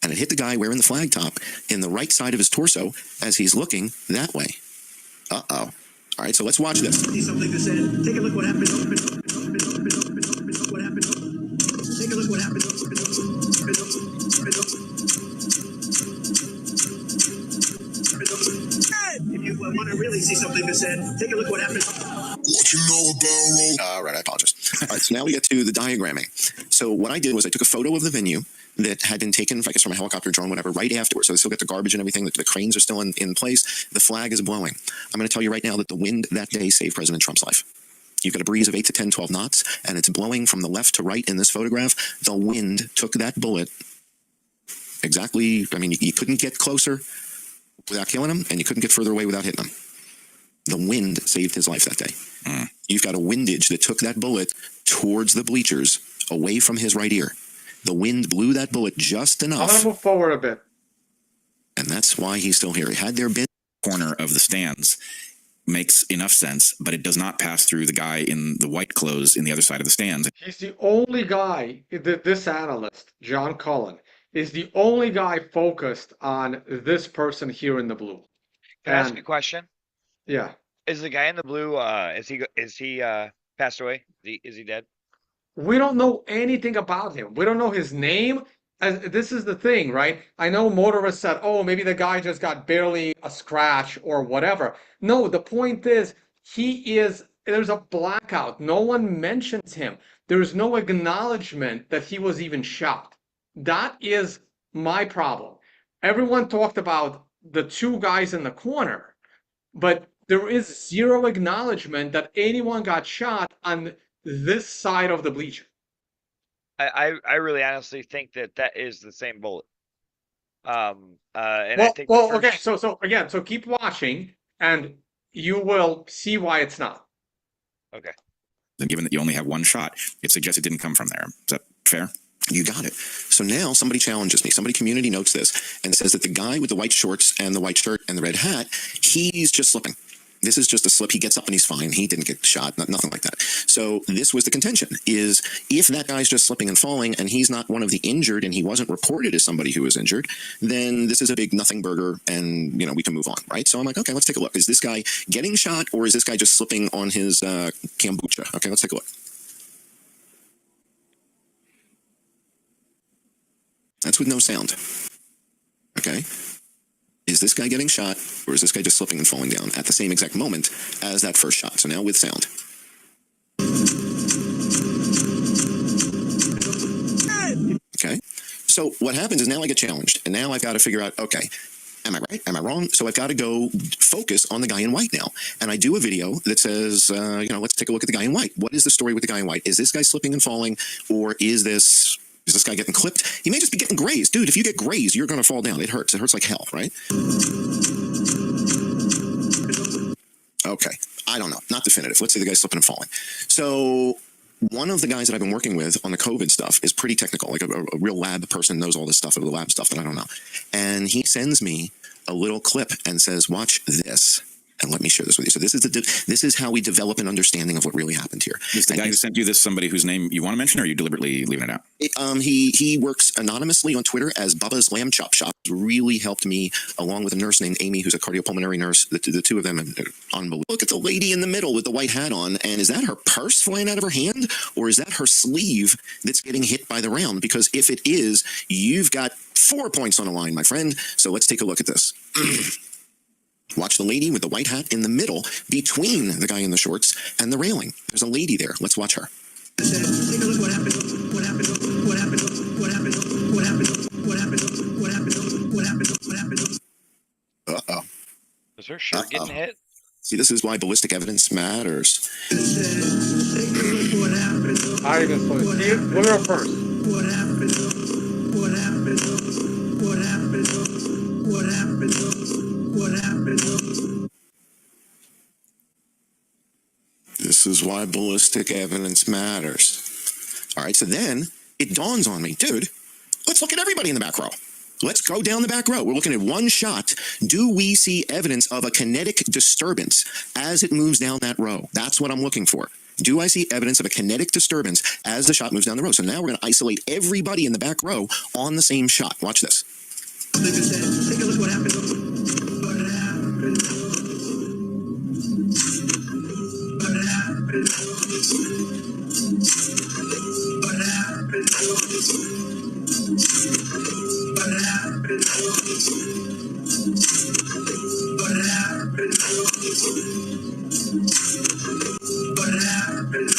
Q: And it hit the guy wearing the flag top in the right side of his torso as he's looking that way. Uh-oh. All right, so let's watch this.
N: See something that said, take a look what happened. What happened? Take a look what happened. If you want to really see something that said, take a look what happened.
Q: What you know about... All right, I apologize. All right, so now we get to the diagramming. So what I did was I took a photo of the venue that had been taken, I guess, from a helicopter, drone, whatever, right afterwards. So they still get the garbage and everything. The cranes are still in place. The flag is blowing. I'm going to tell you right now that the wind that day saved President Trump's life. You've got a breeze of 8 to 10, 12 knots, and it's blowing from the left to right in this photograph. The wind took that bullet exactly. I mean, you couldn't get closer without killing him, and you couldn't get further away without hitting him. The wind saved his life that day. You've got a windage that took that bullet towards the bleachers, away from his right ear. The wind blew that bullet just
A: I'm
Q: enough.
A: gonna move forward a bit.
Q: And that's why he's still here. Had there been
R: corner of the stands makes enough sense, but it does not pass through the guy in the white clothes in the other side of the stands.
A: He's the only guy, this analyst, John Cullen, is the only guy focused on this person here in the blue.
C: Can I ask you a question?
A: Yeah.
C: Is the guy in the blue, is he passed away? Is he dead?
A: We don't know anything about him. We don't know his name. This is the thing, right? I know motorists said, oh, maybe the guy just got barely a scratch or whatever. No, the point is, there's a blackout. No one mentions him. There's no acknowledgement that he was even shot. That is my problem. Everyone talked about the two guys in the corner, but there is zero acknowledgement that anyone got shot on this side of the bleacher.
C: I really honestly think that is the same bullet. And
A: well,
C: I think
A: okay, so keep watching and you will see why it's not.
C: Okay.
R: Then given that you only have one shot, it suggests it didn't come from there. Is that fair?
Q: You got it. So now somebody challenges me. Somebody community notes this and says that the guy with the white shorts and the white shirt and the red hat, he's just slipping. This is just a slip. He gets up and he's fine. He didn't get shot, nothing like that. So this was the contention, is if that guy's just slipping and falling and he's not one of the injured and he wasn't reported as somebody who was injured, then this is a big nothing burger and, we can move on, right? So I'm like, okay, let's take a look. Is this guy getting shot or is this guy just slipping on his kombucha? Okay, let's take a look. That's with no sound. Okay. Is this guy getting shot, or is this guy just slipping and falling down at the same exact moment as that first shot? So now with sound. Okay. So what happens is now I get challenged, and now I've got to figure out, okay, am I right? Am I wrong? So I've got to go focus on the guy in white now. And I do a video that says, let's take a look at the guy in white. What is the story with the guy in white? Is this guy slipping and falling, or is this guy getting clipped? He may just be getting grazed. Dude, if you get grazed, you're going to fall down. It hurts. It hurts like hell, right? Okay. I don't know. Not definitive. Let's say the guy's slipping and falling. So one of the guys that I've been working with on the COVID stuff is pretty technical, like a real lab person, knows all this stuff, the lab stuff that I don't know. And he sends me a little clip and says, watch this. And let me share this with you. So this is how we develop an understanding of what really happened here.
R: Is the guy who sent you this somebody whose name you want to mention, or are you deliberately leaving it out?
Q: He works anonymously on Twitter as Bubba's Lamb Chop Shop. Really helped me, along with a nurse named Amy, who's a cardiopulmonary nurse. The two of them are unbelievable. Look at the lady in the middle with the white hat on, and is that her purse flying out of her hand, or is that her sleeve that's getting hit by the round? Because if it is, you've got 4 points on the line, my friend. So let's take a look at this. Watch the lady with the white hat in the middle between the guy in the shorts and the railing. There's a lady there. Let's watch her.
N: Take a look what happened. What happened? What happened? What happened? What happened? What happened? What happened? What happened? What happened?
Q: Uh-oh.
C: Is her shirt getting hit?
Q: See, this is why ballistic evidence matters.
N: Take a look what happened.
A: I even saw it. See, look at her first.
N: What happened? What happened? What happened? What happened? What happened?
Q: This is why ballistic evidence matters. All right, so then it dawns on me, dude, let's look at everybody in the back row. Let's go down the back row. We're looking at one shot. Do we see evidence of a kinetic disturbance as it moves down that row? That's what I'm looking for. Do I see evidence of a kinetic disturbance as the shot moves down the row? So now we're going to isolate everybody in the back row on the same shot. Watch this.
N: Take a look what happened. What happened? What happened? What happened? What happened? What happened? What happened? What happened?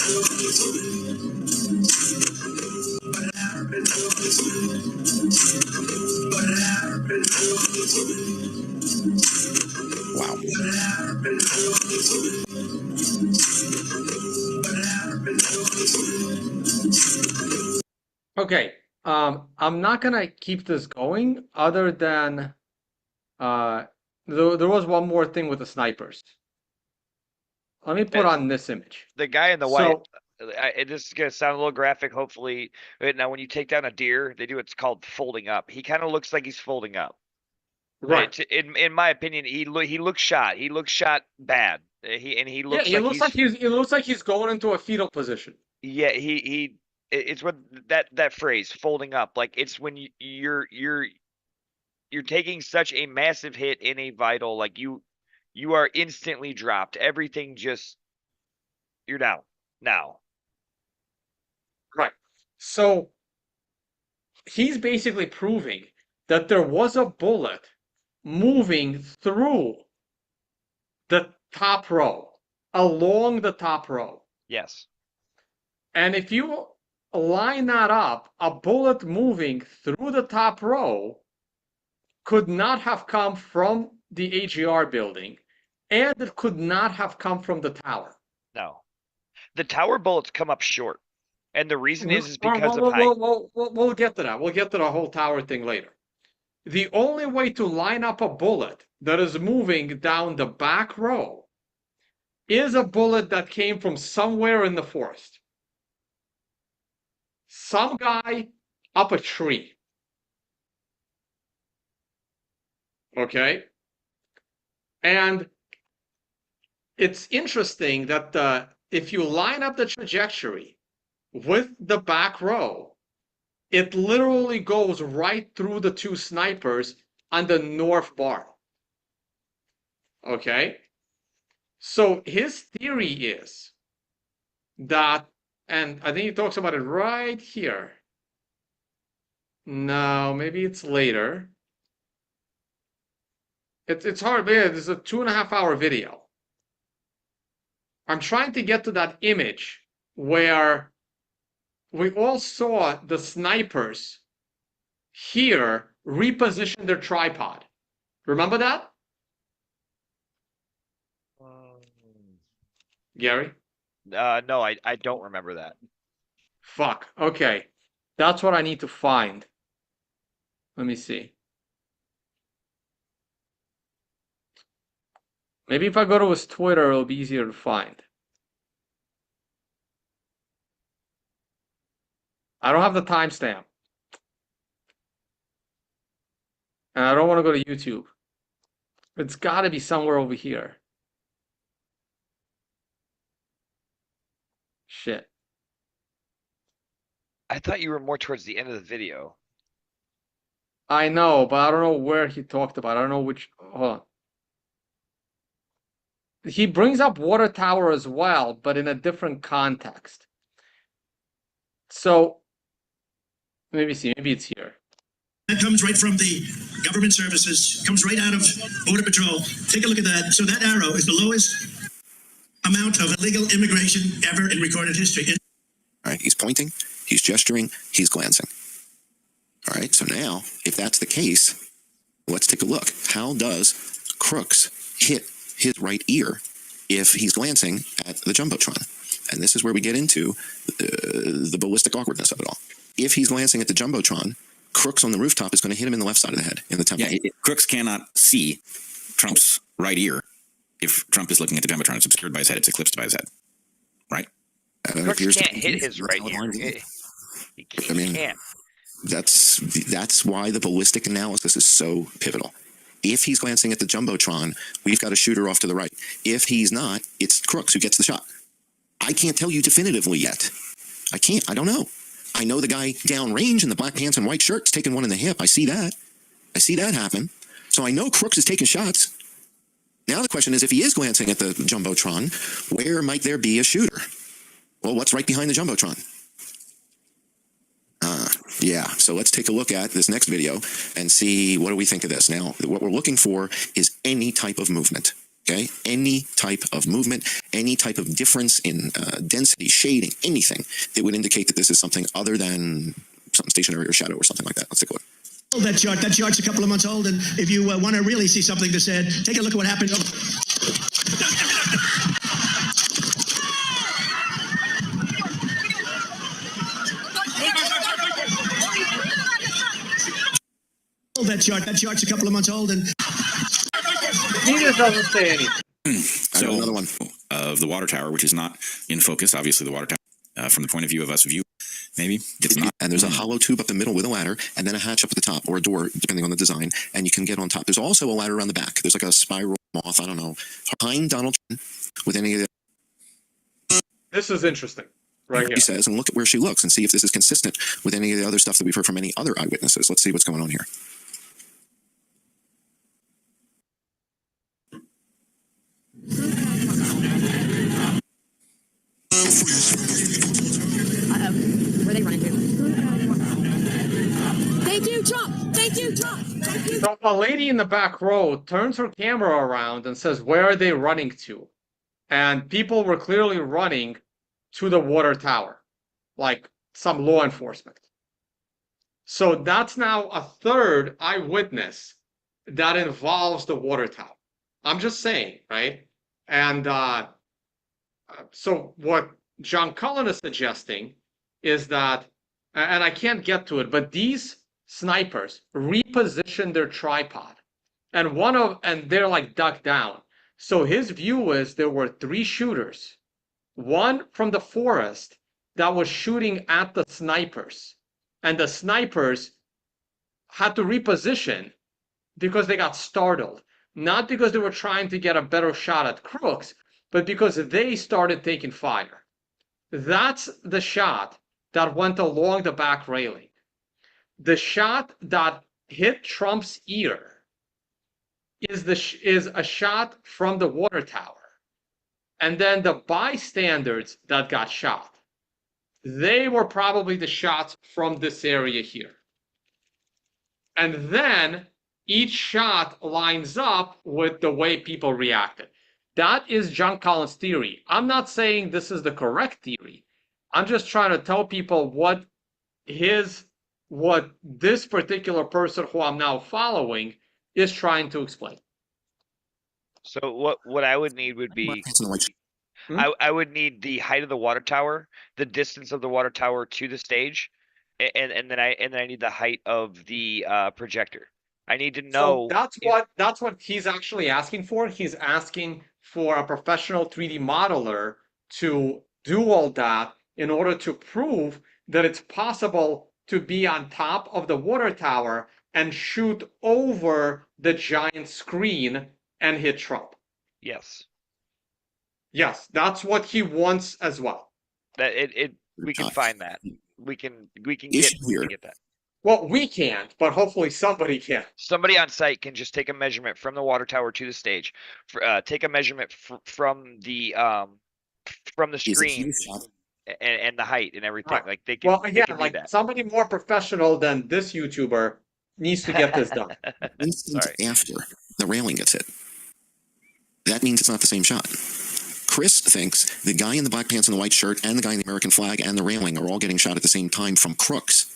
N: What happened?
Q: Wow.
N: What happened? What happened?
A: Okay. I'm not gonna keep this going other than there was one more thing with the snipers. Let me put on this image.
C: The guy in the white. this is gonna sound a little graphic, hopefully. But now, when you take down a deer, they do what's called folding up. He kind of looks like he's folding up.
A: Right.
C: In my opinion, he looks shot. He looks shot bad. He looks
A: yeah,
C: like
A: he looks like he's going into a fetal position.
C: Yeah, it's what that phrase folding up. Like, it's when you're taking such a massive hit in a vital, like you are instantly dropped. Everything just, you're down now.
A: Right. So he's basically proving that there was a bullet moving through the top row, along the top row.
C: Yes.
A: And if you line that up, a bullet moving through the top row could not have come from the AGR building, and it could not have come from the tower.
C: No. The tower bullets come up short. And the reason is because of height.
A: We'll get to that. We'll get to the whole tower thing later. The only way to line up a bullet that is moving down the back row is a bullet that came from somewhere in the forest. Some guy up a tree. Okay? And it's interesting that if you line up the trajectory with the back row, it literally goes right through the two snipers on the north bar. Okay? So his theory is that, and I think he talks about it right here. No, maybe it's later. It's hard, but yeah, this is a 2.5 hour video. I'm trying to get to that image where we all saw the snipers here reposition their tripod. Remember that? Gary?
C: No, I don't remember that.
A: Fuck. Okay. That's what I need to find. Let me see. Maybe if I go to his Twitter, it'll be easier to find. I don't have the timestamp. And I don't want to go to YouTube. It's got to be somewhere over here. Shit.
C: I thought you were more towards the end of the video.
A: I know, but I don't know where he talked about. I don't know which. Hold on. He brings up water tower as well, but in a different context. So, maybe see. Maybe it's here.
N: That comes right from the government services, comes right out of Border Patrol. Take a look at that. So that arrow is the lowest amount of illegal immigration ever in recorded history.
Q: All right, he's pointing, he's gesturing, he's glancing. All right, so now, if that's the case, let's take a look. How does Crooks hit his right ear if he's glancing at the Jumbotron? And this is where we get into the ballistic awkwardness of it all. If he's glancing at the Jumbotron, Crooks on the rooftop is going to hit him in the left side of the head, in the temple.
R: Yeah, Crooks cannot see Trump's right ear if Trump is looking at the Jumbotron. It's obscured by his head. It's eclipsed by his head. Right?
C: Crooks can't hit his right ear. He can't.
Q: That's why the ballistic analysis is so pivotal. If he's glancing at the Jumbotron, we've got a shooter off to the right. If he's not, it's Crooks who gets the shot. I can't tell you definitively yet. I can't. I don't know. I know the guy downrange in the black pants and white shirt's taking one in the hip. I see that. I see that happen. So I know Crooks is taking shots. Now the question is, if he is glancing at the Jumbotron, where might there be a shooter? Well, what's right behind the Jumbotron? Yeah, so let's take a look at this next video and see what do we think of this. Now, what we're looking for is any type of movement, okay? Any type of movement, any type of difference in density, shading, anything that would indicate that this is something other than something stationary or shadow or something like that. Let's take a look.
N: That chart's a couple of months old, and if you want to really see something to said, take a look at what happened. That chart's a couple of months old, and
A: he just doesn't say anything.
R: So another one of the water tower, which is not in focus. Obviously, the water tower. from the point of view of us maybe it's not.
Q: And there's a hollow tube up the middle with a ladder, and then a hatch up at the top, or a door, depending on the design, and you can get on top. There's also a ladder around the back. There's like a spiral moth, I don't know, behind Donald Trump with any of the...
A: This is interesting, right here.
Q: He says, and look at where she looks and see if this is consistent with any of the other stuff that we've heard from any other eyewitnesses. Let's see what's going on here.
D: Where are they running to? Thank you, Trump! Thank you, Trump! Thank you.
A: So a lady in the back row turns her camera around and says, where are they running to? And people were clearly running to the water tower, like some law enforcement. So that's now a third eyewitness that involves the water tower. I'm just saying, right? And so what John Cullen is suggesting is that, and I can't get to it, but these snipers reposition their tripod, and they're like ducked down. So his view is there were 3 shooters, one from the forest that was shooting at the snipers, and the snipers had to reposition because they got startled, not because they were trying to get a better shot at Crooks, but because they started taking fire. That's the shot that went along the back railing. The shot that hit Trump's ear is a shot from the water tower. And then the bystanders that got shot, they were probably the shots from this area here. And then each shot lines up with the way people reacted. That is John Cullen's theory. I'm not saying this is the correct theory. I'm just trying to tell people what this particular person who I'm now following is trying to explain.
C: So what I would need would be, I would need the height of the water tower, the distance of the water tower to the stage, and then I need the height of the projector. I need to know.
A: So that's what he's actually asking for. He's asking for a professional 3D modeler to do all that in order to prove that it's possible to be on top of the water tower and shoot over the giant screen and hit Trump.
C: Yes.
A: Yes, that's what he wants as well.
C: That we can find that. We can get that.
A: Well, we can't, but hopefully somebody can.
C: Somebody on site can just take a measurement from the water tower to the stage, take a measurement from the screen and the height and everything. Right. Like they can.
A: Well, yeah,
C: can
A: like somebody more professional than this YouTuber needs to get this done.
Q: After the railing gets hit, that means it's not the same shot. Chris thinks the guy in the black pants and the white shirt and the guy in the American flag and the railing are all getting shot at the same time from Crooks.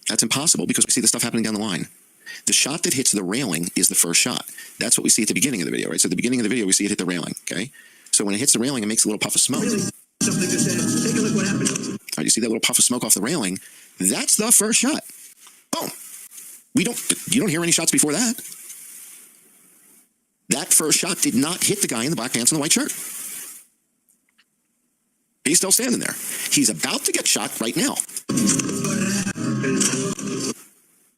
Q: That's impossible because we see the stuff happening down the line. The shot that hits the railing is the first shot. That's what we see at the beginning of the video, right? So at the beginning of the video, we see it hit the railing, okay? So when it hits the railing, it makes a little puff of smoke.
N: Something to say. Take a look what happened.
Q: All right, you see that little puff of smoke off the railing? That's the first shot. Boom. You don't hear any shots before that. That first shot did not hit the guy in the black pants and the white shirt. He's still standing there. He's about to get shot right now.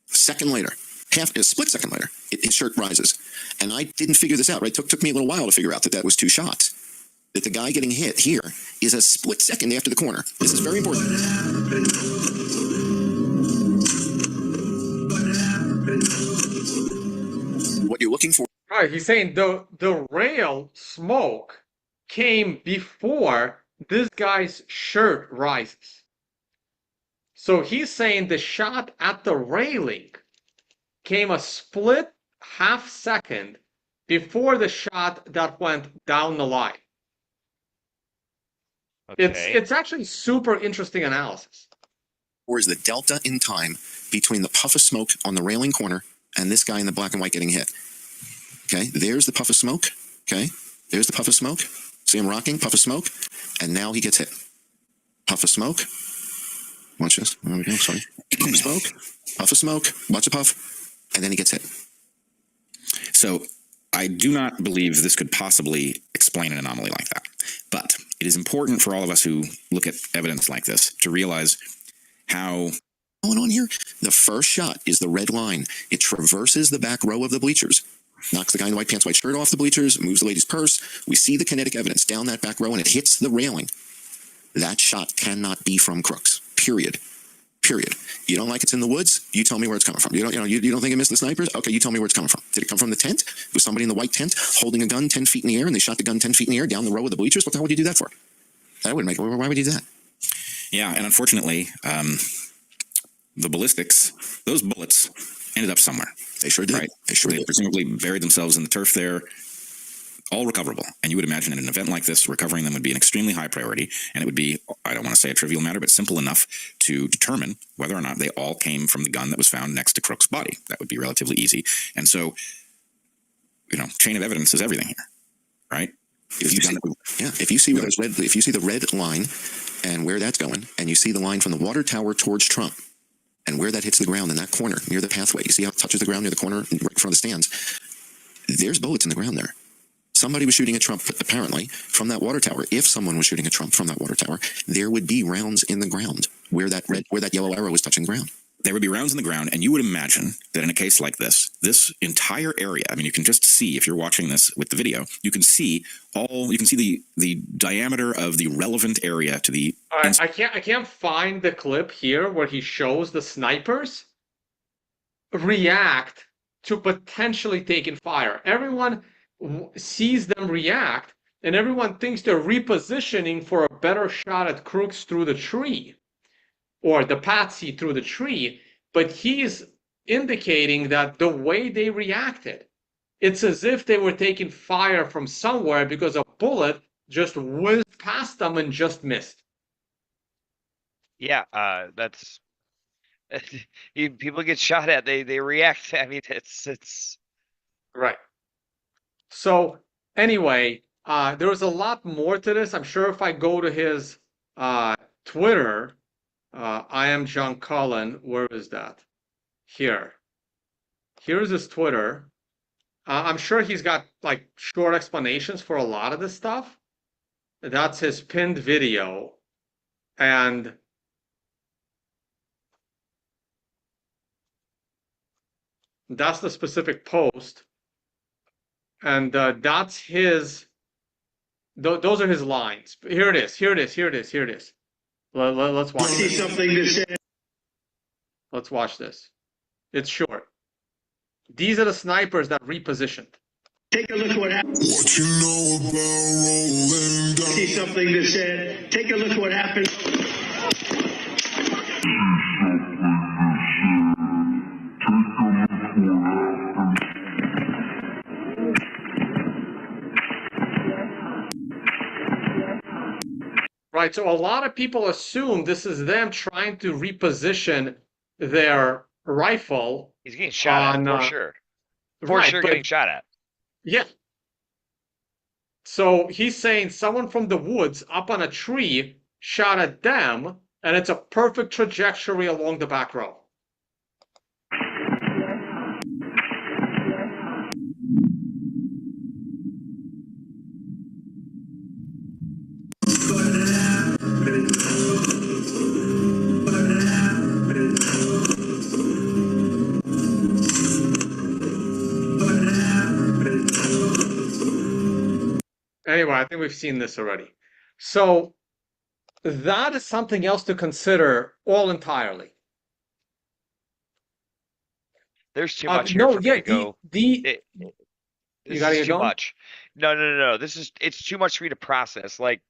Q: Second later, a split second later, his shirt rises. And I didn't figure this out, right? Took me a little while to figure out that was 2 shots. That the guy getting hit here is a split second after the corner. This is very important. What you're looking for.
A: All right, he's saying the rail smoke came before this guy's shirt rises. So he's saying the shot at the railing came a split half second before the shot that went down the line. Okay. It's actually super interesting analysis.
Q: Or is the delta in time between the puff of smoke on the railing corner and this guy in the black and white getting hit? Okay, there's the puff of smoke. Okay, there's the puff of smoke. See him rocking, puff of smoke, and now he gets hit. Puff of smoke. Watch this. There we go. Sorry. Puff of smoke. Puff of smoke. Watch the puff, and then he gets hit.
R: So I do not believe this could possibly explain an anomaly like that. But it is important for all of us who look at evidence like this to realize how
Q: going on here. The first shot is the red line. It traverses the back row of the bleachers, knocks the guy in the white pants, white shirt off the bleachers, moves the lady's purse. We see the kinetic evidence down that back row, and it hits the railing. That shot cannot be from Crooks. Period. Period. You don't like it's in the woods? You tell me where it's coming from. You don't think it missed the snipers? Okay, you tell me where it's coming from. Did it come from the tent? Was somebody in the white tent holding a gun 10 feet in the air, and they shot the gun 10 feet in the air down the row of the bleachers? What the hell would you do that for? That wouldn't make. Why would you do that?
R: Yeah, and unfortunately, the ballistics, those bullets ended up somewhere.
Q: They sure did.
R: Right?
Q: They
R: presumably buried themselves in the turf there. All recoverable. And you would imagine in an event like this, recovering them would be an extremely high priority. And it would be, I don't want to say a trivial matter, but simple enough to determine whether or not they all came from the gun that was found next to Crooks' body. That would be relatively easy. And so, chain of evidence is everything here, right?
Q: If you see the red line and where that's going, and you see the line from the water tower towards Trump, and where that hits the ground in that corner near the pathway, you see how it touches the ground near the corner right in front of the stands? There's bullets in the ground there. Somebody was shooting at Trump, apparently, from that water tower. If someone was shooting at Trump from that water tower, there would be rounds in the ground where that yellow arrow was touching the ground.
R: There would be rounds in the ground, and you would imagine that in a case like this entire area, I mean, you can just see, if you're watching this with the video, you can see the diameter of the relevant area to the...
A: All right, I can't find the clip here where he shows the snipers react to potentially taking fire. Everyone sees them react, and everyone thinks they're repositioning for a better shot at Crooks through the tree, or the patsy through the tree, but he's indicating that the way they reacted, it's as if they were taking fire from somewhere because a bullet just whizzed past them and just missed.
C: Yeah, that's people get shot at, they react. I mean, it's
A: right. So anyway, there was a lot more to this. I'm sure if I go to his Twitter, I am John Cullen. Where is that? Here. Here's his Twitter. I'm sure he's got like short explanations for a lot of this stuff. That's his pinned video. And that's the specific post. And that's his, those are his lines. Here it is. Let's watch this. Let's watch this. It's short. These are the snipers that repositioned.
N: Take a look at what happened. What you know about rolling down. See something that said, take a look at what happened.
A: Right, so a lot of people assume this is them trying to reposition their rifle.
C: He's getting shot at, for sure. For sure getting shot at.
A: Yeah. So he's saying someone from the woods up on a tree shot at them, and it's a perfect trajectory along the back row. Anyway, I think we've seen this already. So that is something else to consider all entirely.
C: There's too much here for me to go.
A: You gotta get
C: too
A: going?
C: much. No. It's too much for me to process. Like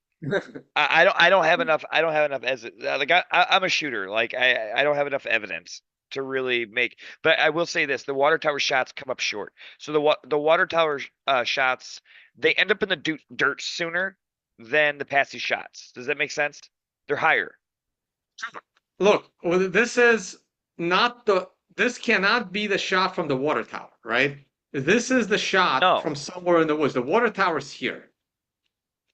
C: I don't have enough. I don't have enough as like I'm a shooter. Like I don't have enough evidence to really make. But I will say this: the water tower shots come up short. So the water tower shots, they end up in the dirt sooner than the patsy shots. Does that make sense? They're higher.
A: Look, this is not the. This cannot be the shot from the water tower, right? This is the shot from somewhere in the woods. The water tower is here.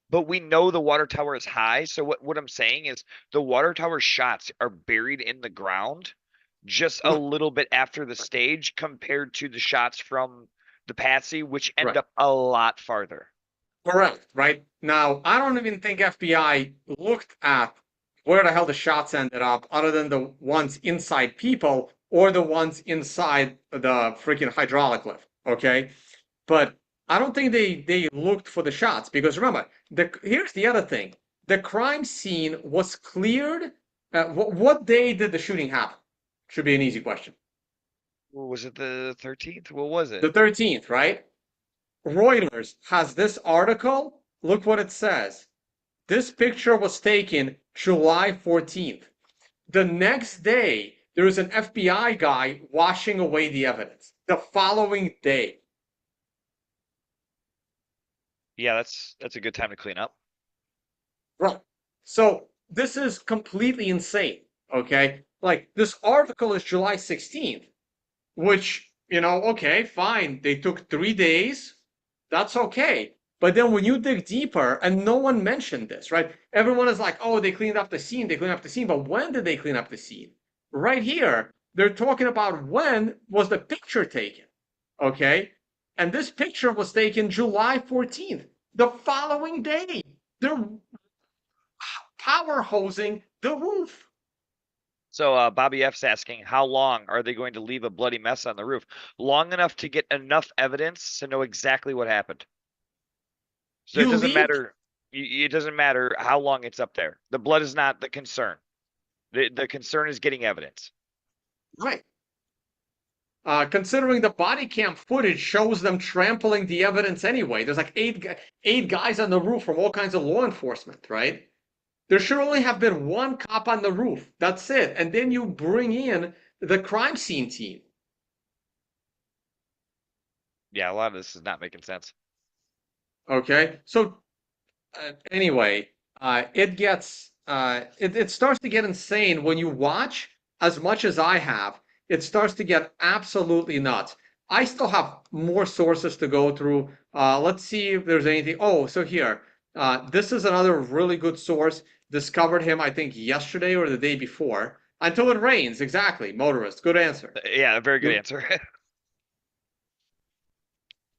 C: But we know the water tower is high. So what I'm saying is the water tower shots are buried in the ground just a little bit after the stage compared to the shots from the patsy, which end up a lot farther.
A: Correct, right? Now, I don't even think FBI looked at where the hell the shots ended up, other than the ones inside people or the ones inside the freaking hydraulic lift, okay? But I don't think they looked for the shots, because remember, here's the other thing. The crime scene was cleared. What day did the shooting happen? Should be an easy question.
C: Was it the 13th? What was it?
A: The 13th, right? Reuters has this article. Look what it says. This picture was taken July 14th. The next day, there was an FBI guy washing away the evidence. The following day.
C: Yeah, that's a good time to clean up.
A: Right. So this is completely insane. Okay. Like, this article is July 16th, which, okay, fine. They took 3 days. That's okay. But then when you dig deeper, and no one mentioned this, right? Everyone is like, oh, they cleaned up the scene. They cleaned up the scene. But when did they clean up the scene? Right here, they're talking about when was the picture taken. Okay. And this picture was taken July 14th, the following day. They're power hosing the roof.
C: So Bobby F's asking, how long are they going to leave a bloody mess on the roof? Long enough to get enough evidence to know exactly what happened. So it doesn't matter. It doesn't matter how long it's up there. The blood is not the concern. The concern is getting evidence.
A: Right. Considering the body cam footage shows them trampling the evidence anyway. There's like eight guys on the roof from all kinds of law enforcement, right? There should only have been one cop on the roof. That's it. And then you bring in the crime scene team.
C: Yeah, a lot of this is not making sense.
A: Okay. So anyway, it starts to get insane when you watch as much as I have. It starts to get absolutely nuts. I still have more sources to go through. Let's see if there's anything. Oh, so here. This is another really good source. Discovered him, I think, yesterday or the day before. Until it rains, exactly. Motorist. Good answer.
C: Yeah, very good answer.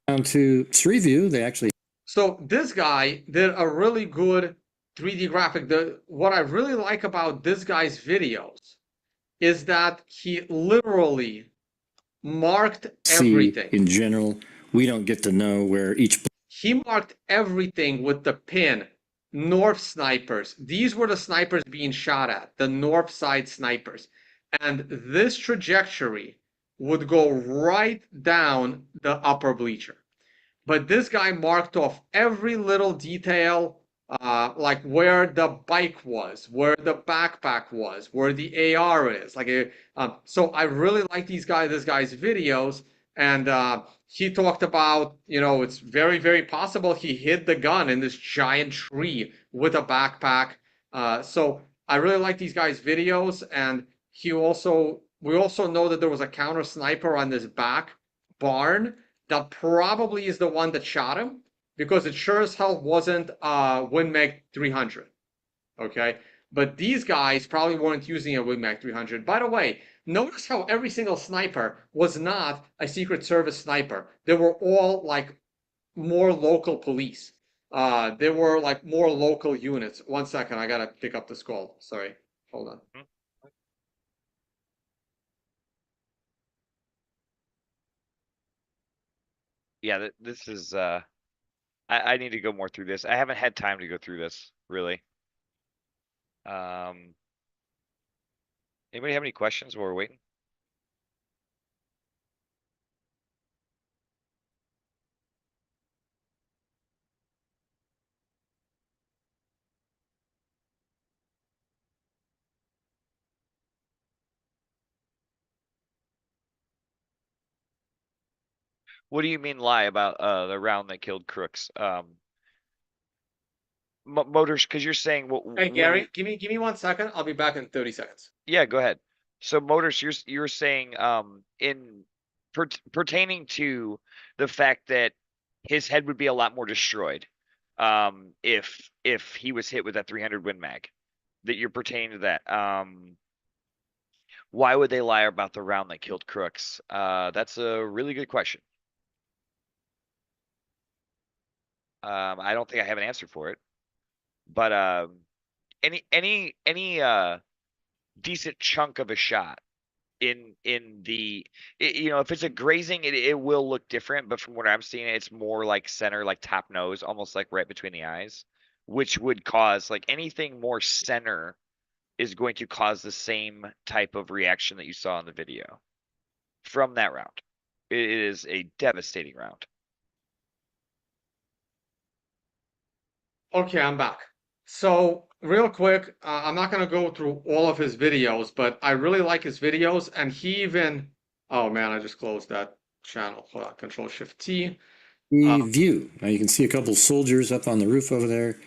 S: Down to Street View, they actually.
A: So this guy did a really good 3D graphic. What I really like about this guy's videos is that he literally marked everything.
S: In general, we don't get to know where each.
A: He marked everything with the pin. North snipers. These were the snipers being shot at, the north side snipers. And this trajectory would go right down the upper bleacher. But this guy marked off every little detail, like where the bike was, where the backpack was, where the AR is. So I really like this guy's videos. And he talked about, it's very, very possible he hid the gun in this giant tree with a backpack. So I really like these guys' videos. And we also know that there was a counter sniper on this back barn that probably is the one that shot him, because it sure as hell wasn't WinMag 300. Okay. But these guys probably weren't using a WinMag 300. By the way, notice how every single sniper was not a Secret Service sniper. They were all like more local police. They were like more local units. 1 second, I gotta pick up this call. Sorry, hold on.
C: Yeah, this is. I need to go more through this. I haven't had time to go through this really. Anybody have any questions while we're waiting? What do you mean lie about the round that killed Crooks? Motors, because you're saying what?
A: Hey Gary, give me 1 second. I'll be back in 30 seconds.
C: Yeah, go ahead. So Motors, you're saying pertaining to the fact that his head would be a lot more destroyed if he was hit with that 300 Win Mag. That you're pertaining to that. Why would they lie about the round that killed Crooks? That's a really good question. I don't think I have an answer for it, but any decent chunk of a shot in the you know, if it's a grazing, it will look different, but from what I'm seeing, it's more like center, like top nose, almost like right between the eyes, which would cause like anything more center is going to cause the same type of reaction that you saw in the video from that round. It is a devastating round.
A: Okay, I'm back. So real quick, I'm not gonna go through all of his videos, but I really like his videos, and he even, oh man, I just closed that channel. Hold on, Control Shift T.
S: View. Now you can see a couple soldiers up on the roof over there.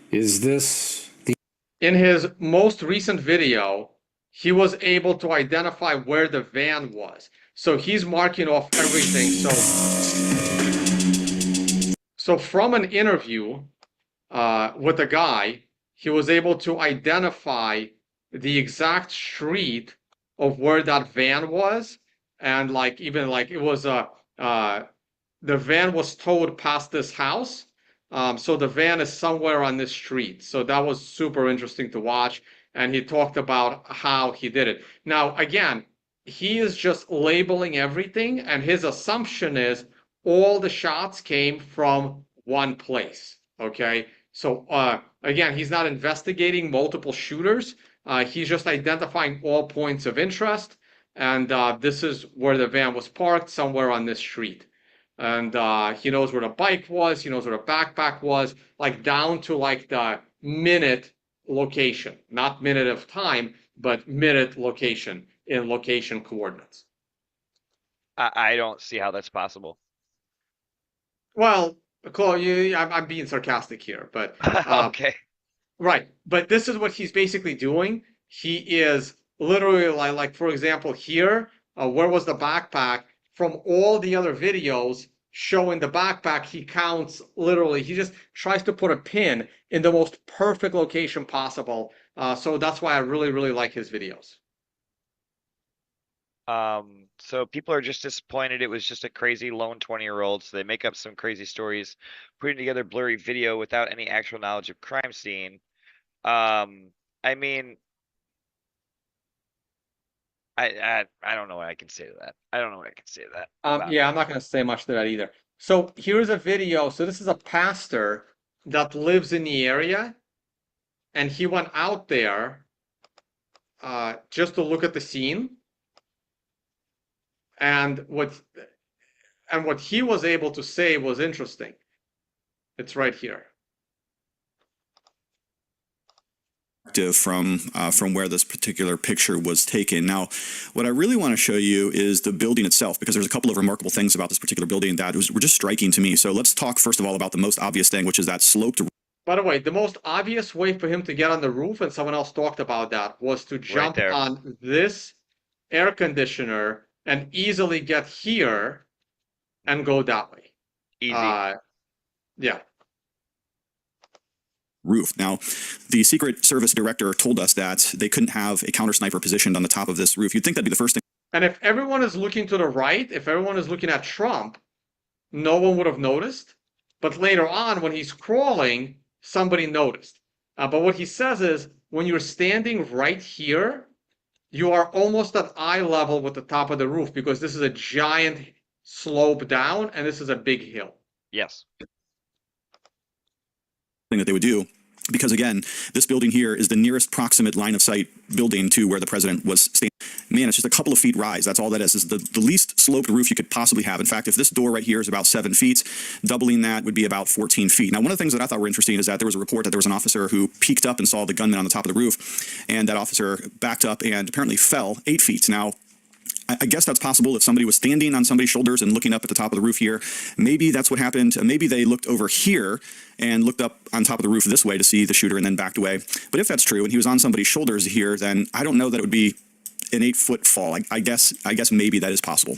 S: Is this the...
A: In his most recent video, he was able to identify where the van was. So he's marking off everything. So from an interview with a guy, he was able to identify the exact street of where that van was, and like even like it was the van was towed past this house. So the van is somewhere on this street. So that was super interesting to watch, and he talked about how he did it. Now again, he is just labeling everything, and his assumption is all the shots came from one place. Okay. So again, he's not investigating multiple shooters. He's just identifying all points of interest. And this is where the van was parked, somewhere on this street. And he knows where the bike was. He knows where the backpack was, like down to like the minute location, not minute of time, but minute location in location coordinates.
C: I don't see how that's possible.
A: Well, Chloe, I'm being sarcastic here, but
C: okay,
A: right. But this is what he's basically doing. He is literally like for example, here, where was the backpack? From all the other videos showing the backpack, he counts literally. He just tries to put a pin in the most perfect location possible. So that's why I really, really like his videos.
C: So people are just disappointed it was just a crazy lone 20-year-old, so they make up some crazy stories, putting together blurry video without any actual knowledge of crime scene. I mean, I don't know what I can say to that. I don't know what I can say to that.
A: Yeah, I'm not going to say much to that either. So here's a video. So this is a pastor that lives in the area, and he went out there just to look at the scene. And what he was able to say was interesting. It's right here.
T: From where this particular picture was taken. Now, what I really want to show you is the building itself, because there's a couple of remarkable things about this particular building that were just striking to me. So let's talk first of all about the most obvious thing, which is that sloped.
A: By the way, the most obvious way for him to get on the roof, and someone else talked about that, was to jump on this air conditioner and easily get here and go that way.
C: Easy.
A: Yeah.
T: Roof. Now, the Secret Service director told us that they couldn't have a counter sniper positioned on the top of this roof. You'd think that'd be the first thing.
A: And if everyone is looking to the right, if everyone is looking at Trump, no one would have noticed. But later on, when he's crawling, somebody noticed. But what he says is, when you're standing right here, you are almost at eye level with the top of the roof, because this is a giant slope down, and this is a big hill.
C: Yes.
T: That they would do, because again, this building here is the nearest proximate line of sight building to where the president was standing. Man, it's just a couple of feet rise. That's all that is the least sloped roof you could possibly have. In fact, if this door right here is about 7 feet, doubling that would be about 14 feet. Now, one of the things that I thought were interesting is that there was a report that there was an officer who peeked up and saw the gunman on the top of the roof, and that officer backed up and apparently fell 8 feet. Now, I guess that's possible if somebody was standing on somebody's shoulders and looking up at the top of the roof here. Maybe that's what happened. Maybe they looked over here and looked up on top of the roof this way to see the shooter and then backed away. But if that's true and he was on somebody's shoulders here, then I don't know that it would be an 8-foot fall. I guess maybe that is possible.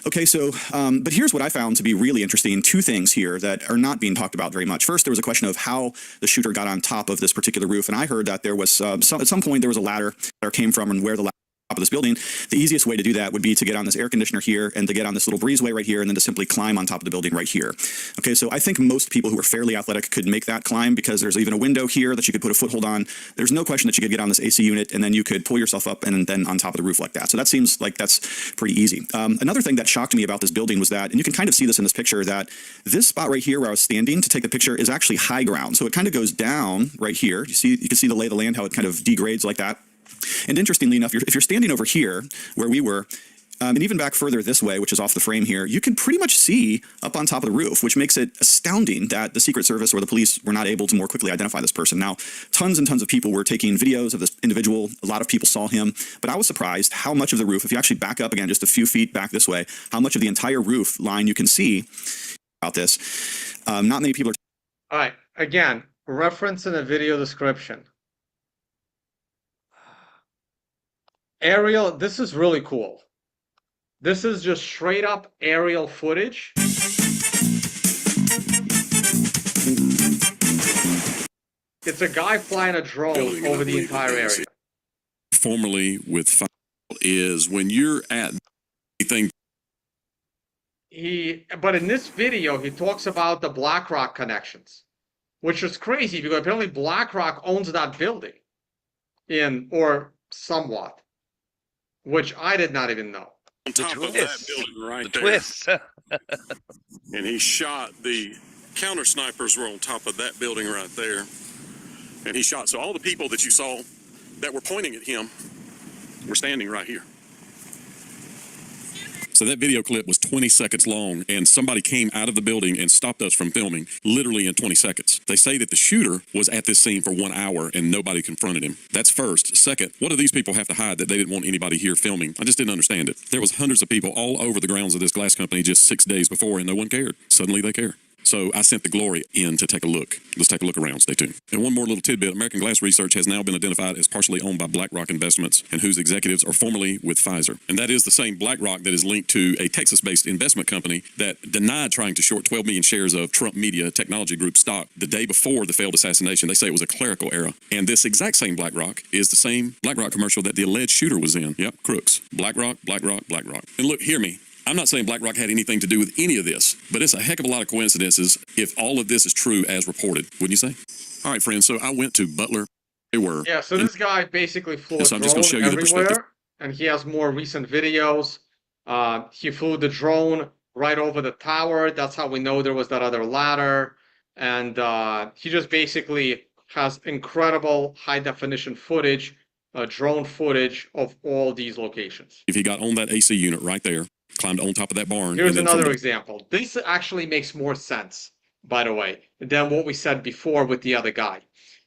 T: Okay, so, but here's what I found to be really interesting. Two things here that are not being talked about very much. First, there was a question of how the shooter got on top of this particular roof. And I heard that there was, at some point, there was a ladder that came from and where the ladder of this building, the easiest way to do that would be to get on this air conditioner here and to get on this little breezeway right here and then to simply climb on top of the building right here. Okay, so I think most people who are fairly athletic could make that climb because there's even a window here that you could put a foothold on. There's no question that you could get on this AC unit and then you could pull yourself up and then on top of the roof like that. So that seems like that's pretty easy. Another thing that shocked me about this building was that, and you can kind of see this in this picture, that this spot right here where I was standing to take the picture is actually high ground. So it kind of goes down right here. You can see the lay of the land, how it kind of degrades like that. And interestingly enough, if you're standing over here where we were, and even back further this way, which is off the frame here, you can pretty much see up on top of the roof, which makes it astounding that the Secret Service or the police were not able to more quickly identify this person. Now, tons and tons of people were taking videos of this individual. A lot of people saw him, but I was surprised how much of the roof, if you actually back up again just a few feet back this way, how much of the entire roof line you can see about this. Not many people are.
A: All right, again, reference in the video description. Aerial, this is really cool. This is just straight up aerial footage. It's a guy flying a drone over the entire area.
U: Formerly with file is when you're at anything.
A: But in this video, he talks about the BlackRock connections, which is crazy because apparently BlackRock owns that building or somewhat, which I did not even know.
U: On top of that building right there. And he shot, the counter snipers were on top of that building right there. And he shot, so all the people that you saw that were pointing at him were standing right here. So that video clip was 20 seconds long, and somebody came out of the building and stopped us from filming literally in 20 seconds. They say that the shooter was at this scene for 1 hour and nobody confronted him. That's first. Second, what do these people have to hide that they didn't want anybody here filming? I just didn't understand it. There was hundreds of people all over the grounds of this glass company just 6 days before, and no one cared. Suddenly they care. So I sent the Glory in to take a look. Let's take a look around. Stay tuned. And one more little tidbit. American Glass Research has now been identified as partially owned by BlackRock Investments and whose executives are formerly with Pfizer. And that is the same BlackRock that is linked to a Texas-based investment company that denied trying to short 12 million shares of Trump Media Technology Group stock the day before the failed assassination. They say it was a clerical error. And this exact same BlackRock is the same BlackRock commercial that the alleged shooter was in. Yep, Crooks. BlackRock, BlackRock, BlackRock. And look, hear me. I'm not saying BlackRock had anything to do with any of this, but it's a heck of a lot of coincidences if all of this is true as reported, wouldn't you say? All right, friends, so I went to Butler. They were. Yeah, so this guy basically flew a drone everywhere, and he has more recent videos. He flew the drone right over the tower. That's how we know there was that other ladder. And he just basically has incredible high-definition footage, drone footage of all these locations. If he got on that AC unit right there, climbed on top of that barn.
A: Here's another example. This actually makes more sense, by the way, than what we said before with the other guy.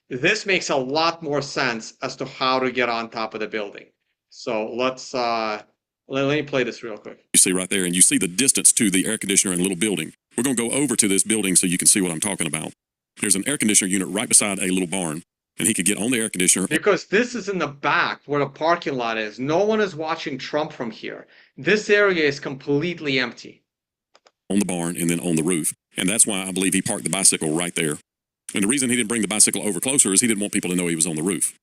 A: This makes a lot more sense as to how to get on top of the building. So let's let me play this real quick.
U: You see right there, and you see the distance to the air conditioner and little building. We're going to go over to this building so you can see what I'm talking about. There's an air conditioner unit right beside a little barn, and he could get on the air conditioner.
A: Because this is in the back where the parking lot is. No one is watching Trump from here. This area is completely empty.
U: On the barn and then on the roof. And that's why I believe he parked the bicycle right there. And the reason he didn't bring the bicycle over closer is he didn't want people to know he was on the roof.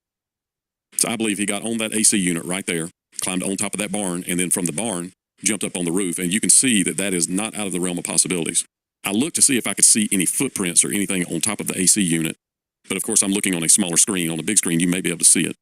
U: So I believe he got on that AC unit right there, climbed on top of that barn, and then from the barn, jumped up on the roof. And you can see that that is not out of the realm of possibilities. I looked to see if I could see any footprints or anything on top of the AC unit. But of course, I'm looking on a smaller screen. On a big screen, you may be able to see it.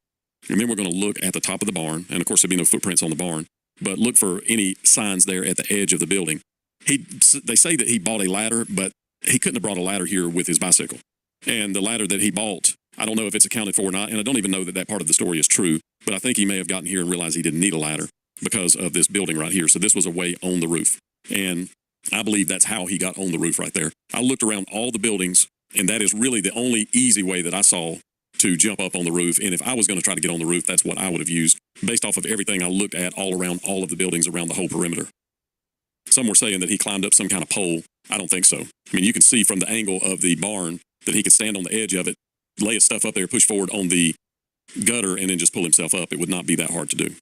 U: And then we're going to look at the top of the barn. And of course, there'll be no footprints on the barn. But look for any signs there at the edge of the building. They say that he bought a ladder, but he couldn't have brought a ladder here with his bicycle. And the ladder that he bought, I don't know if it's accounted for or not. And I don't even know that that part of the story is true. But I think he may have gotten here and realized he didn't need a ladder because of this building right here. So this was a way on the roof. And I believe that's how he got on the roof right there. I looked around all the buildings, and that is really the only easy way that I saw to jump up on the roof. And if I was going to try to get on the roof, that's what I would have used based off of everything I looked at all around all of the buildings around the whole perimeter. Some were saying that he climbed up some kind of pole. I don't think so. I mean, you can see from the angle of the barn that he could stand on the edge of it, lay his stuff up there, push forward on the gutter, and then just pull himself up. It would not be that hard to do.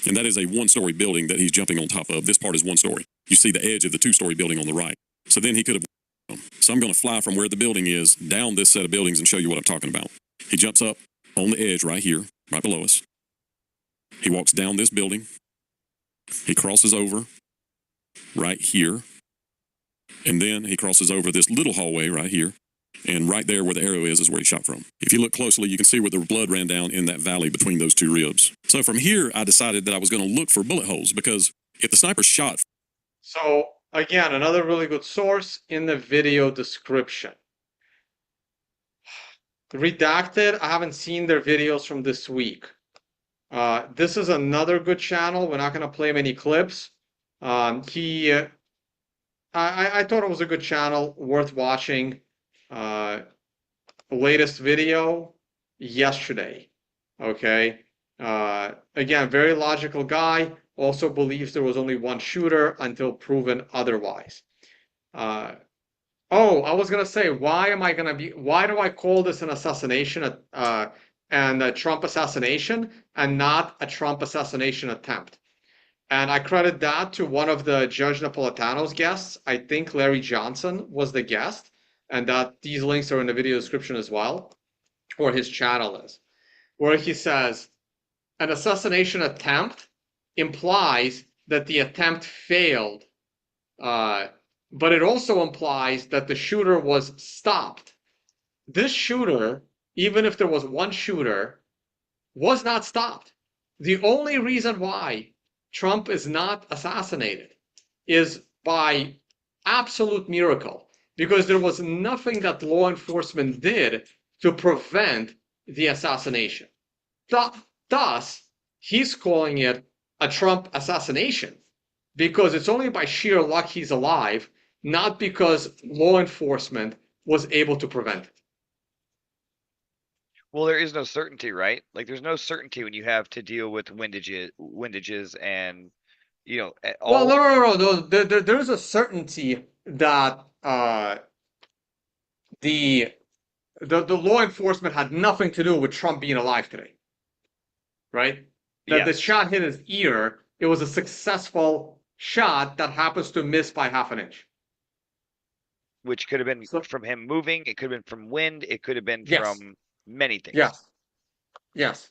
U: And that is a one-story building that he's jumping on top of. This part is one story. You see the edge of the two-story building on the right. So then he could have. So I'm going to fly from where the building is down this set of buildings and show you what I'm talking about. He jumps up on the edge right here, right below us. He walks down this building. He crosses over right here. And then he crosses over this little hallway right here. And right there where the arrow is where he shot from. If you look closely, you can see where the blood ran down in that valley between those two ribs. So from here, I decided that I was going to look for bullet holes because if the sniper shot.
A: So again, another really good source in the video description. Redacted, I haven't seen their videos from this week. This is another good channel. We're not going to play many clips. I thought it was a good channel, worth watching. Latest video yesterday. Okay. Again, very logical guy. Also believes there was only one shooter until proven otherwise. Oh, I was gonna say, why do I call this an assassination and a Trump assassination and not a Trump assassination attempt? And I credit that to one of the Judge Napolitano's guests. I think Larry Johnson was the guest, and that these links are in the video description as well, or his channel is, where he says an assassination attempt implies that the attempt failed, but it also implies that the shooter was stopped. This shooter, even if there was one shooter, was not stopped. The only reason why Trump is not assassinated is by absolute miracle, because there was nothing that law enforcement did to prevent the assassination. Thus, he's calling it a Trump assassination because it's only by sheer luck he's alive, not because law enforcement was able to prevent it.
C: Well, there is no certainty, right? Like, there's no certainty when you have to deal with windages and, you know, all.
A: Well, no. There's a certainty that the law enforcement had nothing to do with Trump being alive today, right? That the shot hit his ear. It was a successful shot that happens to miss by half an inch.
C: Which could have been from him moving. It could have been from wind. It could have been
A: Yes.
C: from many things.
A: Yes.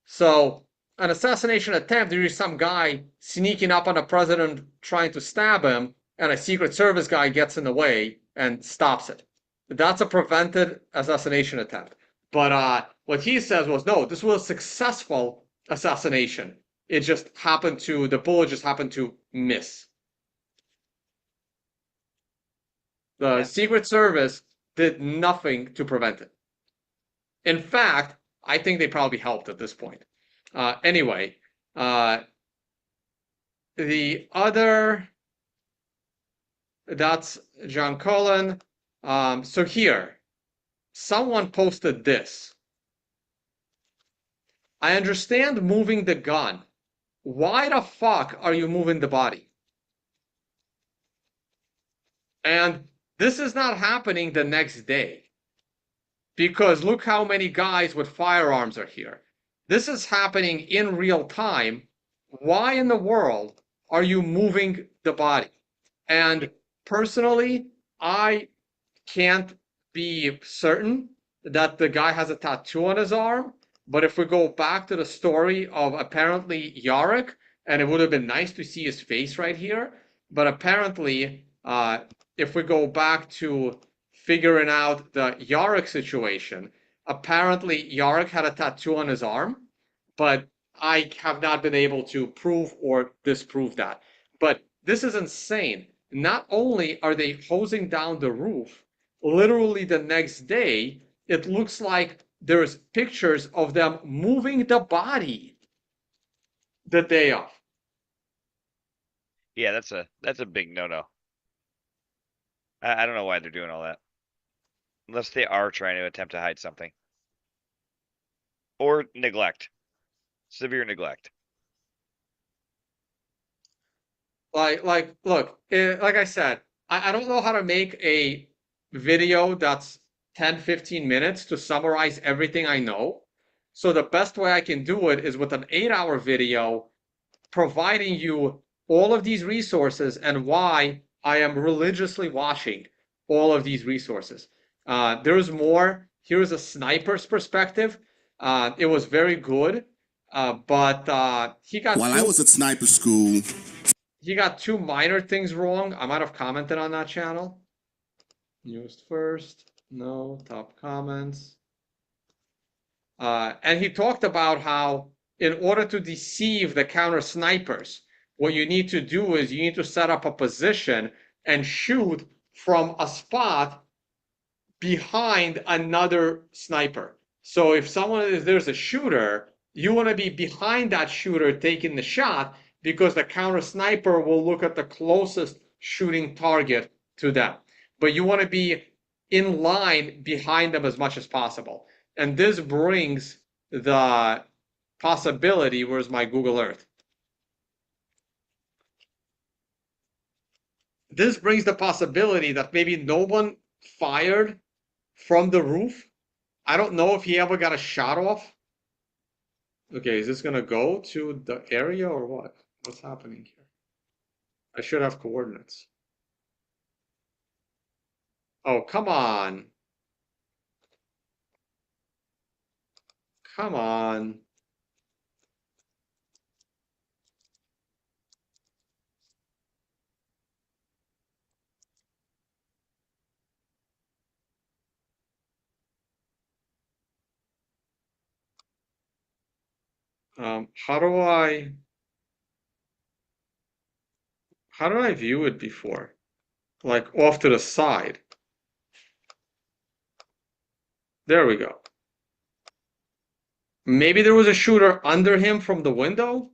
A: So an assassination attempt, there is some guy sneaking up on a president trying to stab him, and a Secret Service guy gets in the way and stops it. That's a prevented assassination attempt. But what he says was, no, this was a successful assassination. It just happened to, the bullet just happened to miss. The Secret Service did nothing to prevent it. In fact, I think they probably helped at this point. Anyway, the other, that's John Cullen. So here, someone posted this. I understand moving the gun. Why the fuck are you moving the body? And this is not happening the next day. Because look how many guys with firearms are here. This is happening in real time. Why in the world are you moving the body? And personally, I can't be certain that the guy has a tattoo on his arm. But if we go back to the story of apparently Yarrick, and it would have been nice to see his face right here. But apparently, if we go back to figuring out the Yarrick situation, apparently Yarrick had a tattoo on his arm, but I have not been able to prove or disprove that. But this is insane. Not only are they hosing down the roof, literally the next day, it looks like there's pictures of them moving the body the day of.
C: Yeah, that's a big no-no. I don't know why they're doing all that. Unless they are trying to attempt to hide something. Or neglect. Severe neglect.
A: Look, like I said, I don't know how to make a video that's 10, 15 minutes to summarize everything I know. So the best way I can do it is with an 8-hour video providing you all of these resources and why I am religiously watching all of these resources. There's more. Here's a sniper's perspective. It was very good. But he got
I: While I was at sniper school,
A: he got two minor things wrong. I might have commented on that channel. Used first, no, top comments. And he talked about how in order to deceive the counter snipers, what you need to do is you need to set up a position and shoot from a spot behind another sniper. So if there's a shooter, you want to be behind that shooter taking the shot, because the counter sniper will look at the closest shooting target to them. But you want to be in line behind them as much as possible. And this brings the possibility, where's my Google Earth? This brings the possibility that maybe no one fired from the roof. I don't know if he ever got a shot off. Okay, is this gonna go to the area or what? What's happening here? I should have coordinates. Oh, come on. Come on. How do I view it before? Like off to the side. There we go. Maybe there was a shooter under him from the window.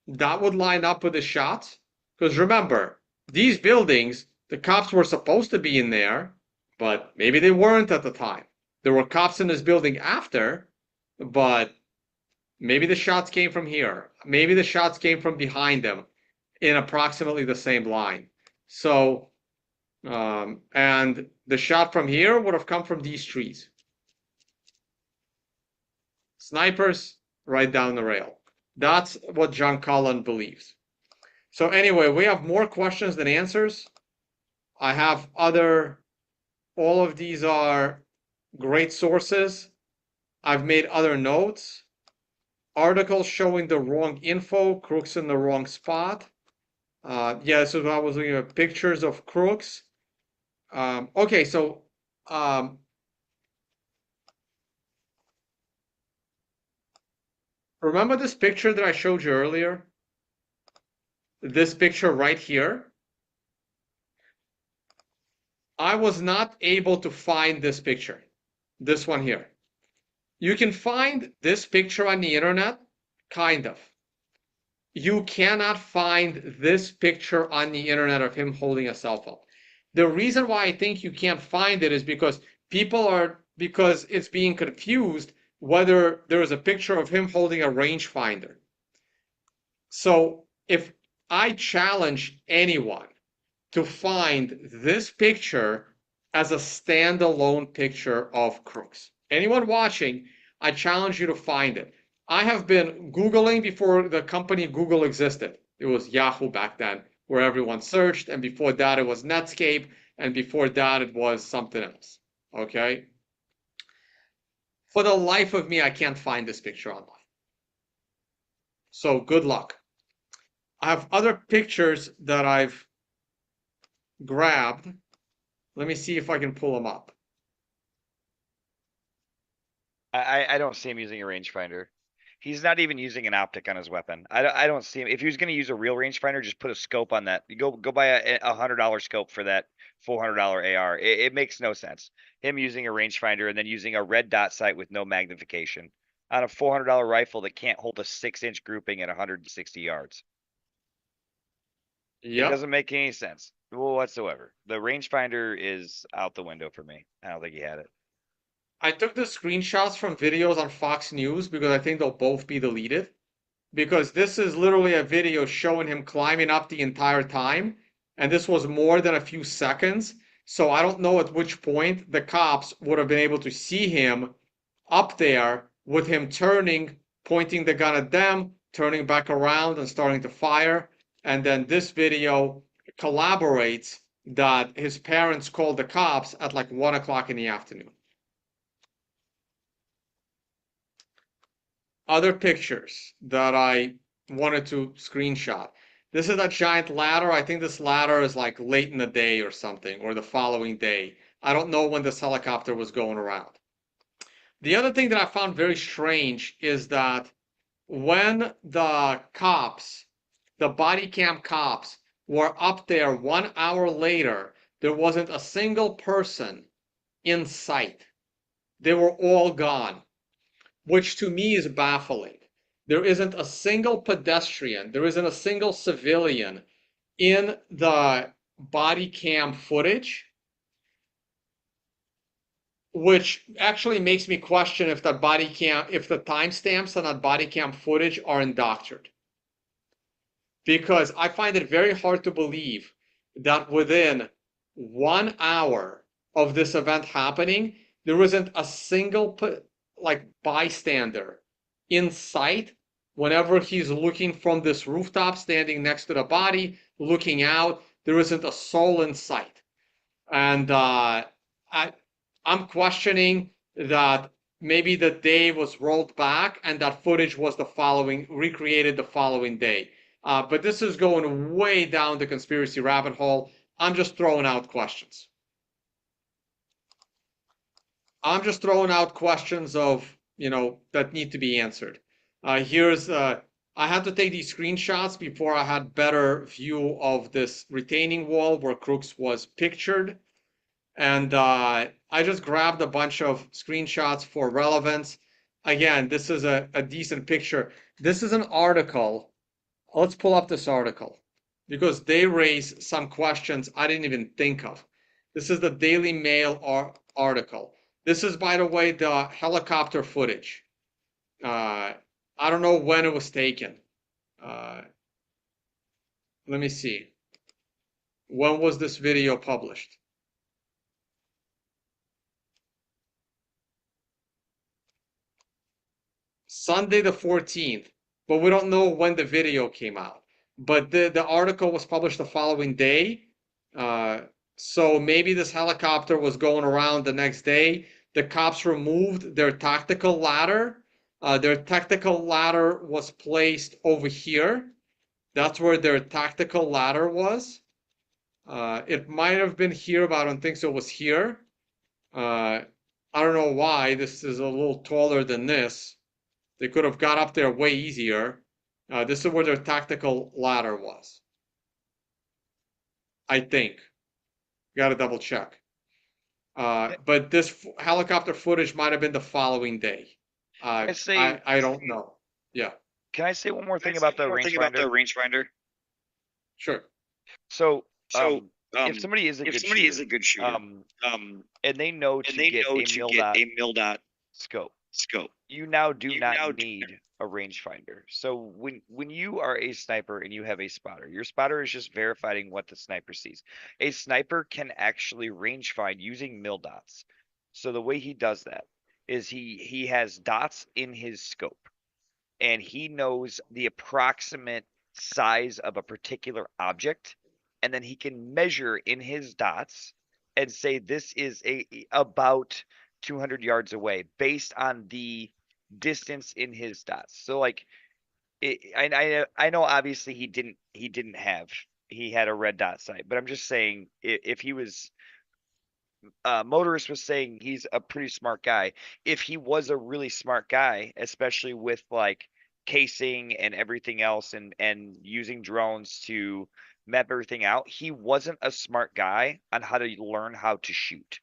A: That would line up with the shots. Because remember, these buildings, the cops were supposed to be in there, but maybe they weren't at the time. There were cops in this building after, but maybe the shots came from here. Maybe the shots came from behind them in approximately the same line. So, and the shot from here would have come from these trees. Snipers right down the rail. That's what John Cullen believes. So anyway, we have more questions than answers. I have all of these are great sources. I've made other notes. Articles showing the wrong info, Crooks in the wrong spot. Yeah, so I was looking at pictures of Crooks. Okay, so remember this picture that I showed you earlier? This picture right here? I was not able to find this picture. This one here. You can find this picture on the internet, kind of. You cannot find this picture on the internet of him holding a cell phone. The reason why I think you can't find it is because because it's being confused whether there is a picture of him holding a rangefinder. So if I challenge anyone to find this picture as a standalone picture of Crooks, anyone watching, I challenge you to find it. I have been Googling before the company Google existed. It was Yahoo back then, where everyone searched, and before that it was Netscape, and before that it was something else, okay? For the life of me, I can't find this picture online. So good luck. I have other pictures that I've grabbed. Let me see if I can pull them up.
C: I don't see him using a rangefinder. He's not even using an optic on his weapon. I don't see him. If he was going to use a real rangefinder, just put a scope on that. You go buy a $100 scope for that $400 AR. It makes no sense. Him using a rangefinder and then using a red dot sight with no magnification on a $400 rifle that can't hold a 6-inch grouping at 160 yards.
A: Yep.
C: It doesn't make any sense whatsoever. The rangefinder is out the window for me. I don't think he had it.
A: I took the screenshots from videos on Fox News because I think they'll both be deleted. Because this is literally a video showing him climbing up the entire time. And this was more than a few seconds. So I don't know at which point the cops would have been able to see him up there with him turning, pointing the gun at them, turning back around and starting to fire. And then this video collaborates that his parents called the cops at like 1 o'clock in the afternoon. other pictures that I wanted to screenshot. This is a giant ladder. I think this ladder is like late in the day or something, or the following day. I don't know when this helicopter was going around. The other thing that I found very strange is that when the cops, the body cam cops, were up there 1 hour later, there wasn't a single person in sight. They were all gone, which to me is baffling. There isn't a single pedestrian, there isn't a single civilian in the body cam footage, which actually makes me question if the timestamps on that body cam footage are indoctored. Because I find it very hard to believe that within 1 hour of this event happening, there isn't a single bystander in sight whenever he's looking from this rooftop, standing next to the body, looking out. There isn't a soul in sight. And I'm questioning that maybe the day was rolled back and that footage was recreated the following day. But this is going way down the conspiracy rabbit hole. I'm just throwing out questions. I'm just throwing out questions of, that need to be answered. I had to take these screenshots before I had better view of this retaining wall where Crooks was pictured. And I just grabbed a bunch of screenshots for relevance. Again, this is a decent picture. This is an article. Let's pull up this article because they raise some questions I didn't even think of. This is the Daily Mail article. This is, by the way, the helicopter footage. I don't know when it was taken. Let me see. When was this video published? Sunday the 14th, but we don't know when the video came out. But the article was published the following day. So maybe this helicopter was going around the next day. The cops removed their tactical ladder. Their tactical ladder was placed over here. That's where their tactical ladder was. It might have been here, but I don't think so. It was here. I don't know why. This is a little taller than this. They could have got up there way easier. This is where their tactical ladder was. I think. Got to double check. But this helicopter footage might have been the following day. I don't know. Yeah.
C: Can I say one more thing about the rangefinder?
A: Sure.
C: So if somebody is a good shooter, and they know to get a mil dot scope, you now do not need a rangefinder. So when you are a sniper and you have a spotter, your spotter is just verifying what the sniper sees. A sniper can actually range find using mil dots. So the way he does that is he has dots in his scope, and he knows the approximate size of a particular object, and then he can measure in his dots and say this is about 200 yards away based on the distance in his dots. So like I know obviously he had a red dot sight, but I'm just saying if he was Motorist was saying he's a pretty smart guy. If he was a really smart guy, especially with like casing and everything else and using drones to map everything out, he wasn't a smart guy on how to learn how to shoot.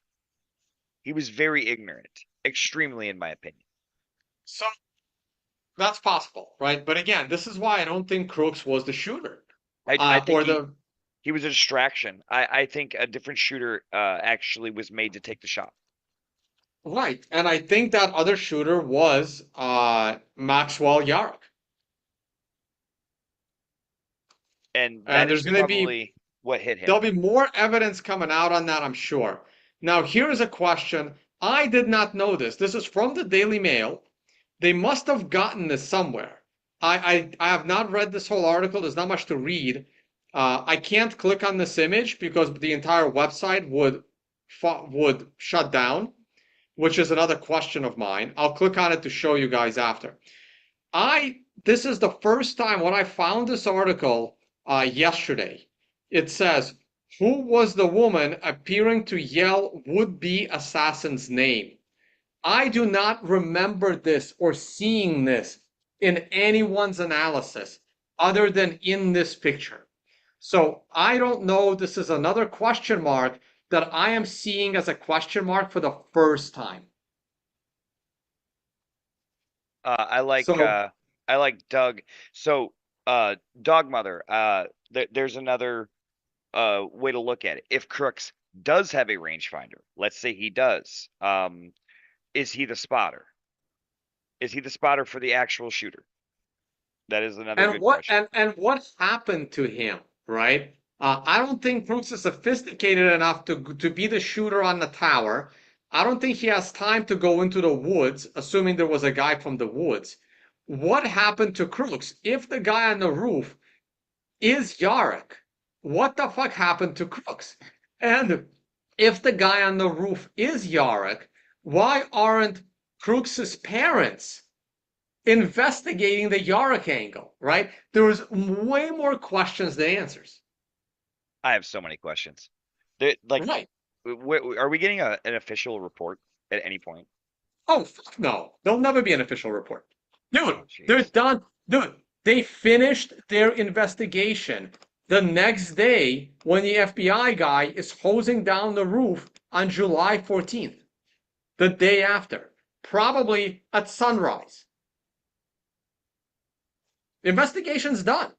C: He was very ignorant, extremely, in my opinion.
A: So that's possible, right? But again, this is why I don't think Crooks was the shooter.
C: I think he was a distraction. I think a different shooter actually was made to take the shot.
A: Right, and I think that other shooter was Maxwell Yarrick.
C: And there's going to be what hit him.
A: There'll be more evidence coming out on that, I'm sure. Now, here's a question. I did not know this. This is from the Daily Mail. They must have gotten this somewhere. I have not read this whole article. There's not much to read. I can't click on this image because the entire website would shut down, which is another question of mine. I'll click on it to show you guys after. This is the first time when I found this article yesterday. It says, who was the woman appearing to yell would-be assassin's name? I do not remember this or seeing this in anyone's analysis other than in this picture. So I don't know. This is another question mark that I am seeing as a question mark for the first time.
C: I like Doug. So Dog Mother, there's another way to look at it. If Crooks does have a rangefinder, let's say he does, is he the spotter? Is he the spotter for the actual shooter? That is another good question.
A: And what happened to him, right? I don't think Crooks is sophisticated enough to be the shooter on the tower. I don't think he has time to go into the woods, assuming there was a guy from the woods. What happened to Crooks? If the guy on the roof is Yarrick, what the fuck happened to Crooks? And if the guy on the roof is Yarrick, why aren't Crooks's parents investigating the Yarrick angle, right? There was way more questions than answers.
C: I have so many questions. Right. Are we getting an official report at any point?
A: Oh, fuck no. There'll never be an official report. Dude, they're done. Dude, they finished their investigation the next day when the FBI guy is hosing down the roof on July 14th. The day after. Probably at sunrise. The investigation's done.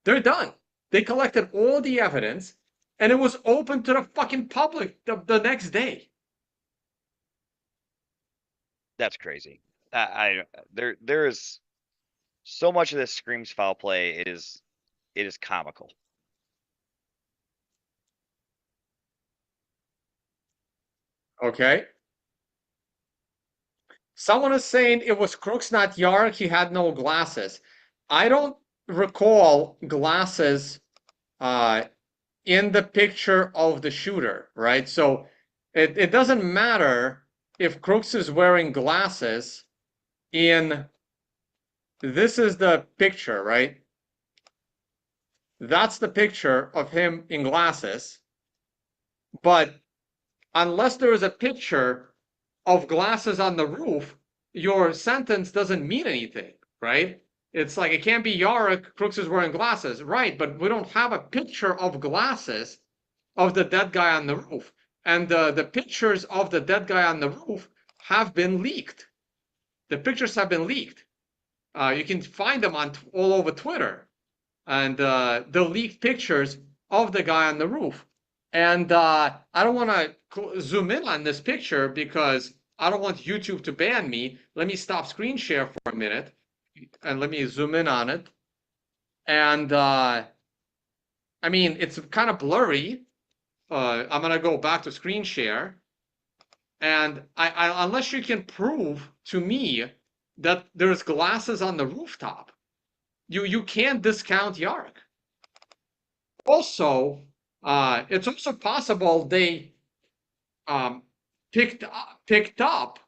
A: They're done. They collected all the evidence, and it was open to the fucking public the next day.
C: That's crazy. There is so much of this screams foul play. It is comical.
A: Okay. Someone is saying it was Crooks, not Yarrick. He had no glasses. I don't recall glasses in the picture of the shooter, right? So it doesn't matter if Crooks is wearing glasses in, this is the picture, right? That's the picture of him in glasses. But unless there is a picture of glasses on the roof, your sentence doesn't mean anything, right? It's like, it can't be Yarrick, Crooks is wearing glasses. Right, but we don't have a picture of glasses of the dead guy on the roof. And the pictures of the dead guy on the roof have been leaked. The pictures have been leaked. You can find them on all over Twitter. And the leaked pictures of the guy on the roof. And I don't want to zoom in on this picture because I don't want YouTube to ban me. Let me stop screen share for a minute. And let me zoom in on it. And I mean, it's kind of blurry. I'm going to go back to screen share. And I unless you can prove to me that there's glasses on the rooftop, you can't discount Yarrick. Also, it's also possible they picked up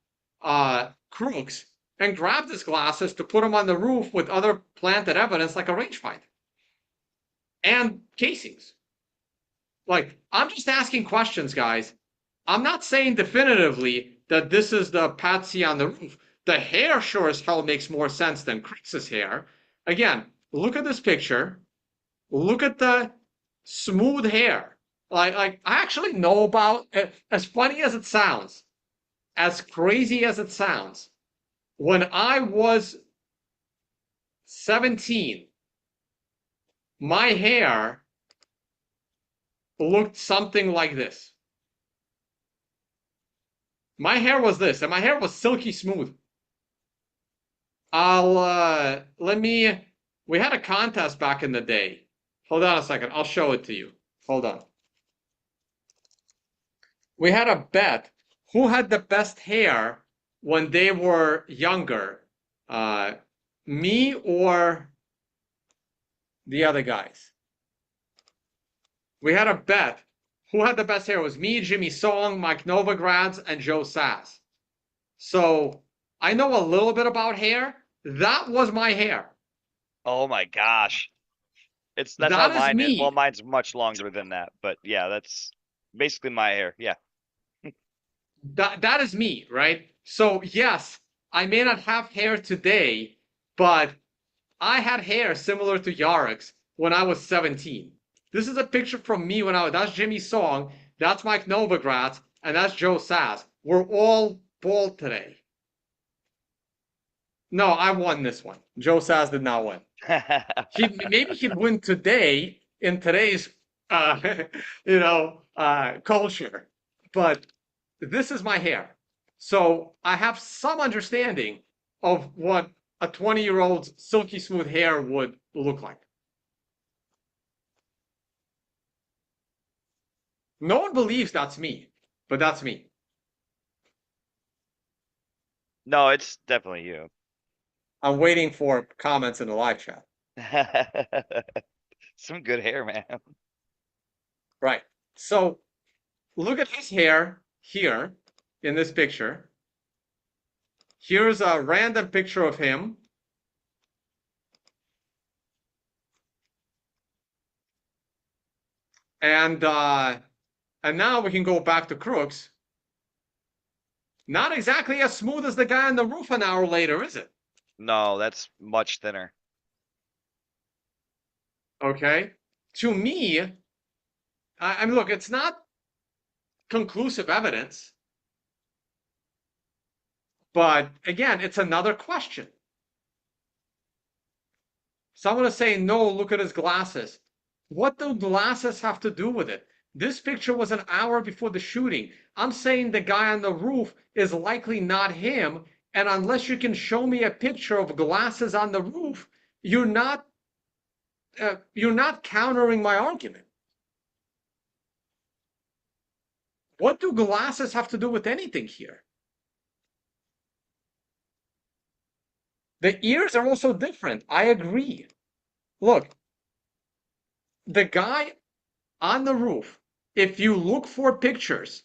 A: Crooks and grabbed his glasses to put them on the roof with other planted evidence like a rangefinder and casings. Like, I'm just asking questions, guys. I'm not saying definitively that this is the patsy on the roof. The hair sure as hell makes more sense than Crooks's hair. Again, look at this picture. Look at the smooth hair. Like I actually know about, as funny as it sounds, as crazy as it sounds, when I was 17, my hair looked something like this. My hair was this, and my hair was silky smooth. We had a contest back in the day. Hold on a second, I'll show it to you. Hold on. We had a bet who had the best hair when they were younger, me or the other guys. We had a bet who had the best hair. It was me, Jimmy Song, Mike Novograds, and Joe Sass. So I know a little bit about hair. That was my hair.
C: Oh my gosh. That's
A: That
C: how
A: is
C: mine is.
A: me.
C: Well, mine's much longer than that, but yeah, that's basically my hair. Yeah.
A: That is me, right? So yes, I may not have hair today, but I had hair similar to Yarek's when I was 17. This is a picture from me when that's Jimmy Song, that's Mike Novogratz, and that's Joe Sass. We're all bald today. No, I won this one. Joe Sass did not win. Maybe he'd win today in today's culture, but this is my hair. So I have some understanding of what a 20-year-old's silky smooth hair would look like. No one believes that's me, but that's me.
C: No, it's definitely you.
A: I'm waiting for comments in the live chat.
C: Some good hair, man.
A: Right. So look at his hair here in this picture. Here's a random picture of him. And now we can go back to Crooks. Not exactly as smooth as the guy on the roof an hour later, is it?
C: No, that's much thinner.
A: Okay. To me, I mean, look, it's not conclusive evidence. But again, it's another question. Someone is saying, no, look at his glasses. What do glasses have to do with it? This picture was an hour before the shooting. I'm saying the guy on the roof is likely not him. And unless you can show me a picture of glasses on the roof, you're not countering my argument. What do glasses have to do with anything here? The ears are also different. I agree. Look, the guy on the roof, if you look for pictures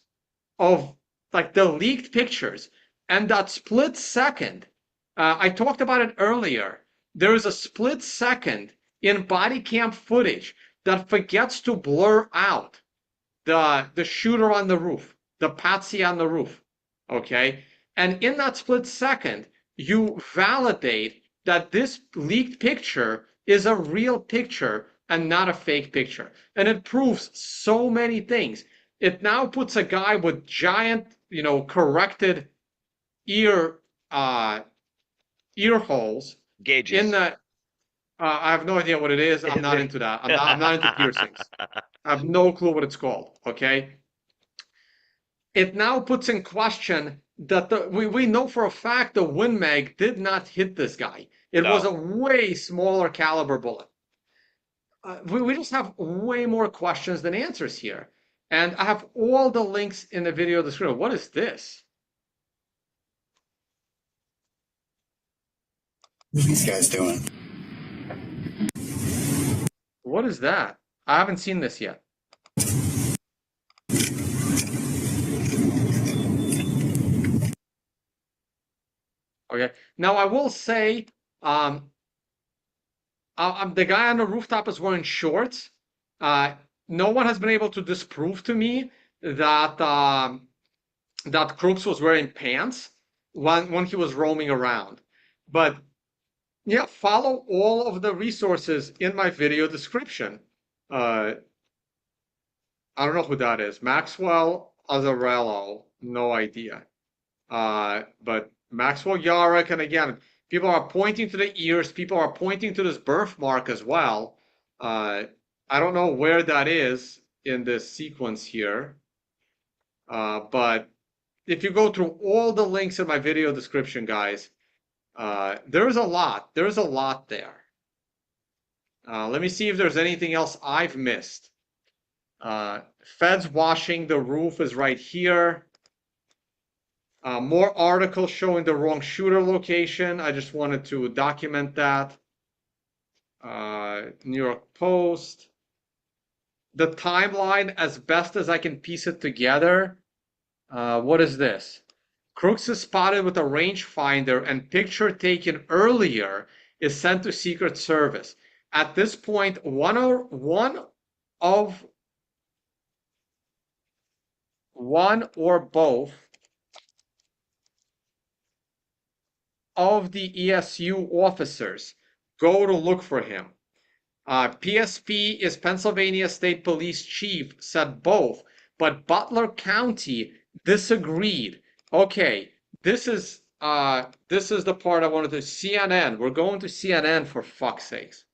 A: of like the leaked pictures and that split second, I talked about it earlier. There is a split second in body cam footage that forgets to blur out the shooter on the roof, the patsy on the roof. Okay. And in that split second, you validate that this leaked picture is a real picture and not a fake picture. And it proves so many things. It now puts a guy with giant, corrected ear holes
C: gauges
A: in the. I have no idea what it is. I'm not into that. I'm not into piercings. I have no clue what it's called. Okay. It now puts in question that we know for a fact the Win Mag did not hit this guy. It was a way smaller caliber bullet. We just have way more questions than answers here. And I have all the links in the video description. What is this?
K: What are these guys doing?
A: What is that? I haven't seen this yet. Okay. Now I will say, the guy on the rooftop is wearing shorts. No one has been able to disprove to me that that Crooks was wearing pants when he was roaming around. But yeah, follow all of the resources in my video description. I don't know who that is. Maxwell Azzarello, no idea. But Maxwell Yarek, and again, people are pointing to the ears. People are pointing to this birthmark as well. I don't know where that is in this sequence here. But if you go through all the links in my video description, guys, there's a lot. There's a lot there. Let me see if there's anything else I've missed. Feds washing the roof is right here. More articles showing the wrong shooter location. I just wanted to document that. New York Post. The timeline, as best as I can piece it together. What is this? Crooks is spotted with a rangefinder and picture taken earlier is sent to Secret Service. At this point, one or both of the ESU officers go to look for him. PSP is Pennsylvania State Police Chief, said both, but Butler County disagreed. Okay, this is the part I wanted to. CNN. We're going to CNN for fuck's sakes.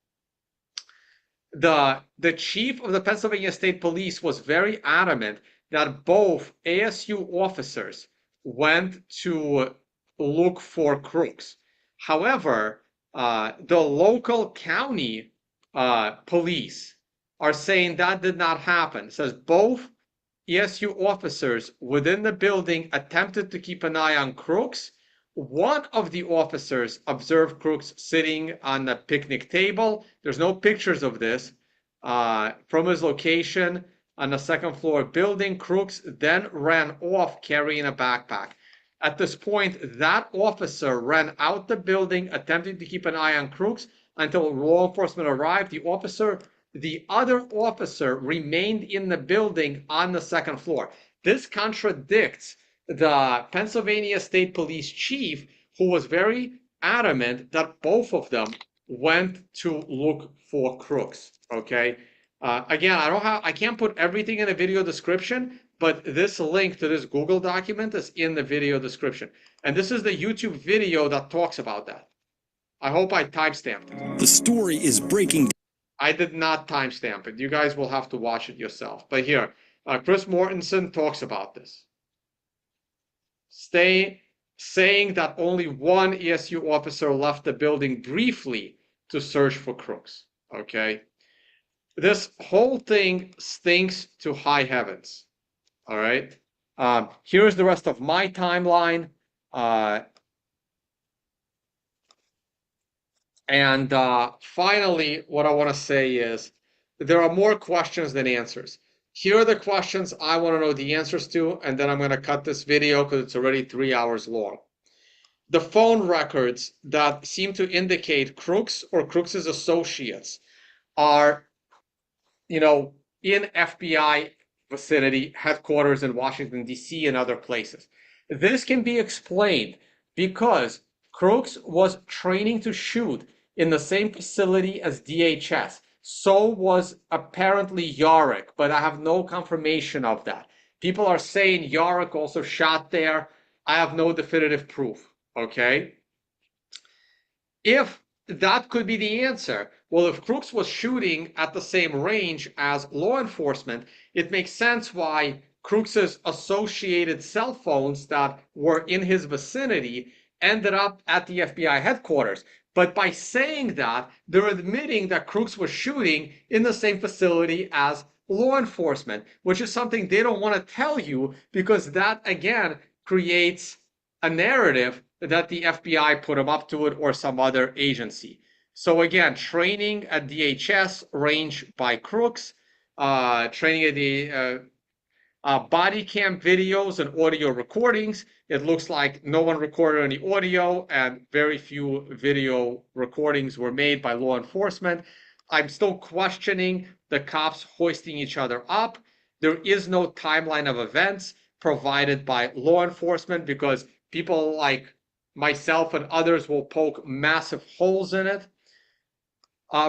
A: The chief of the Pennsylvania State Police was very adamant that both ASU officers went to look for Crooks. However, the local county police are saying that did not happen. It says both ESU officers within the building attempted to keep an eye on Crooks. One of the officers observed Crooks sitting on the picnic table. There's no pictures of this from his location on the second floor building. Crooks then ran off carrying a backpack. At this point, that officer ran out the building attempting to keep an eye on Crooks until law enforcement arrived. The other officer remained in the building on the second floor. This contradicts the Pennsylvania State Police chief, who was very adamant that both of them went to look for Crooks. Okay. Again, I can't put everything in the video description, but this link to this Google document is in the video description. And this is the YouTube video that talks about that. I hope I timestamped it.
B: The story is breaking.
A: I did not timestamp it. You guys will have to watch it yourself. But here, Chris Mortensen talks about this. Saying that only one ESU officer left the building briefly to search for Crooks. Okay? This whole thing stinks to high heavens. All right? Here's the rest of my timeline. And finally, what I want to say is there are more questions than answers. Here are the questions I want to know the answers to, and then I'm going to cut this video because it's already 3 hours long. The phone records that seem to indicate Crooks or Crooks' associates are, in FBI vicinity, headquarters in Washington, D.C. and other places. This can be explained because Crooks was training to shoot in the same facility as DHS. So was apparently Yorick, but I have no confirmation of that. People are saying Yorick also shot there. I have no definitive proof, okay? If that could be the answer, well, if Crooks was shooting at the same range as law enforcement, it makes sense why Crooks' associated cell phones that were in his vicinity ended up at the FBI headquarters. But by saying that, they're admitting that Crooks was shooting in the same facility as law enforcement, which is something they don't want to tell you because that, again, creates a narrative that the FBI put them up to it or some other agency. So again, training at DHS, range by Crooks, training at the body cam videos and audio recordings. It looks like no one recorded any audio and very few video recordings were made by law enforcement. I'm still questioning the cops hoisting each other up. There is no timeline of events provided by law enforcement because people like myself and others will poke massive holes in it.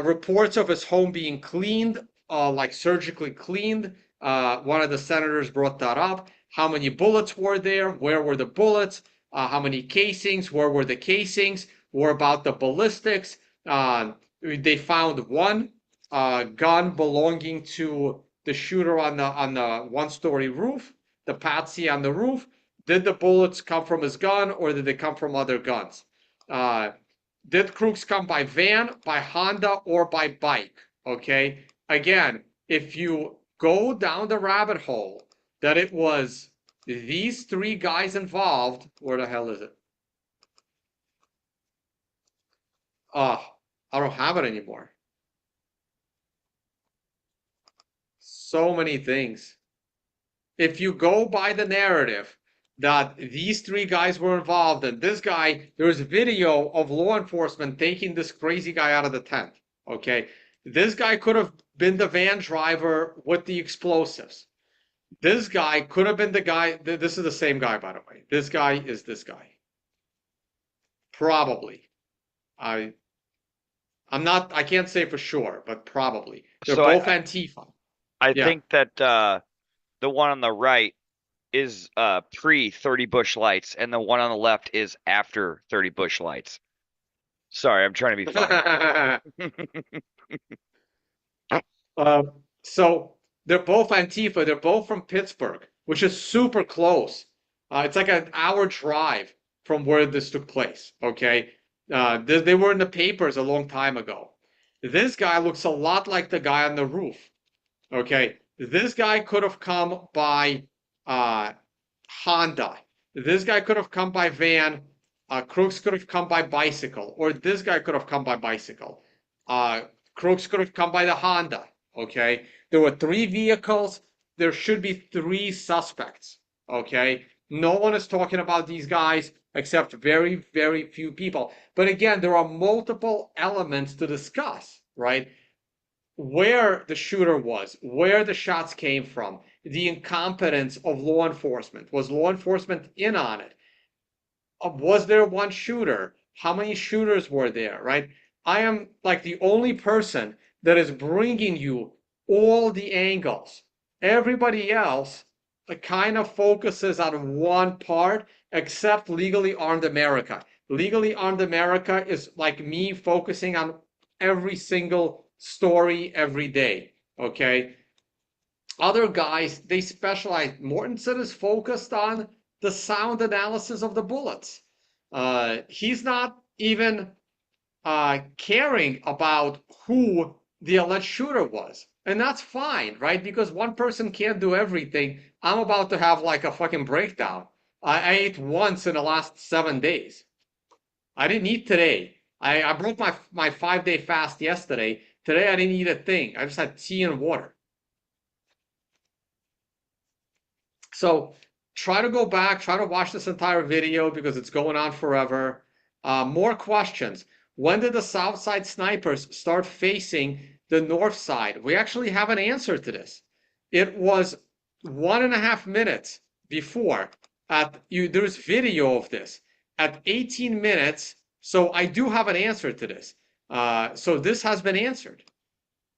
A: Reports of his home being cleaned, like surgically cleaned. One of the senators brought that up. How many bullets were there? Where were the bullets? How many casings? Where were the casings? What about the ballistics? They found one gun belonging to the shooter on the one-story roof, the patsy on the roof. Did the bullets come from his gun or did they come from other guns? Did Crooks come by van, by Honda, or by bike? Okay. Again, if you go down the rabbit hole that it was these three guys involved, where the hell is it? I don't have it anymore. So many things. If you go by the narrative that these three guys were involved, and this guy, there's video of law enforcement taking this crazy guy out of the tent. Okay, this guy could have been the van driver with the explosives. This guy could have been the guy. This is the same guy, by the way. This guy is this guy. Probably. I'm not, I can't say for sure, but probably. They're
C: So
A: both Antifa.
C: I
A: Yeah.
C: think that the one on the right is pre 30 bush lights, and the one on the left is after 30 bush lights. Sorry, I'm trying to be funny.
A: So they're both Antifa. They're both from Pittsburgh, which is super close. It's like an hour drive from where this took place. Okay, they were in the papers a long time ago. This guy looks a lot like the guy on the roof. Okay, this guy could have come by Honda. This guy could have come by van. Crooks could have come by bicycle, or this guy could have come by bicycle. Crooks could have come by the Honda. Okay, there were 3 vehicles. There should be 3 suspects. Okay, no one is talking about these guys except very, very few people. But again, there are multiple elements to discuss, right? Where the shooter was, where the shots came from, the incompetence of law enforcement. Was law enforcement in on it? Was there one shooter? How many shooters were there, right? I am like the only person that is bringing you all the angles. Everybody else kind of focuses on one part, except Legally Armed America. Legally Armed America is like me focusing on every single story every day, okay? Other guys, they specialize. Mortensen is focused on the sound analysis of the bullets. He's not even caring about who the alleged shooter was. And that's fine, right? Because one person can't do everything. I'm about to have like a fucking breakdown. I ate once in the last 7 days. I didn't eat today. I broke my 5-day fast yesterday. Today I didn't eat a thing. I just had tea and water. So try to go back, try to watch this entire video because it's going on forever. More questions. When did the South Side snipers start facing the North Side? We actually have an answer to this. It was 1.5 minutes before. There's video of this at 18 minutes. So I do have an answer to this. So this has been answered.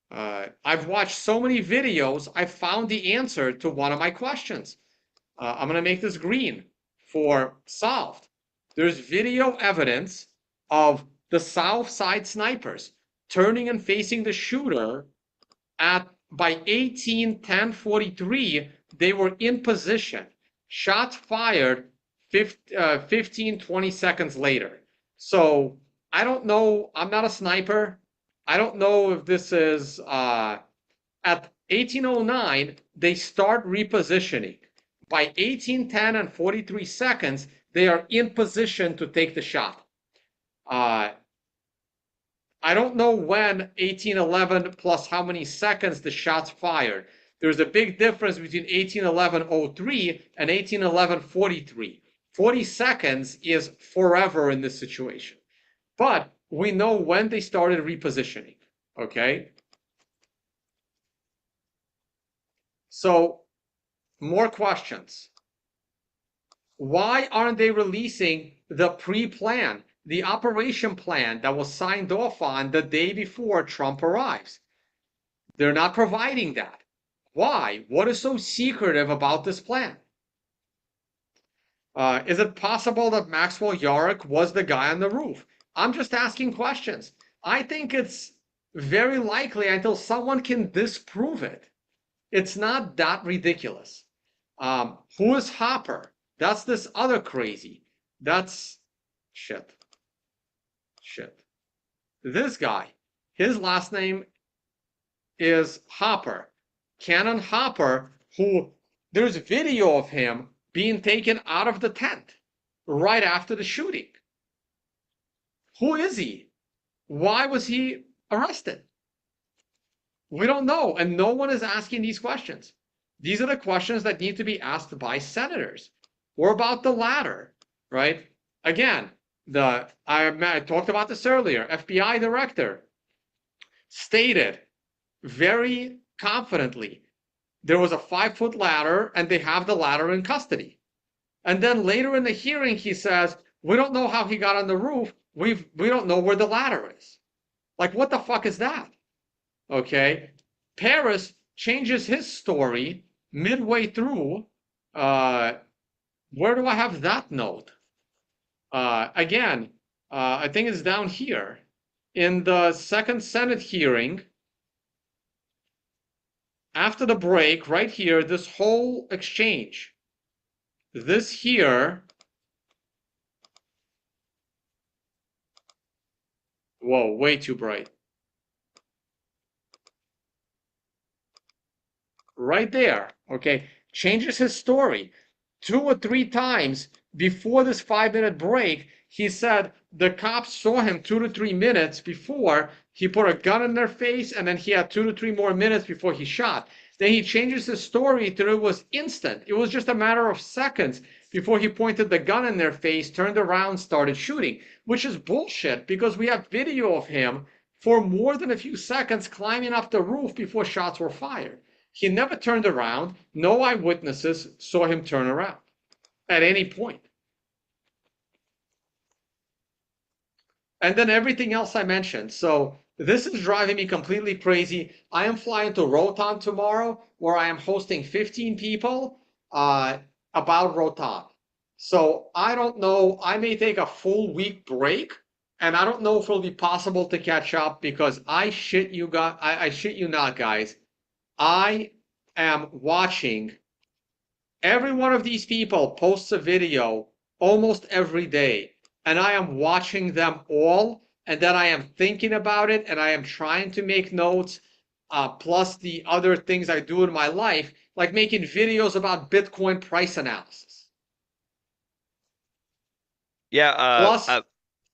A: I've watched so many videos. I found the answer to one of my questions. I'm going to make this green for solved. There's video evidence of the South Side snipers turning and facing the shooter by 18:10:43. They were in position. Shots fired 15-20 seconds later. So I don't know. I'm not a sniper. I don't know if this is at 18:09. They start repositioning. By 18:10 and 43 seconds, they are in position to take the shot. I don't know when 18:11 plus how many seconds the shots fired. There's a big difference between 18:11:03 and 18:11:43. 40 seconds is forever in this situation. But we know when they started repositioning, okay? So, more questions. Why aren't they releasing the pre-plan, the operation plan that was signed off on the day before Trump arrives? They're not providing that. Why? What is so secretive about this plan? Is it possible that Maxwell Yarrick was the guy on the roof? I'm just asking questions. I think it's very likely until someone can disprove it. It's not that ridiculous. Who is Hopper? That's this other crazy. That's shit. This guy, his last name is Hopper. Cannon Hopper, who there's video of him being taken out of the tent right after the shooting. Who is he? Why was he arrested? We don't know, and no one is asking these questions. These are the questions that need to be asked by senators. or about the ladder, right? Again, I talked about this earlier. FBI director stated very confidently there was a 5-foot ladder and they have the ladder in custody. And then later in the hearing, he says, we don't know how he got on the roof. We don't know where the ladder is. Like, what the fuck is that? Okay. Paris changes his story midway through. Where do I have that note? Again, I think it's down here in the second Senate hearing. After the break, right here, this whole exchange, this here, whoa, way too bright. Right there, okay, changes his story 2 or 3 times before this 5-minute break. He said the cops saw him 2 to 3 minutes before he put a gun in their face, and then he had 2 to 3 more minutes before he shot. Then he changes his story to it was instant. It was just a matter of seconds before he pointed the gun in their face, turned around, started shooting, which is bullshit because we have video of him for more than a few seconds climbing up the roof before shots were fired. He never turned around. No eyewitnesses saw him turn around at any point. And then everything else I mentioned. So this is driving me completely crazy. I am flying to Rotan tomorrow, where I am hosting 15 people about Rotan. So I don't know. I may take a full week break, and I don't know if it'll be possible to catch up because I shit you not, guys. I am watching every one of these people posts a video almost every day, and I am watching them all, and then I am thinking about it, and I am trying to make notes, plus the other things I do in my life, like making videos about Bitcoin price analysis.
C: Yeah.
A: Plus,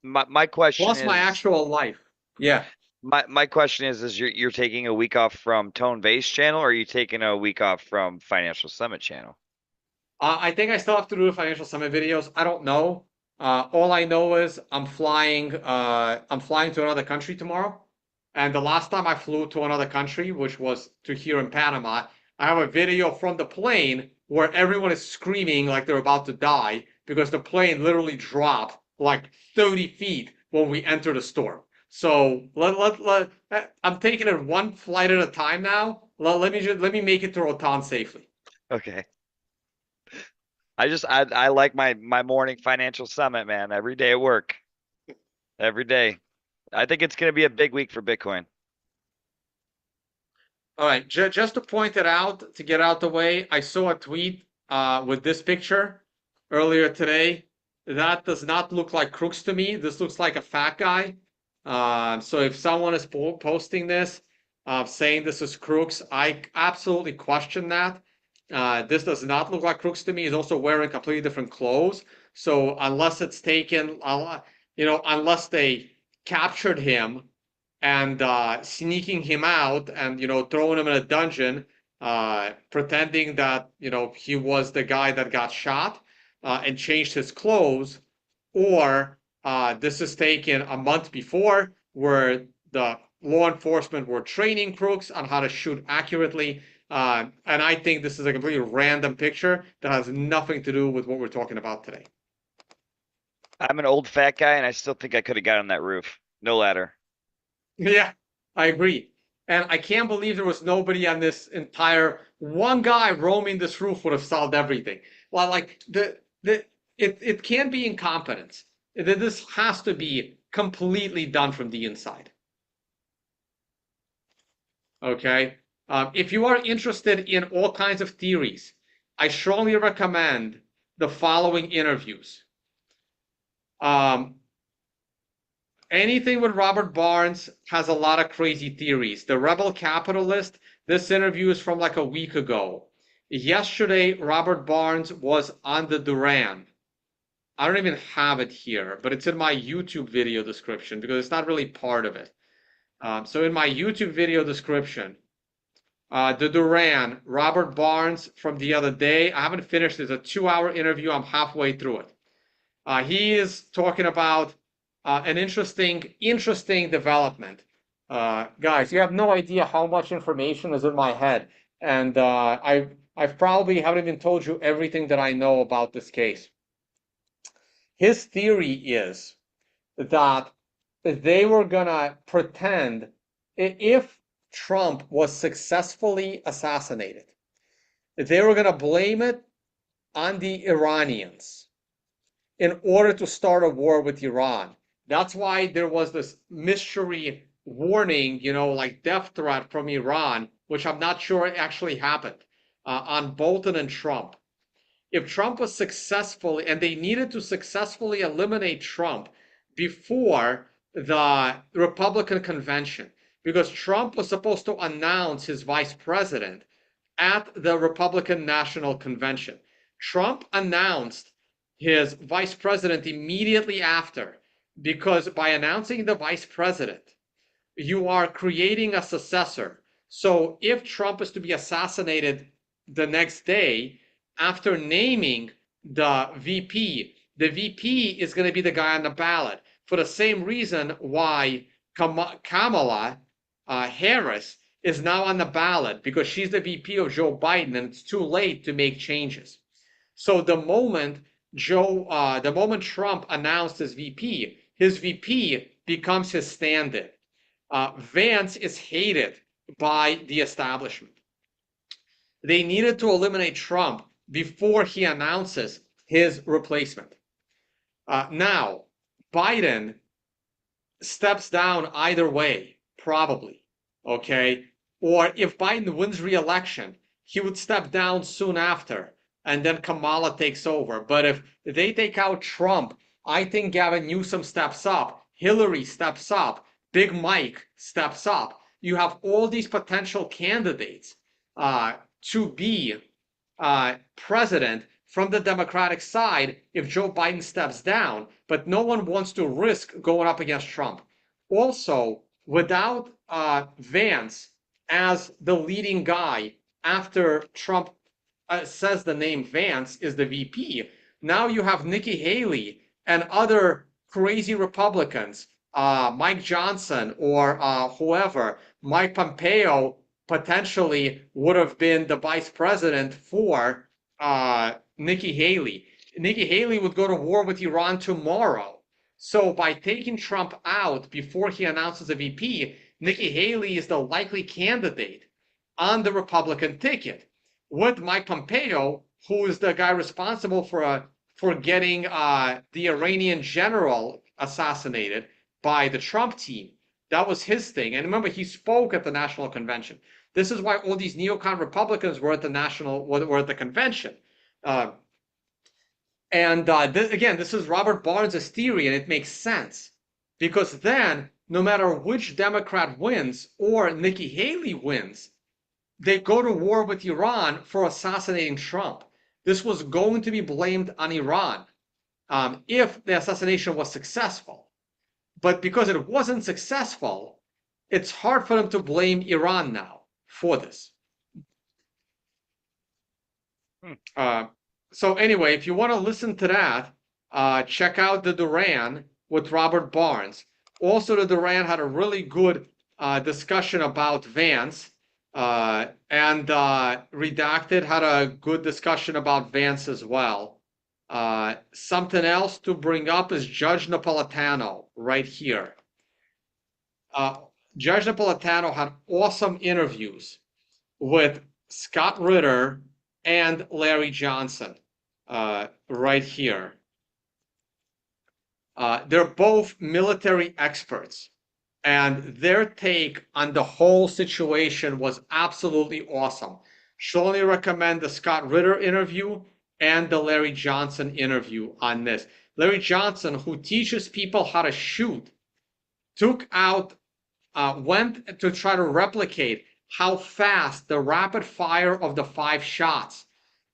C: my question
A: plus
C: is
A: my actual life. Yeah.
C: My question is you're taking a week off from Tone Vays channel, or are you taking a week off from Financial Summit channel?
A: I think I still have to do the Financial Summit videos. I don't know. All I know is I'm flying to another country tomorrow. And the last time I flew to another country, which was to here in Panama, I have a video from the plane where everyone is screaming like they're about to die because the plane literally dropped like 30 feet when we entered the storm. So I'm taking it one flight at a time now. Let me make it to Rotan safely.
C: Okay. I like my morning Financial Summit, man. Every day at work. Every day. I think it's going to be a big week for Bitcoin.
A: All right, just to point it out, to get out the way, I saw a tweet with this picture earlier today. That does not look like Crooks to me. This looks like a fat guy. So if someone is posting this, saying this is Crooks, I absolutely question that. This does not look like Crooks to me. He's also wearing completely different clothes. So unless it's taken, unless they captured him and sneaking him out and throwing him in a dungeon, pretending that he was the guy that got shot and changed his clothes, or this is taken a month before where the law enforcement were training Crooks on how to shoot accurately. And I think this is a completely random picture that has nothing to do with what we're talking about today.
C: I'm an old fat guy, and I still think I could have got on that roof. No ladder.
A: Yeah, I agree. And I can't believe there was nobody on this entire one guy roaming this roof would have solved everything. Well, like it can't be incompetence. This has to be completely done from the inside. Okay. If you are interested in all kinds of theories, I strongly recommend the following interviews. Anything with Robert Barnes has a lot of crazy theories. The Rebel Capitalist, this interview is from like a week ago. Yesterday, Robert Barnes was on the Duran. I don't even have it here, but it's in my YouTube video description because it's not really part of it. So in my YouTube video description, the Duran, Robert Barnes from the other day. I haven't finished. It's a 2-hour interview. I'm halfway through it. He is talking about an interesting development. Guys, you have no idea how much information is in my head, and I've probably haven't even told you everything that I know about this case. His theory is that they were gonna pretend if Trump was successfully assassinated, they were gonna blame it on the Iranians in order to start a war with Iran. That's why there was this mystery warning, like death threat from Iran, which I'm not sure actually happened, on Bolton and Trump. If Trump was successful, and they needed to successfully eliminate Trump before the Republican convention, because Trump was supposed to announce his vice president at the Republican National Convention. Trump announced his vice president immediately after, because by announcing the vice president, you are creating a successor. So if Trump is to be assassinated the next day, after naming the VP is going to be the guy on the ballot, for the same reason why Kamala Harris is now on the ballot, because she's the VP of Joe Biden, and it's too late to make changes. So the moment Trump announced his VP becomes his stand-in. Vance is hated by the establishment. They needed to eliminate Trump before he announces his replacement. Now, Biden steps down either way, probably, okay? Or if Biden wins re-election, he would step down soon after, and then Kamala takes over. But if they take out Trump, I think Gavin Newsom steps up, Hillary steps up, Big Mike steps up. You have all these potential candidates to be president from the Democratic side if Joe Biden steps down, but no one wants to risk going up against Trump. Also, without Vance as the leading guy after Trump says the name Vance is the VP, now you have Nikki Haley and other crazy Republicans, Mike Johnson or whoever, Mike Pompeo potentially would have been the vice president for Nikki Haley. Nikki Haley would go to war with Iran tomorrow. So by taking Trump out before he announces a VP, Nikki Haley is the likely candidate on the Republican ticket, with Mike Pompeo, who is the guy responsible for getting the Iranian general assassinated by the Trump team. That was his thing. And remember, he spoke at the National Convention. This is why all these neocon Republicans were at the convention. Again, this is Robert Barnes' theory, and it makes sense. Because then, no matter which Democrat wins or Nikki Haley wins, they go to war with Iran for assassinating Trump. This was going to be blamed on Iran if the assassination was successful. But because it wasn't successful, it's hard for them to blame Iran now for this. So anyway, if you want to listen to that, check out the Duran with Robert Barnes. Also, the Duran had a really good discussion about Vance, and Redacted had a good discussion about Vance as well. Something else to bring up is Judge Napolitano right here. Judge Napolitano had awesome interviews with Scott Ritter and Larry Johnson right here. They're both military experts, and their take on the whole situation was absolutely awesome. Strongly recommend the Scott Ritter interview and the Larry Johnson interview on this. Larry Johnson, who teaches people how to shoot, went to try to replicate how fast the rapid fire of the 5 shots,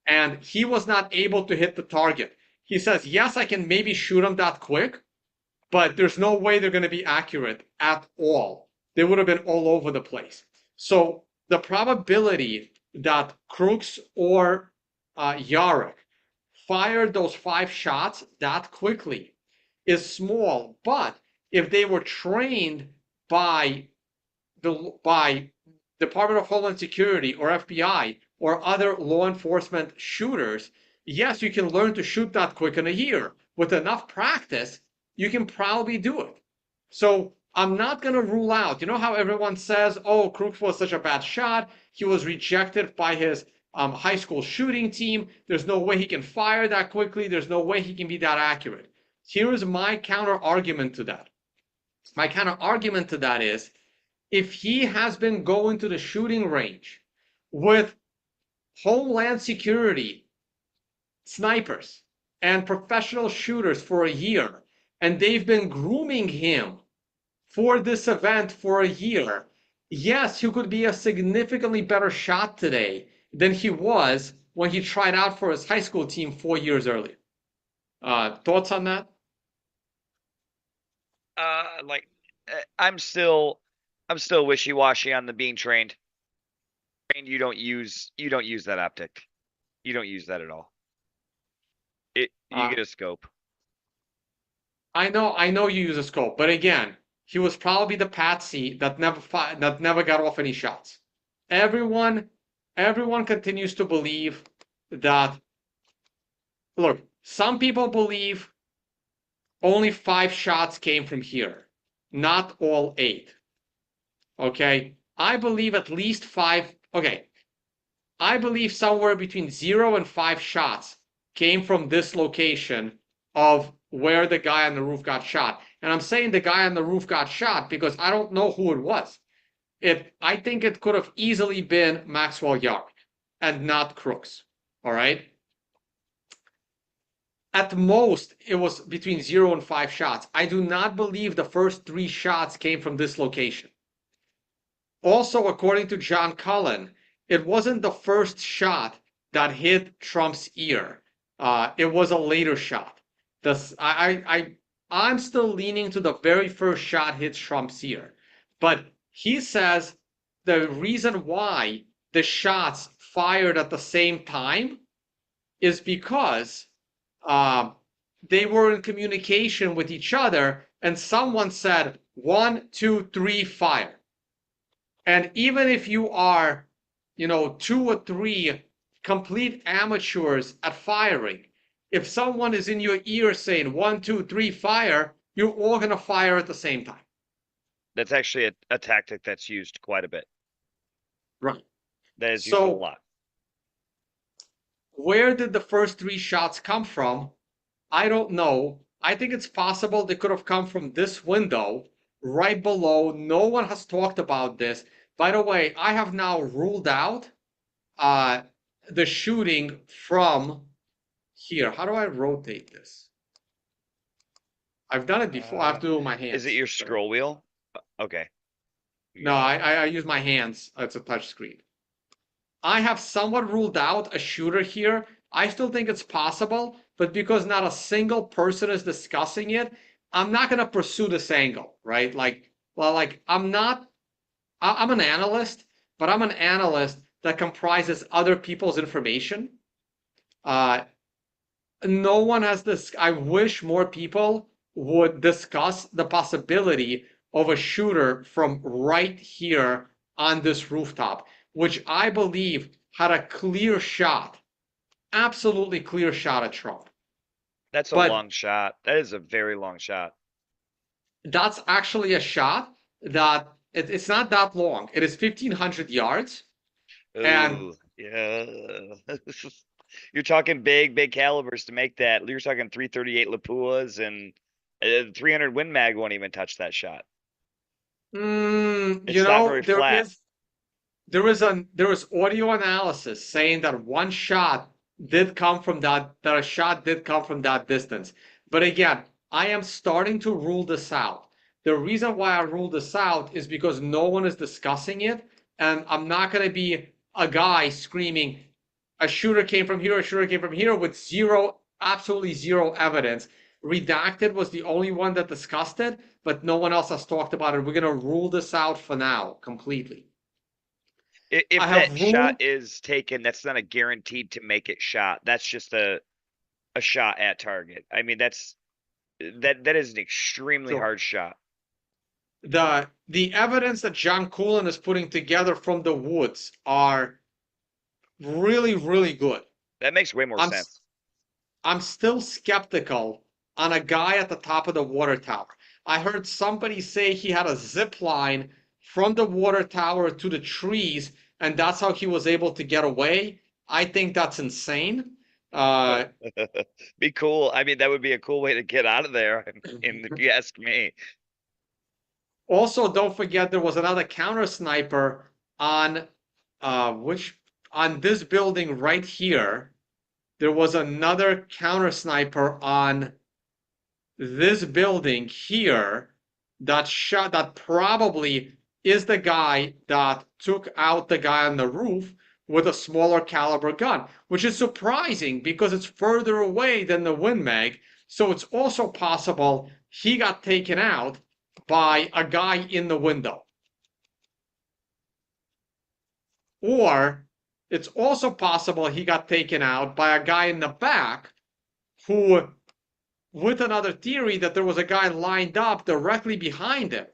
A: and he was not able to hit the target. He says, yes, I can maybe shoot them that quick, but there's no way they're going to be accurate at all. They would have been all over the place. So the probability that Crooks or Yarrick fired those 5 shots that quickly is small. But if they were trained by Department of Homeland Security or FBI or other law enforcement shooters, yes, you can learn to shoot that quick in a year. With enough practice, you can probably do it. So I'm not going to rule out, you know how everyone says, oh, Crooks was such a bad shot. He was rejected by his high school shooting team. There's no way he can fire that quickly. There's no way he can be that accurate. Here is my counter argument to that. My counter argument to that is, if he has been going to the shooting range with Homeland Security snipers and professional shooters for a year, and they've been grooming him for this event for a year, yes, he could be a significantly better shot today than he was when he tried out for his high school team 4 years earlier. Thoughts on that?
C: I'm still wishy-washy on the being trained. You don't use that optic. You don't use that at all. You get a scope.
A: I know you use a scope, but again, he was probably the patsy that never got off any shots. Everyone continues to believe that. Look, some people believe only 5 shots came from here, not all 8. Okay, I believe at least 5. Okay, I believe somewhere between 0 and 5 shots came from this location of where the guy on the roof got shot. And I'm saying the guy on the roof got shot because I don't know who it was. I think it could have easily been Maxwell Yarrick and not Crooks. All right. At most, it was between 0 and 5 shots. I do not believe the first 3 shots came from this location. Also, according to John Cullen, it wasn't the first shot that hit Trump's ear. It was a later shot. I'm still leaning to the very first shot hits Trump's ear. But he says the reason why the shots fired at the same time is because they were in communication with each other, and someone said 1, 2, 3, fire. And even if you are, 2 or 3 complete amateurs at firing, if someone is in your ear saying 1, 2, 3, fire, you're all going to fire at the same time.
C: That's actually a tactic that's used quite a bit.
A: Right.
C: That is used a lot.
A: Where did the first 3 shots come from? I don't know. I think it's possible they could have come from this window right below. No one has talked about this. By the way, I have now ruled out the shooting from here. How do I rotate this? I've done it before. I have to do it with my hands.
C: Is it your scroll wheel? Okay.
A: No, I use my hands. It's a touch screen. I have somewhat ruled out a shooter here. I still think it's possible, but because not a single person is discussing it, I'm not going to pursue this angle, right? I'm an analyst, but I'm an analyst that comprises other people's information. No one has this. I wish more people would discuss the possibility of a shooter from right here on this rooftop, which I believe had a clear shot, absolutely clear shot at Trump.
C: That's a long shot. That is a very long shot.
A: That's actually a shot that it's not that long. It is 1,500 yards.
C: Ooh,
A: and
C: yeah. You're talking big calibers to make that. You're talking 338 Lapuas and 300 Win Mag won't even touch that shot. It's not very flat.
A: There was audio analysis saying that one shot did come from that a shot did come from that distance. But again, I am starting to rule this out. The reason why I rule this out is because no one is discussing it, and I'm not going to be a guy screaming, a shooter came from here, a shooter came from here with absolutely zero evidence. Redacted was the only one that discussed it, but no one else has talked about it. We're going to rule this out for now completely.
C: If
A: I have
C: that
A: room-
C: shot is taken, that's not a guaranteed to make it shot. That's just a shot at target. I mean, that is an extremely
A: Sure.
C: hard shot.
A: The evidence that John Cullen is putting together from the woods are really, really good.
C: That makes way more sense.
A: I'm still skeptical on a guy at the top of the water tower. I heard somebody say he had a zip line from the water tower to the trees, and that's how he was able to get away. I think that's insane.
C: Be cool. I mean, that would be a cool way to get out of there, if you ask me.
A: Also, don't forget there was another counter sniper on on this building right here. There was another counter sniper on this building here that probably is the guy that took out the guy on the roof with a smaller caliber gun, which is surprising because it's further away than the Win Mag. So it's also possible he got taken out by a guy in the window. Or it's also possible he got taken out by a guy in the back who, with another theory that there was a guy lined up directly behind him,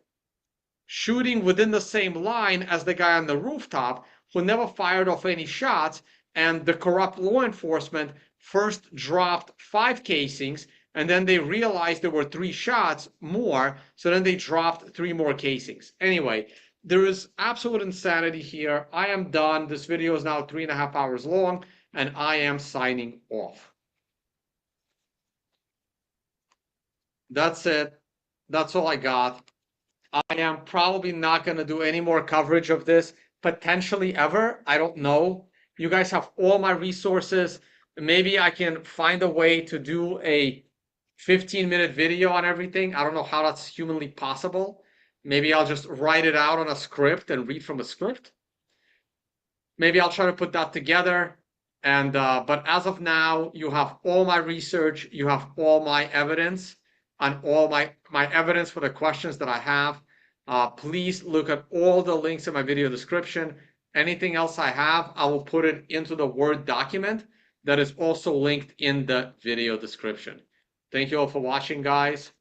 A: shooting within the same line as the guy on the rooftop who never fired off any shots, and the corrupt law enforcement first dropped 5 casings, and then they realized there were 3 shots more, so then they dropped 3 more casings. Anyway, there is absolute insanity here. I am done. This video is now 3.5 hours long, and I am signing off. That's it. That's all I got. I am probably not going to do any more coverage of this, potentially ever. I don't know. You guys have all my resources. Maybe I can find a way to do a 15-minute video on everything. I don't know how that's humanly possible. Maybe I'll just write it out on a script and read from a script. Maybe I'll try to put that together. And but as of now, you have all my research. You have all my evidence on all my evidence for the questions that I have. Please look at all the links in my video description. Anything else I have, I will put it into the Word document that is also linked in the video description. Thank you all for watching, guys,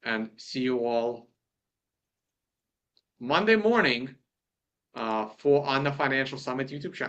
A: and see you all Monday morning on the Financial Summit YouTube channel.